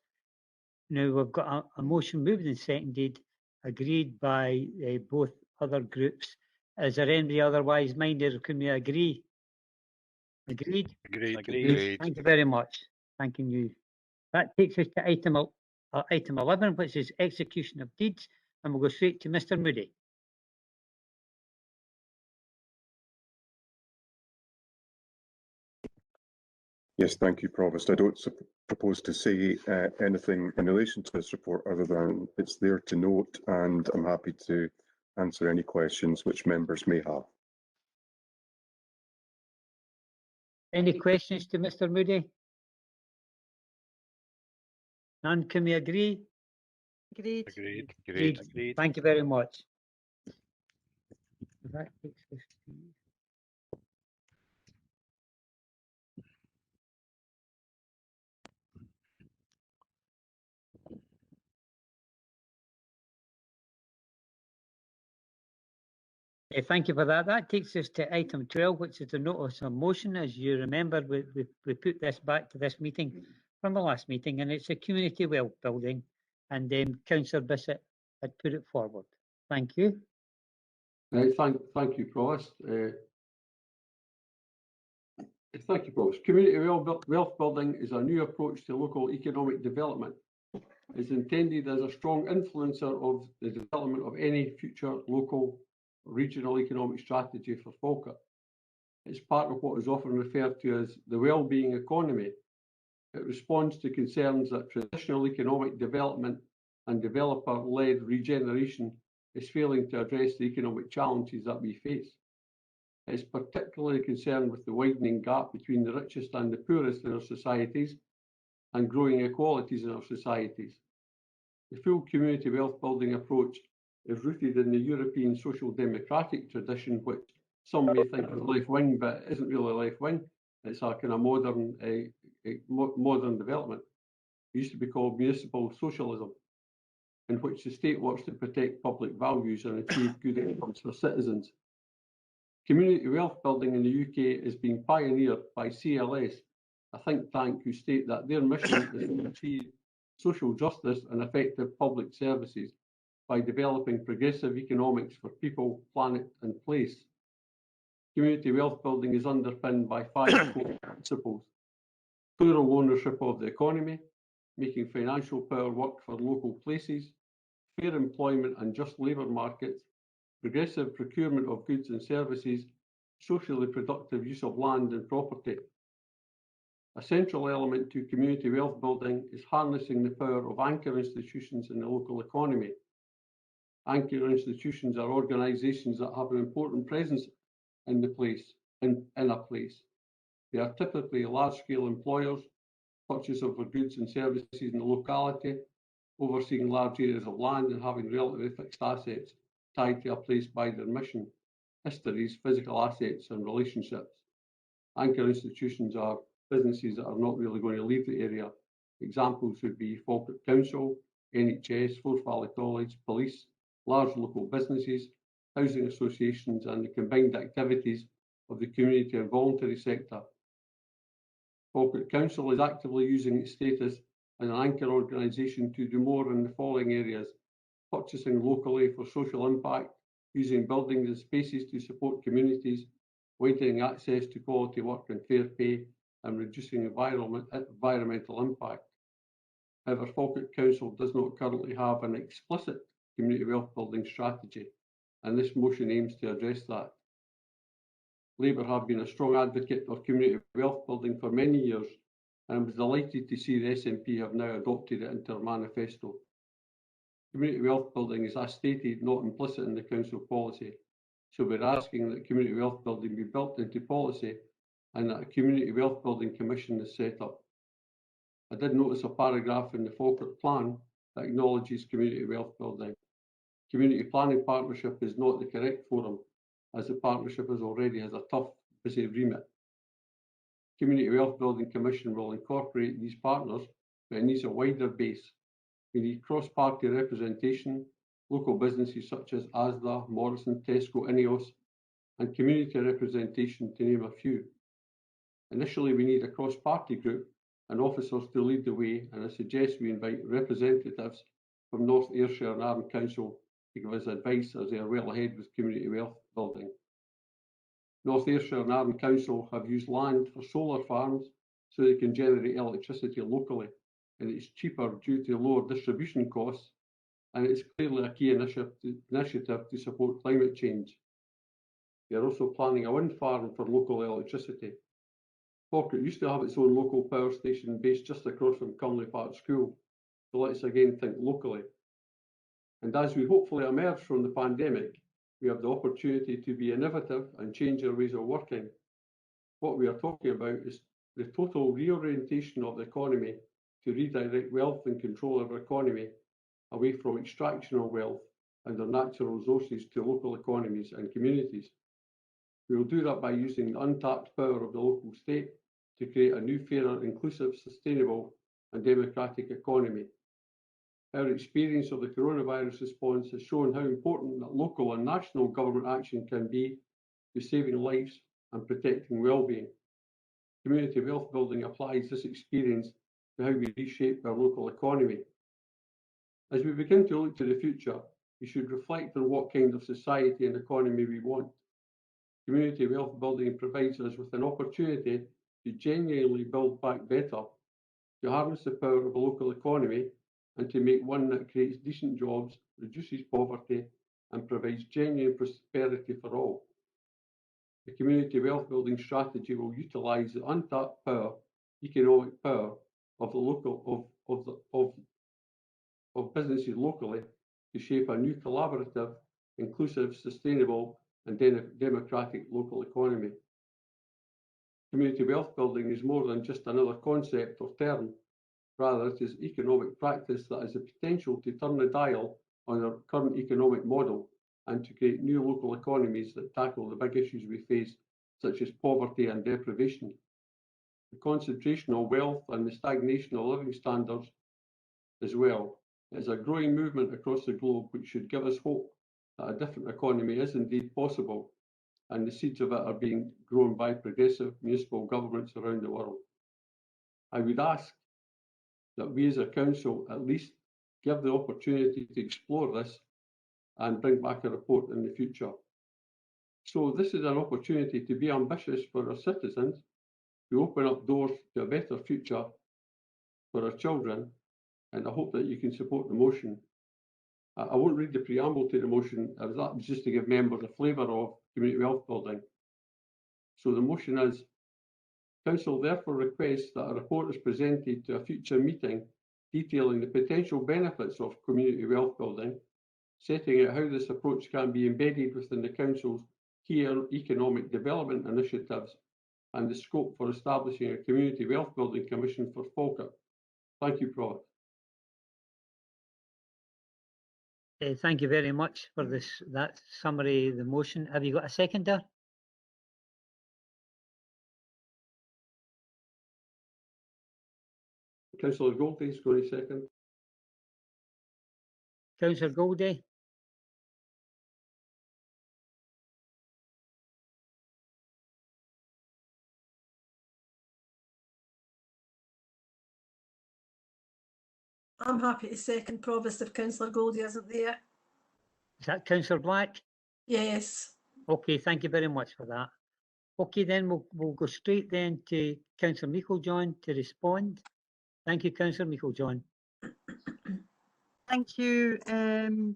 Now we've got a motion moved and seconded, agreed by both other groups. Is there anybody otherwise minded, or can we agree? Agreed? Agreed. Thank you very much. Thanking you. That takes us to item 11, which is execution of deeds, and we'll go straight to Mr. Moody. Yes, thank you, Provost. I don't propose to say anything in relation to this report other than it's there to note, and I'm happy to answer any questions which members may have. Any questions to Mr. Moody? None. Can we agree? Agreed. Agreed. Thank you very much. That takes us to... Thank you for that. That takes us to item 12, which is the notice of motion. As you remember, we put this back to this meeting from the last meeting, and it's a community wealth building, and Councillor Bissett had put it forward. Thank you. Thank you, Provost. Thank you, Provost. Community wealth building is a new approach to local economic development. It's intended as a strong influencer of the development of any future local regional economic strategy for Falkirk. It's part of what is often referred to as the well-being economy. It responds to concerns that traditional economic development and developer-led regeneration is failing to address the economic challenges that we face. It's particularly concerned with the widening gap between the richest and the poorest in our societies and growing inequalities in our societies. The full community wealth building approach is rooted in the European social democratic tradition, which some may think is left-wing, but it isn't really left-wing. It's a kind of modern development. It used to be called municipal socialism, in which the state works to protect public values and achieve good outcomes for citizens. Community wealth building in the UK is being pioneered by CLS, a think tank who state that their mission is to achieve social justice and effective public services by developing progressive economics for people, planet and place. Community wealth building is underpinned by 5 core principles: plural ownership of the economy, making financial power work for local places, fair employment and just labour markets, progressive procurement of goods and services, socially productive use of land and property. A central element to community wealth building is harnessing the power of anchor institutions in the local economy. Anchor institutions are organisations that have an important presence in a place. They are typically large-scale employers, purchasers of goods and services in the locality, overseeing large areas of land and having relatively fixed assets tied to a place by their mission, histories, physical assets and relationships. Anchor institutions are businesses that are not really going to leave the area. Examples would be Falkirk Council, NHS, Forth Valley College, police, large local businesses, housing associations and the combined activities of the community and voluntary sector. Falkirk Council is actively using its status as an anchor organisation to do more in the following areas: purchasing locally for social impact, using buildings and spaces to support communities, widening access to quality work and fair pay, and reducing environmental impact. However, Falkirk Council does not currently have an explicit community wealth building strategy, and this motion aims to address that. Labour have been a strong advocate of community wealth building for many years, and I was delighted to see the SNP have now adopted it into their manifesto. Community wealth building is, as stated, not implicit in the Council policy, so we're asking that community wealth building be built into policy and that a Community Wealth Building Commission is set up. I did notice a paragraph in the Falkirk Plan that acknowledges community wealth building. Community Planning Partnership is not the correct forum, as the partnership already has a tough, busy remit. Community Wealth Building Commission will incorporate these partners, but it needs a wider base. We need cross-party representation, local businesses such as Asda, Morrison, Tesco, Ineos, and community representation, to name a few. Initially, we need a cross-party group and officers to lead the way, and I suggest we invite representatives from North Ayrshire and Arran Council to give us advice, as they are well ahead with community wealth building. North Ayrshire and Arran Council have used land for solar farms so they can generate electricity locally, and it's cheaper due to lower distribution costs, and it's clearly a key initiative to support climate change. They are also planning a wind farm for local electricity. Falkirk used to have its own local power station based just across from Cumley Park School, so let's again think locally. And as we hopefully emerge from the pandemic, we have the opportunity to be innovative and change our ways of working. What we are talking about is the total reorientation of the economy to redirect wealth and control of our economy away from extraction of wealth and our natural resources to local economies and communities. We will do that by using the untapped power of the local state to create a new, fairer, inclusive, sustainable and democratic economy. Our experience of the coronavirus response has shown how important that local and national government action can be to saving lives and protecting well-being. Community wealth building applies this experience to how we reshape our local economy. As we begin to look to the future, we should reflect on what kind of society and economy we want. Community wealth building provides us with an opportunity to genuinely build back better, to harness the power of a local economy, and to make one that creates decent jobs, reduces poverty, and provides genuine prosperity for all. The community wealth building strategy will utilise the untapped power, economic power of the local of businesses locally to shape a new collaborative, inclusive, sustainable, and democratic local economy. Community wealth building is more than just another concept or term. Rather, it is economic practice that has the potential to turn the dial on our current economic model and to create new local economies that tackle the big issues we face, such as poverty and deprivation. The concentration of wealth and the stagnation of living standards as well is a growing movement across the globe which should give us hope that a different economy is indeed possible, and the seeds of it are being grown by progressive municipal governments around the world. I would ask that we as a council at least give the opportunity to explore this and bring back a report in the future. So this is an opportunity to be ambitious for our citizens, to open up doors to a better future for our children, and I hope that you can support the motion. I won't read the preamble to the motion, as that was just to give members a flavour of community wealth building. So the motion is, Council therefore requests that a report is presented to a future meeting detailing the potential benefits of community wealth building, setting out how this approach can be embedded within the Council's key economic development initiatives, and the scope for establishing a community wealth building commission for Falkirk. Thank you, Provost. Thank you very much for that summary of the motion. Have you got a seconder? Councillor Goldie is going to second. Councillor Goldie? I'm happy to second, Provost, if Councillor Goldie isn't there. Is that Councillor Black? Yes. Okay, thank you very much for that. Okay, then we'll go straight then to Councillor Meiklejohn to respond. Thank you, Councillor Meiklejohn. Thank you,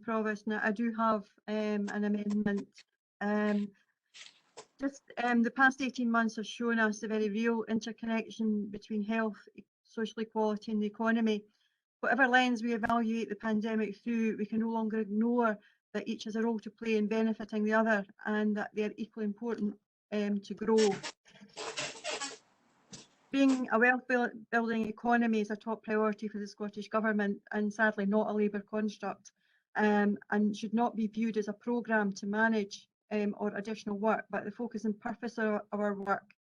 Provost. Now, I do have an amendment. The past 18 months have shown us the very real interconnection between health, social equality and the economy. Whatever lens we evaluate the pandemic through, we can no longer ignore that each has a role to play in benefiting the other, and that they are equally important to grow. Being a wealth building economy is a top priority for the Scottish Government, and sadly not a Labour construct, and should not be viewed as a programme to manage or additional work, but the focus and purpose of our work.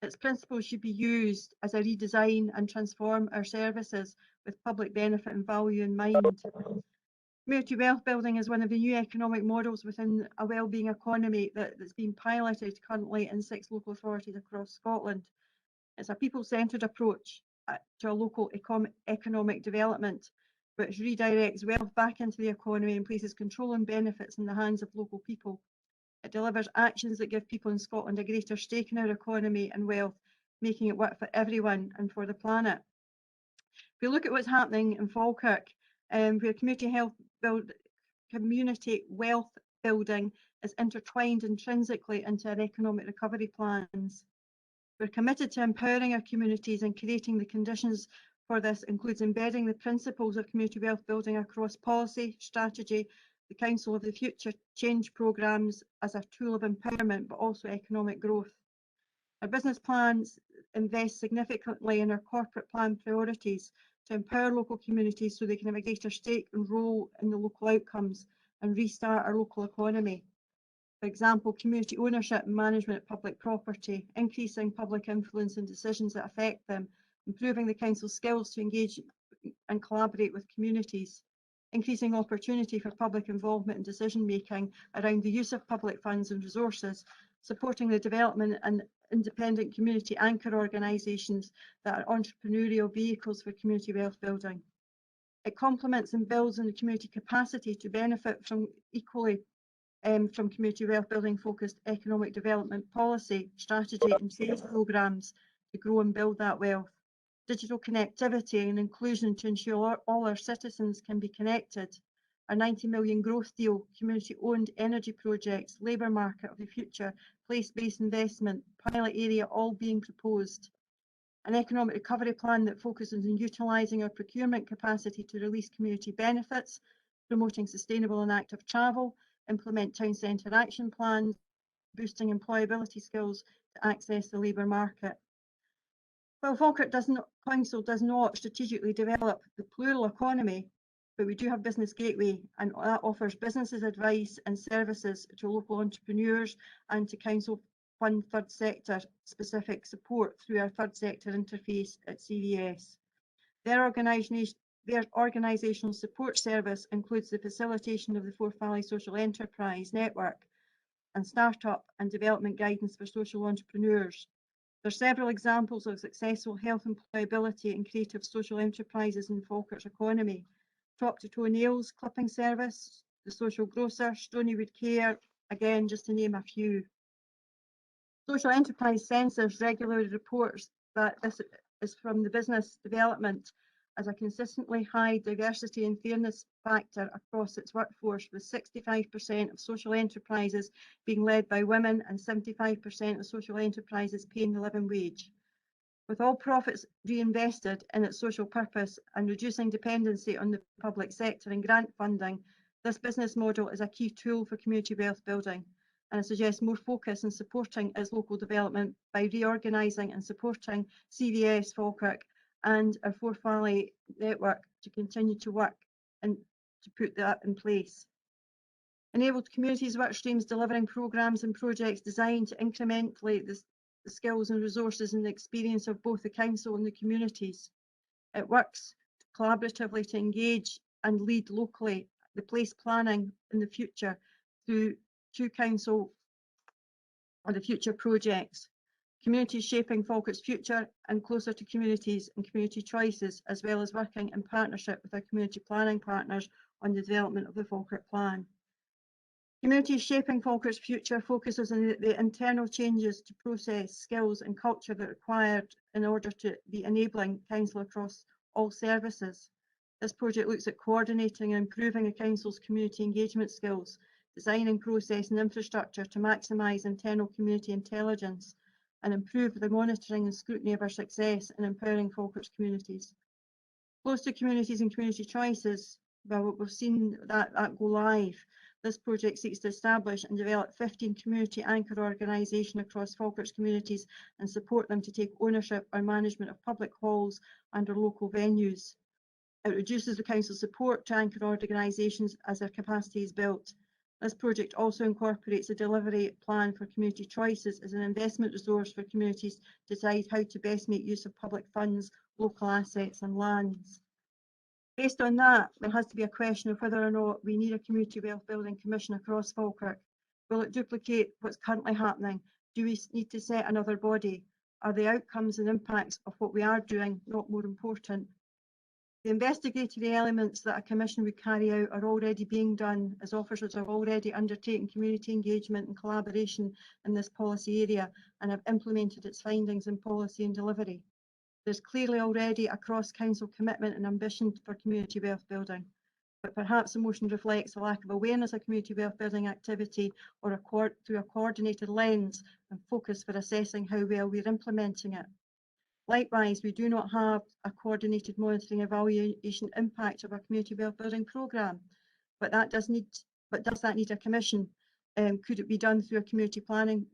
Its principles should be used as a redesign and transform our services with public benefit and value in mind. Community wealth building is one of the new economic models within a wellbeing economy that's being piloted currently in 6 local authorities across Scotland. It's a people-centred approach to a local economic development, which redirects wealth back into the economy and places control and benefits in the hands of local people. It delivers actions that give people in Scotland a greater stake in our economy and wealth, making it work for everyone and for the planet. If we look at what's happening in Falkirk, where community wealth building is intertwined intrinsically into our economic recovery plans. We're committed to empowering our communities, and creating the conditions for this includes embedding the principles of community wealth building across policy, strategy, the Council of the Future change programmes as a tool of empowerment, but also economic growth. Our business plans invest significantly in our corporate plan priorities to empower local communities so they can have a greater stake and role in the local outcomes and restart our local economy. For example, community ownership and management of public property, increasing public influence in decisions that affect them, improving the council's skills to engage and collaborate with communities, increasing opportunity for public involvement in decision making around the use of public funds and resources, supporting the development and independent community anchor organisations that are entrepreneurial vehicles for community wealth building. It complements and builds on the community capacity to benefit from equally from community wealth building focused economic development policy, strategy and sales programmes to grow and build that wealth. Digital connectivity and inclusion to ensure all our citizens can be connected. Our 90 million growth deal, community owned energy projects, labour market of the future, place-based investment, pilot area all being proposed. An economic recovery plan that focuses on utilising our procurement capacity to release community benefits, promoting sustainable and active travel, implement town centre action plans, boosting employability skills to access the labour market. While Falkirk Council does not strategically develop the plural economy, but we do have Business Gateway, and that offers businesses advice and services to local entrepreneurs and to council fund third sector specific support through our third sector interface at CVS. Their organisational support service includes the facilitation of the Forth Valley Social Enterprise Network and startup and development guidance for social entrepreneurs. There are several examples of successful health, employability and creative social enterprises in Falkirk's economy. Top to Toe Nails Clipping Service, the Social Grocer, Stonywood Care, again, just to name a few. Social Enterprise Census regularly reports that this is from the business development as a consistently high diversity and fairness factor across its workforce, with 65% of social enterprises being led by women and 75% of social enterprises paying the living wage. With all profits reinvested in its social purpose and reducing dependency on the public sector and grant funding, this business model is a key tool for community wealth building, and I suggest more focus in supporting its local development by reorganising and supporting CVS Falkirk and our Forth Valley network to continue to work and to put that in place. Enabled communities work streams delivering programmes and projects designed to incrementally the skills and resources and the experience of both the council and the communities. It works collaboratively to engage and lead locally the place planning in the future through two council or the future projects. Communities shaping Falkirk's future and closer to communities and community choices, as well as working in partnership with our community planning partners on the development of the Falkirk Plan. Communities shaping Falkirk's future focuses on the internal changes to process, skills and culture that are required in order to be enabling council across all services. This project looks at coordinating and improving a council's community engagement skills, designing process and infrastructure to maximise internal community intelligence and improve the monitoring and scrutiny of our success in empowering Falkirk's communities. Close to communities and community choices, well, we've seen that go live. This project seeks to establish and develop 15 community anchor organisations across Falkirk's communities and support them to take ownership or management of public halls and our local venues. It reduces the council's support to anchor organisations as their capacity is built. This project also incorporates a delivery plan for community choices as an investment resource for communities to decide how to best make use of public funds, local assets and lands. Based on that, there has to be a question of whether or not we need a community wealth building commission across Falkirk. Will it duplicate what's currently happening? Do we need to set another body? Are the outcomes and impacts of what we are doing not more important? The investigatory elements that a commission would carry out are already being done, as officers have already undertaken community engagement and collaboration in this policy area and have implemented its findings in policy and delivery. There's clearly already a cross-council commitment and ambition for community wealth building, but perhaps the motion reflects a lack of awareness of community wealth building activity or through a coordinated lens and focus for assessing how well we're implementing it. Likewise, we do not have a coordinated monitoring evaluation impact of our community wealth building programme, but does that need a commission? Could it be done through a community planning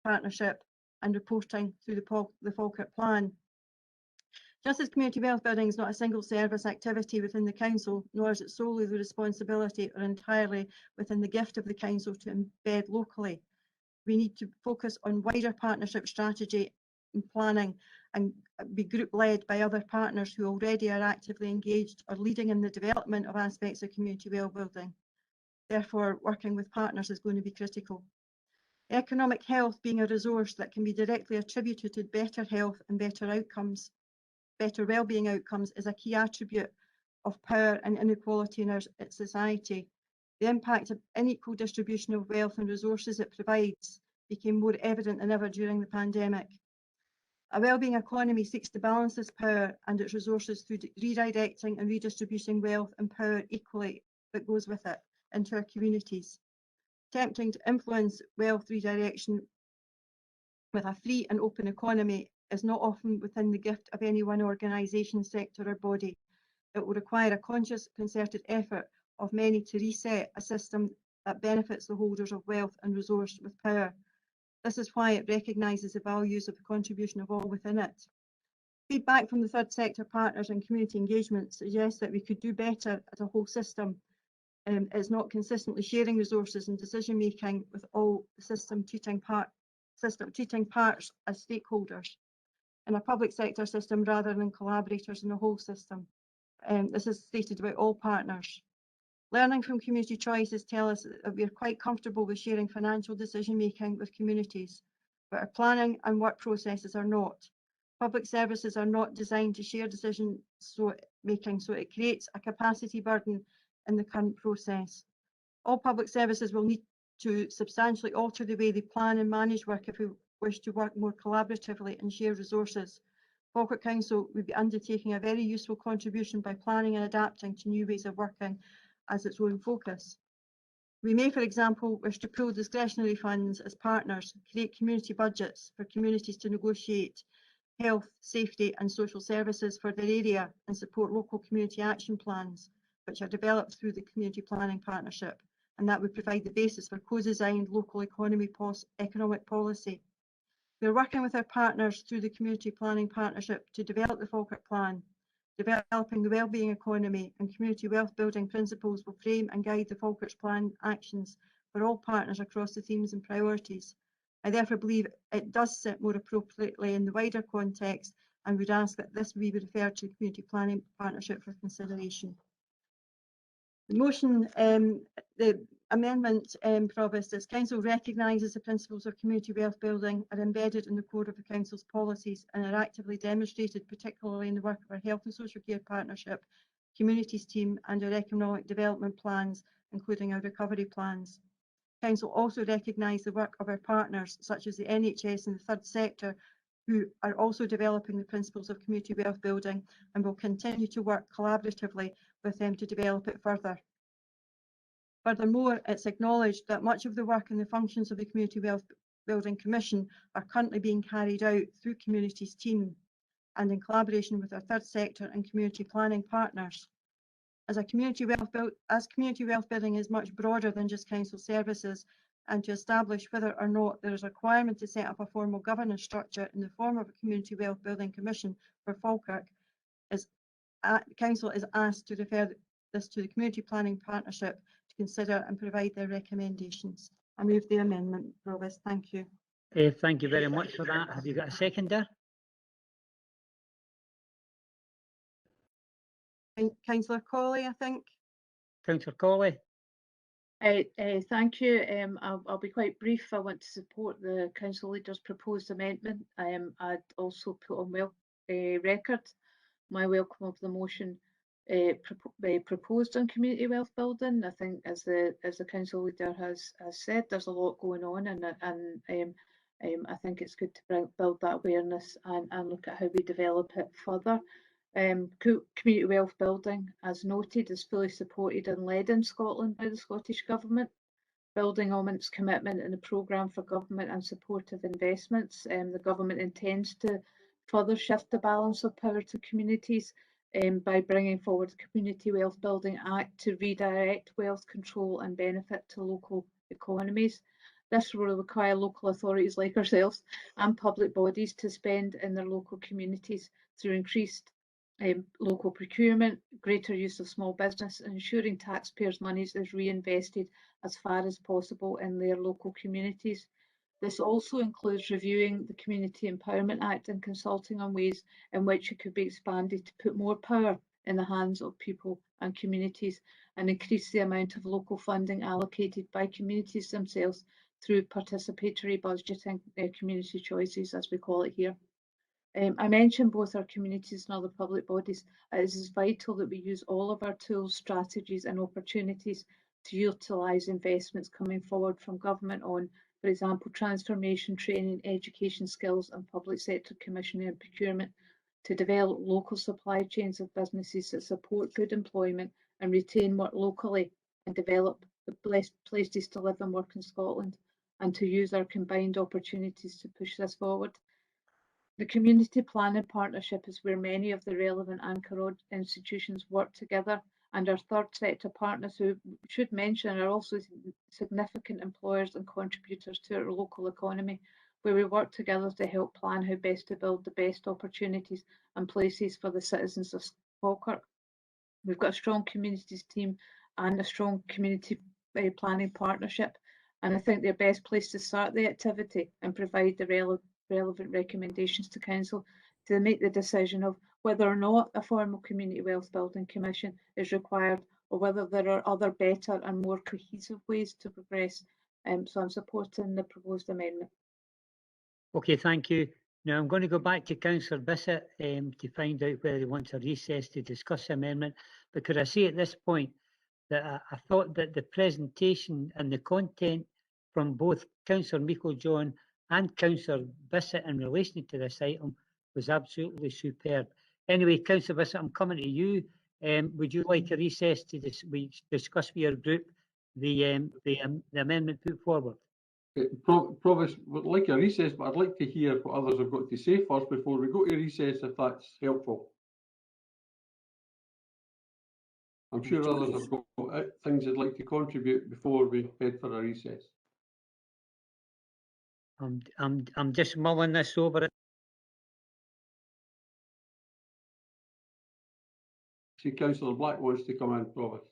partnership and reporting through the Falkirk Plan? Just as community wealth building is not a single service activity within the council, nor is it solely the responsibility or entirely within the gift of the council to embed locally. We need to focus on wider partnership strategy and planning and be group led by other partners who already are actively engaged or leading in the development of aspects of community wealth building. Therefore, working with partners is going to be critical. Economic health being a resource that can be directly attributed to better health and better outcomes, better wellbeing outcomes, is a key attribute of power and inequality in our society. The impact of unequal distribution of wealth and resources it provides became more evident than ever during the pandemic. A wellbeing economy seeks to balance this power and its resources through redirecting and redistributing wealth and power equally that goes with it into our communities. Attempting to influence wealth redirection with a free and open economy is not often within the gift of any one organisation, sector or body. It will require a conscious, concerted effort of many to reset a system that benefits the holders of wealth and resource with power. This is why it recognises the values of the contribution of all within it. Feedback from the third sector partners and community engagement suggests that we could do better as a whole system. It's not consistently sharing resources and decision making with all the system treating parts as stakeholders in a public sector system rather than collaborators in the whole system. This is stated about all partners. Learning from community choices tell us that we are quite comfortable with sharing financial decision making with communities, but our planning and work processes are not. Public services are not designed to share decision making, so it creates a capacity burden in the current process. All public services will need to substantially alter the way they plan and manage work if we wish to work more collaboratively and share resources. Falkirk Council would be undertaking a very useful contribution by planning and adapting to new ways of working as its own focus. We may, for example, wish to pool discretionary funds as partners, create community budgets for communities to negotiate health, safety and social services for their area and support local community action plans, which are developed through the Community Planning Partnership, and that would provide the basis for co-designed local economic policy. We are working with our partners through the Community Planning Partnership to develop the Falkirk Plan. Developing the wellbeing economy and community wealth building principles will frame and guide the Falkirk Plan actions for all partners across the themes and priorities. I therefore believe it does sit more appropriately in the wider context and would ask that this be referred to the Community Planning Partnership for consideration. The motion, the amendment proposed is Council recognises the principles of community wealth building are embedded in the core of the Council's policies and are actively demonstrated, particularly in the work of our Health and Social Care Partnership, Communities team and our economic development plans, including our recovery plans. Council also recognise the work of our partners, such as the NHS and the third sector, who are also developing the principles of community wealth building and will continue to work collaboratively with them to develop it further. Furthermore, it's acknowledged that much of the work and the functions of the Community Wealth Building Commission are currently being carried out through Communities team and in collaboration with our third sector and community planning partners. As community wealth building is much broader than just council services, and to establish whether or not there is a requirement to set up a formal governance structure in the form of a Community Wealth Building Commission for Falkirk, Council is asked to refer this to the Community Planning Partnership to consider and provide their recommendations. I move the amendment, Provost. Thank you. Thank you very much for that. Have you got a seconder? Councillor Colley, I think. Councillor Colley. Thank you. I'll be quite brief. I want to support the council leader's proposed amendment. I'd also put on record my welcome of the motion proposed on community wealth building. I think, as the council leader has said, there's a lot going on, and I think it's good to build that awareness and look at how we develop it further. Community wealth building, as noted, is fully supported and led in Scotland by the Scottish Government, building on its commitment in the programme for government and supportive investments. The Government intends to further shift the balance of power to communities by bringing forward the Community Wealth Building Act to redirect wealth control and benefit to local economies. This will require local authorities like ourselves and public bodies to spend in their local communities through increased local procurement, greater use of small business, and ensuring taxpayers' money is reinvested as far as possible in their local communities. This also includes reviewing the Community Empowerment Act and consulting on ways in which it could be expanded to put more power in the hands of people and communities and increase the amount of local funding allocated by communities themselves through participatory budgeting, community choices, as we call it here. I mentioned both our communities and other public bodies. It is vital that we use all of our tools, strategies and opportunities to utilise investments coming forward from government on, for example, transformation, training, education skills and public sector commissioning and procurement to develop local supply chains of businesses that support good employment and retain work locally and develop the best places to live and work in Scotland, and to use our combined opportunities to push this forward. The Community Planning Partnership is where many of the relevant anchor institutions work together, and our third sector partners, who should mention are also significant employers and contributors to our local economy, where we work together to help plan how best to build the best opportunities and places for the citizens of Falkirk. We've got a strong communities team and a strong community planning partnership, and I think they're best placed to start the activity and provide the relevant recommendations to Council to make the decision of whether or not a formal Community Wealth Building Commission is required, or whether there are other better and more cohesive ways to progress. So I'm supporting the proposed amendment. Okay, thank you. Now I'm going to go back to Councillor Bissett to find out whether he wants a recess to discuss the amendment, because I see at this point that I thought that the presentation and the content from both Councillor Meikle-John and Councillor Bissett in relation to this item was absolutely superb. Anyway, Councillor Bissett, I'm coming to you. Would you like a recess to discuss with your group the amendment put forward? Provost, would like a recess, but I'd like to hear what others have got to say first before we go to recess, if that's helpful. I'm sure others have got things they'd like to contribute before we head for a recess. I'm just mulling this over. See, Councillor Black wants to come in, Provost.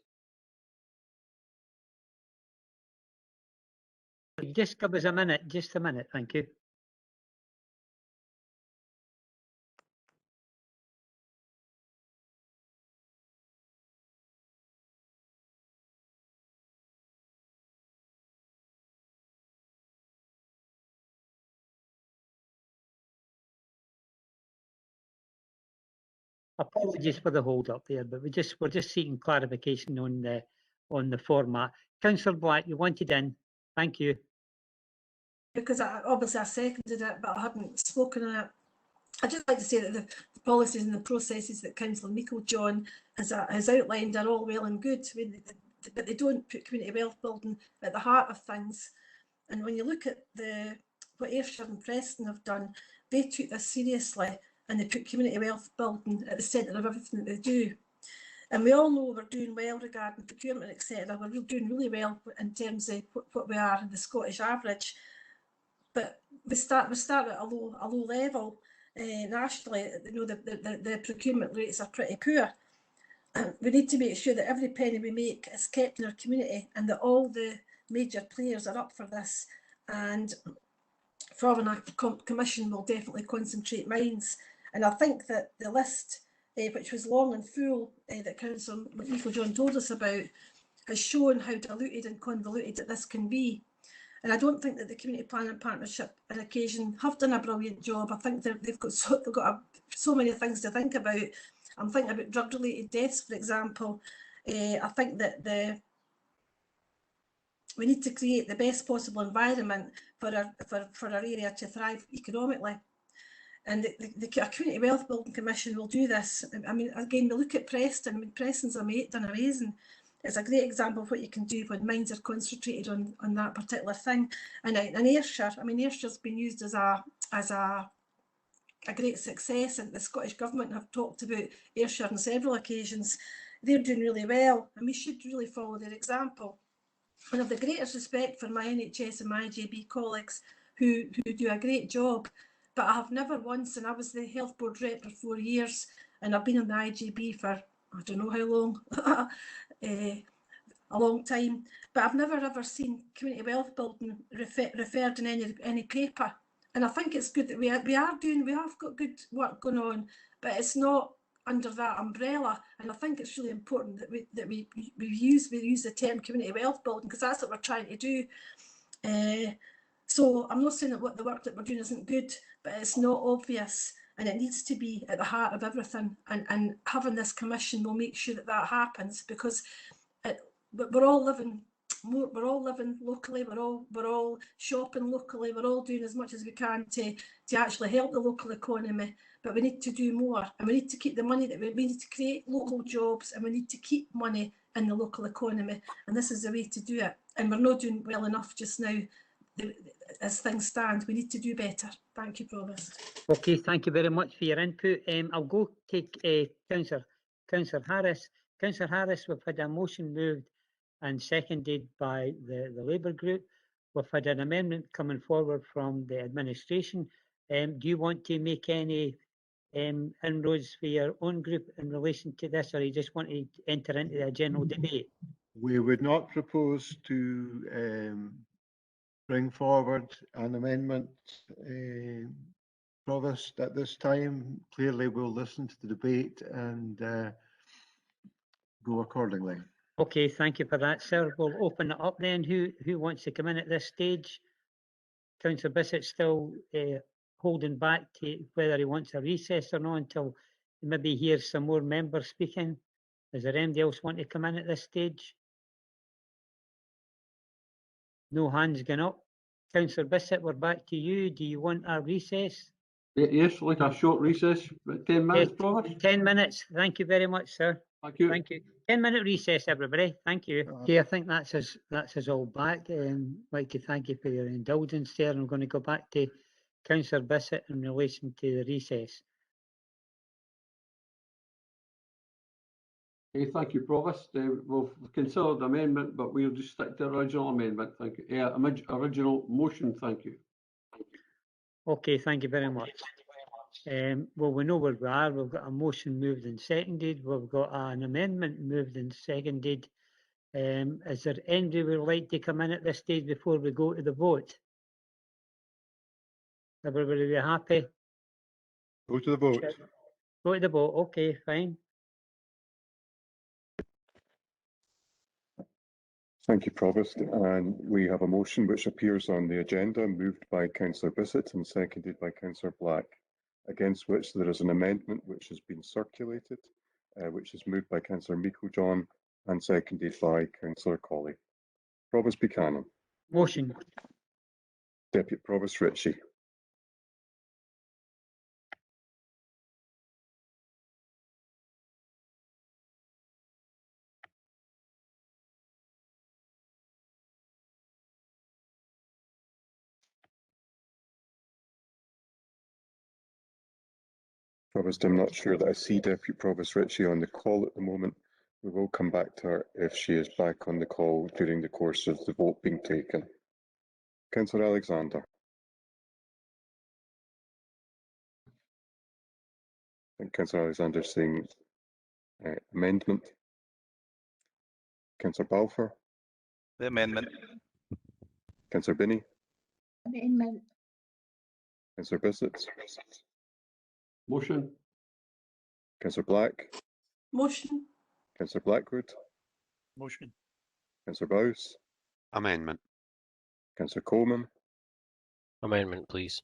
Just give us a minute, just a minute, thank you. Apologies for the hold up there, but we're just seeking clarification on the format. Councillor Black, you wanted in. Thank you. Because obviously I seconded it, but I hadn't spoken on it. I'd just like to say that the policies and the processes that Councillor Meikle-John has outlined are all well and good, but they don't put community wealth building at the heart of things. And when you look at what Ayrshire and Preston have done, they took this seriously and they put community wealth building at the centre of everything that they do. And we all know we're doing well regarding procurement, etc. We're doing really well in terms of what we are in the Scottish average. But we start at a low level nationally. You know, the procurement rates are pretty poor. And we need to make sure that every penny we make is kept in our community, and that all the major players are up for this. And forming a commission will definitely concentrate minds. And I think that the list, which was long and full, that Councillor Meikle-John told us about, has shown how diluted and convoluted that this can be. And I don't think that the Community Planning Partnership on occasion have done a brilliant job. I think they've got so many things to think about. I'm thinking about drug-related deaths, for example. I think that we need to create the best possible environment for our area to thrive economically. And the Community Wealth Building Commission will do this. I mean, again, we look at Preston. I mean, Preston's done amazing. It's a great example of what you can do when minds are concentrated on that particular thing. And Ayrshire, I mean, Ayrshire's been used as a great success, and the Scottish Government have talked about Ayrshire on several occasions. They're doing really well, and we should really follow their example. And I have the greatest respect for my NHS and my IJB colleagues who do a great job, but I have never once, and I was the health board rep for 4 years, and I've been on the IJB for I don't know how long, a long time, but I've never ever seen community wealth building referred in any paper. And I think it's good that we have got good work going on, but it's not under that umbrella. And I think it's really important that we use the term community wealth building, because that's what we're trying to do. So I'm not saying that the work that we're doing isn't good, but it's not obvious, and it needs to be at the heart of everything. And having this commission will make sure that happens, because we're all living locally. We're all shopping locally. We're all doing as much as we can to actually help the local economy. But we need to do more, and we need to keep the money that we need to create local jobs, and we need to keep money in the local economy. And this is the way to do it. And we're not doing well enough just now. As things stand, we need to do better. Thank you, Provost. Okay, thank you very much for your input. I'll go take Councillor Harris. Councillor Harris, we've had a motion moved and seconded by the Labour group. we've had an amendment coming forward from the administration. Do you want to make any inroads for your own group in relation to this, or you just want to enter into a general debate? We would not propose to bring forward an amendment, Provost, at this time. Clearly, we'll listen to the debate and go accordingly. Okay, thank you for that, sir. We'll open it up then. Who wants to come in at this stage? Councillor Bissett's still holding back to whether he wants a recess or not until he maybe hears some more members speaking. Is there anybody else want to come in at this stage? No hands going up. Councillor Bissett, we're back to you. Do you want a recess? Yes, like a short recess, about 10 minutes, Provost. 10 minutes. Thank you very much, sir. Thank you. Thank you. 10-minute recess, everybody. Thank you. Okay, I think that's us all back. I'd like to thank you for your indulgence there. I'm going to go back to Councillor Bissett in relation to the recess. Okay, thank you, Provost. We'll consider the amendment, but we'll just stick to the original amendment. Thank you. Original motion. Thank you. Okay, thank you very much. Well, we know where we are. We've got a motion moved and seconded. We've got an amendment moved and seconded. Is there anybody who would like to come in at this stage before we go to the vote? Everybody be happy? Go to the vote. Go to the vote. Okay, fine. Thank you, Provost. And we have a motion which appears on the agenda, moved by Councillor Bissett and seconded by Councillor Black, against which there is an amendment which has been circulated, which is moved by Councillor Meikle-John and seconded by Councillor Colley. Provost Buchanan. Motion. Deputy Provost Ritchie. Provost, I'm not sure that I see Deputy Provost Ritchie on the call at the moment. We will come back to her if she is back on the call during the course of the vote being taken. Councillor Alexander. I think Councillor Alexander saying amendment. Councillor Balfour. The amendment. Councillor Binney. Amendment. Councillor Bissett. Motion. Councillor Black. Motion. Councillor Blackwood. Motion. Councillor Bowes. Amendment. Councillor Coleman. Amendment, please.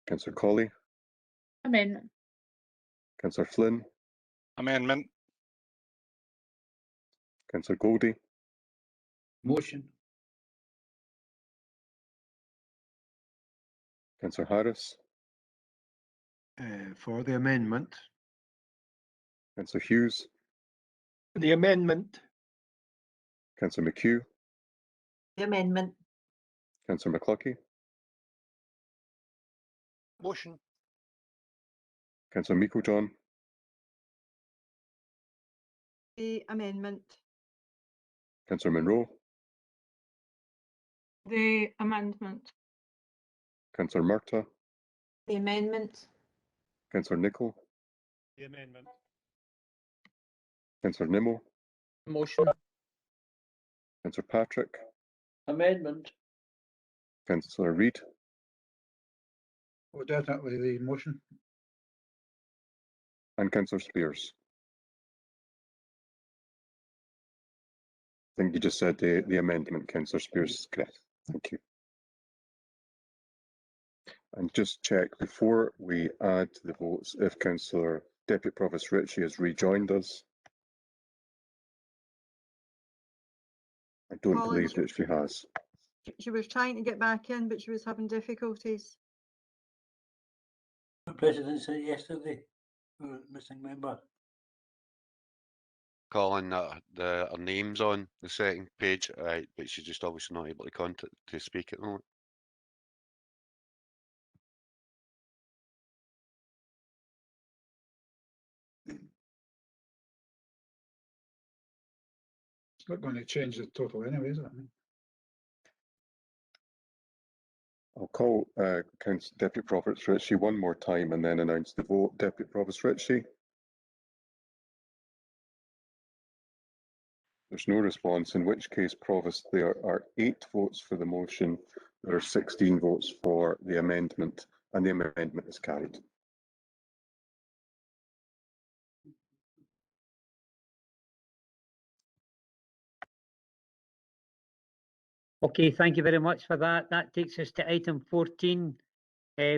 Councillor Colley. Amendment. Councillor Flynn. Amendment. Councillor Goldie. Motion. Councillor Harris. For the amendment. Councillor Hughes. The amendment. Councillor McHugh. The amendment. Councillor McCluckie. Motion. Councillor Meikle-John. The amendment. Councillor Monroe. The amendment. Councillor Murtagh. The amendment. Councillor Nicholl. The amendment. Councillor Nimmo. Motion. Councillor Patrick. Amendment. Councillor Reid. Oh, definitely the motion. And Councillor Spears. I think you just said the amendment, Councillor Spears is correct. Thank you. And just check before we add the votes if Councillor Deputy Provost Ritchie has rejoined us. I don't believe that she has. She was trying to get back in, but she was having difficulties. The President said yesterday, missing member. Colin, her name's on the second page, but she's just obviously not able to speak at the moment. It's not going to change the total anyway, is it? I'll call Deputy Provost Ritchie one more time and then announce the vote. Deputy Provost Ritchie. There's no response, in which case, Provost, there are 8 votes for the motion. There are 16 votes for the amendment, and the amendment is carried. Okay, thank you very much for that. That takes us to item 14,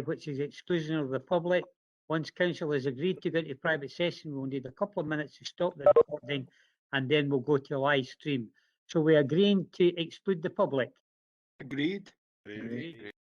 which is exclusion of the public. Once council has agreed to go into private session, we'll need a couple of minutes to stop the recording, and then we'll go to a live stream. So we're agreeing to exclude the public. Agreed. Agreed.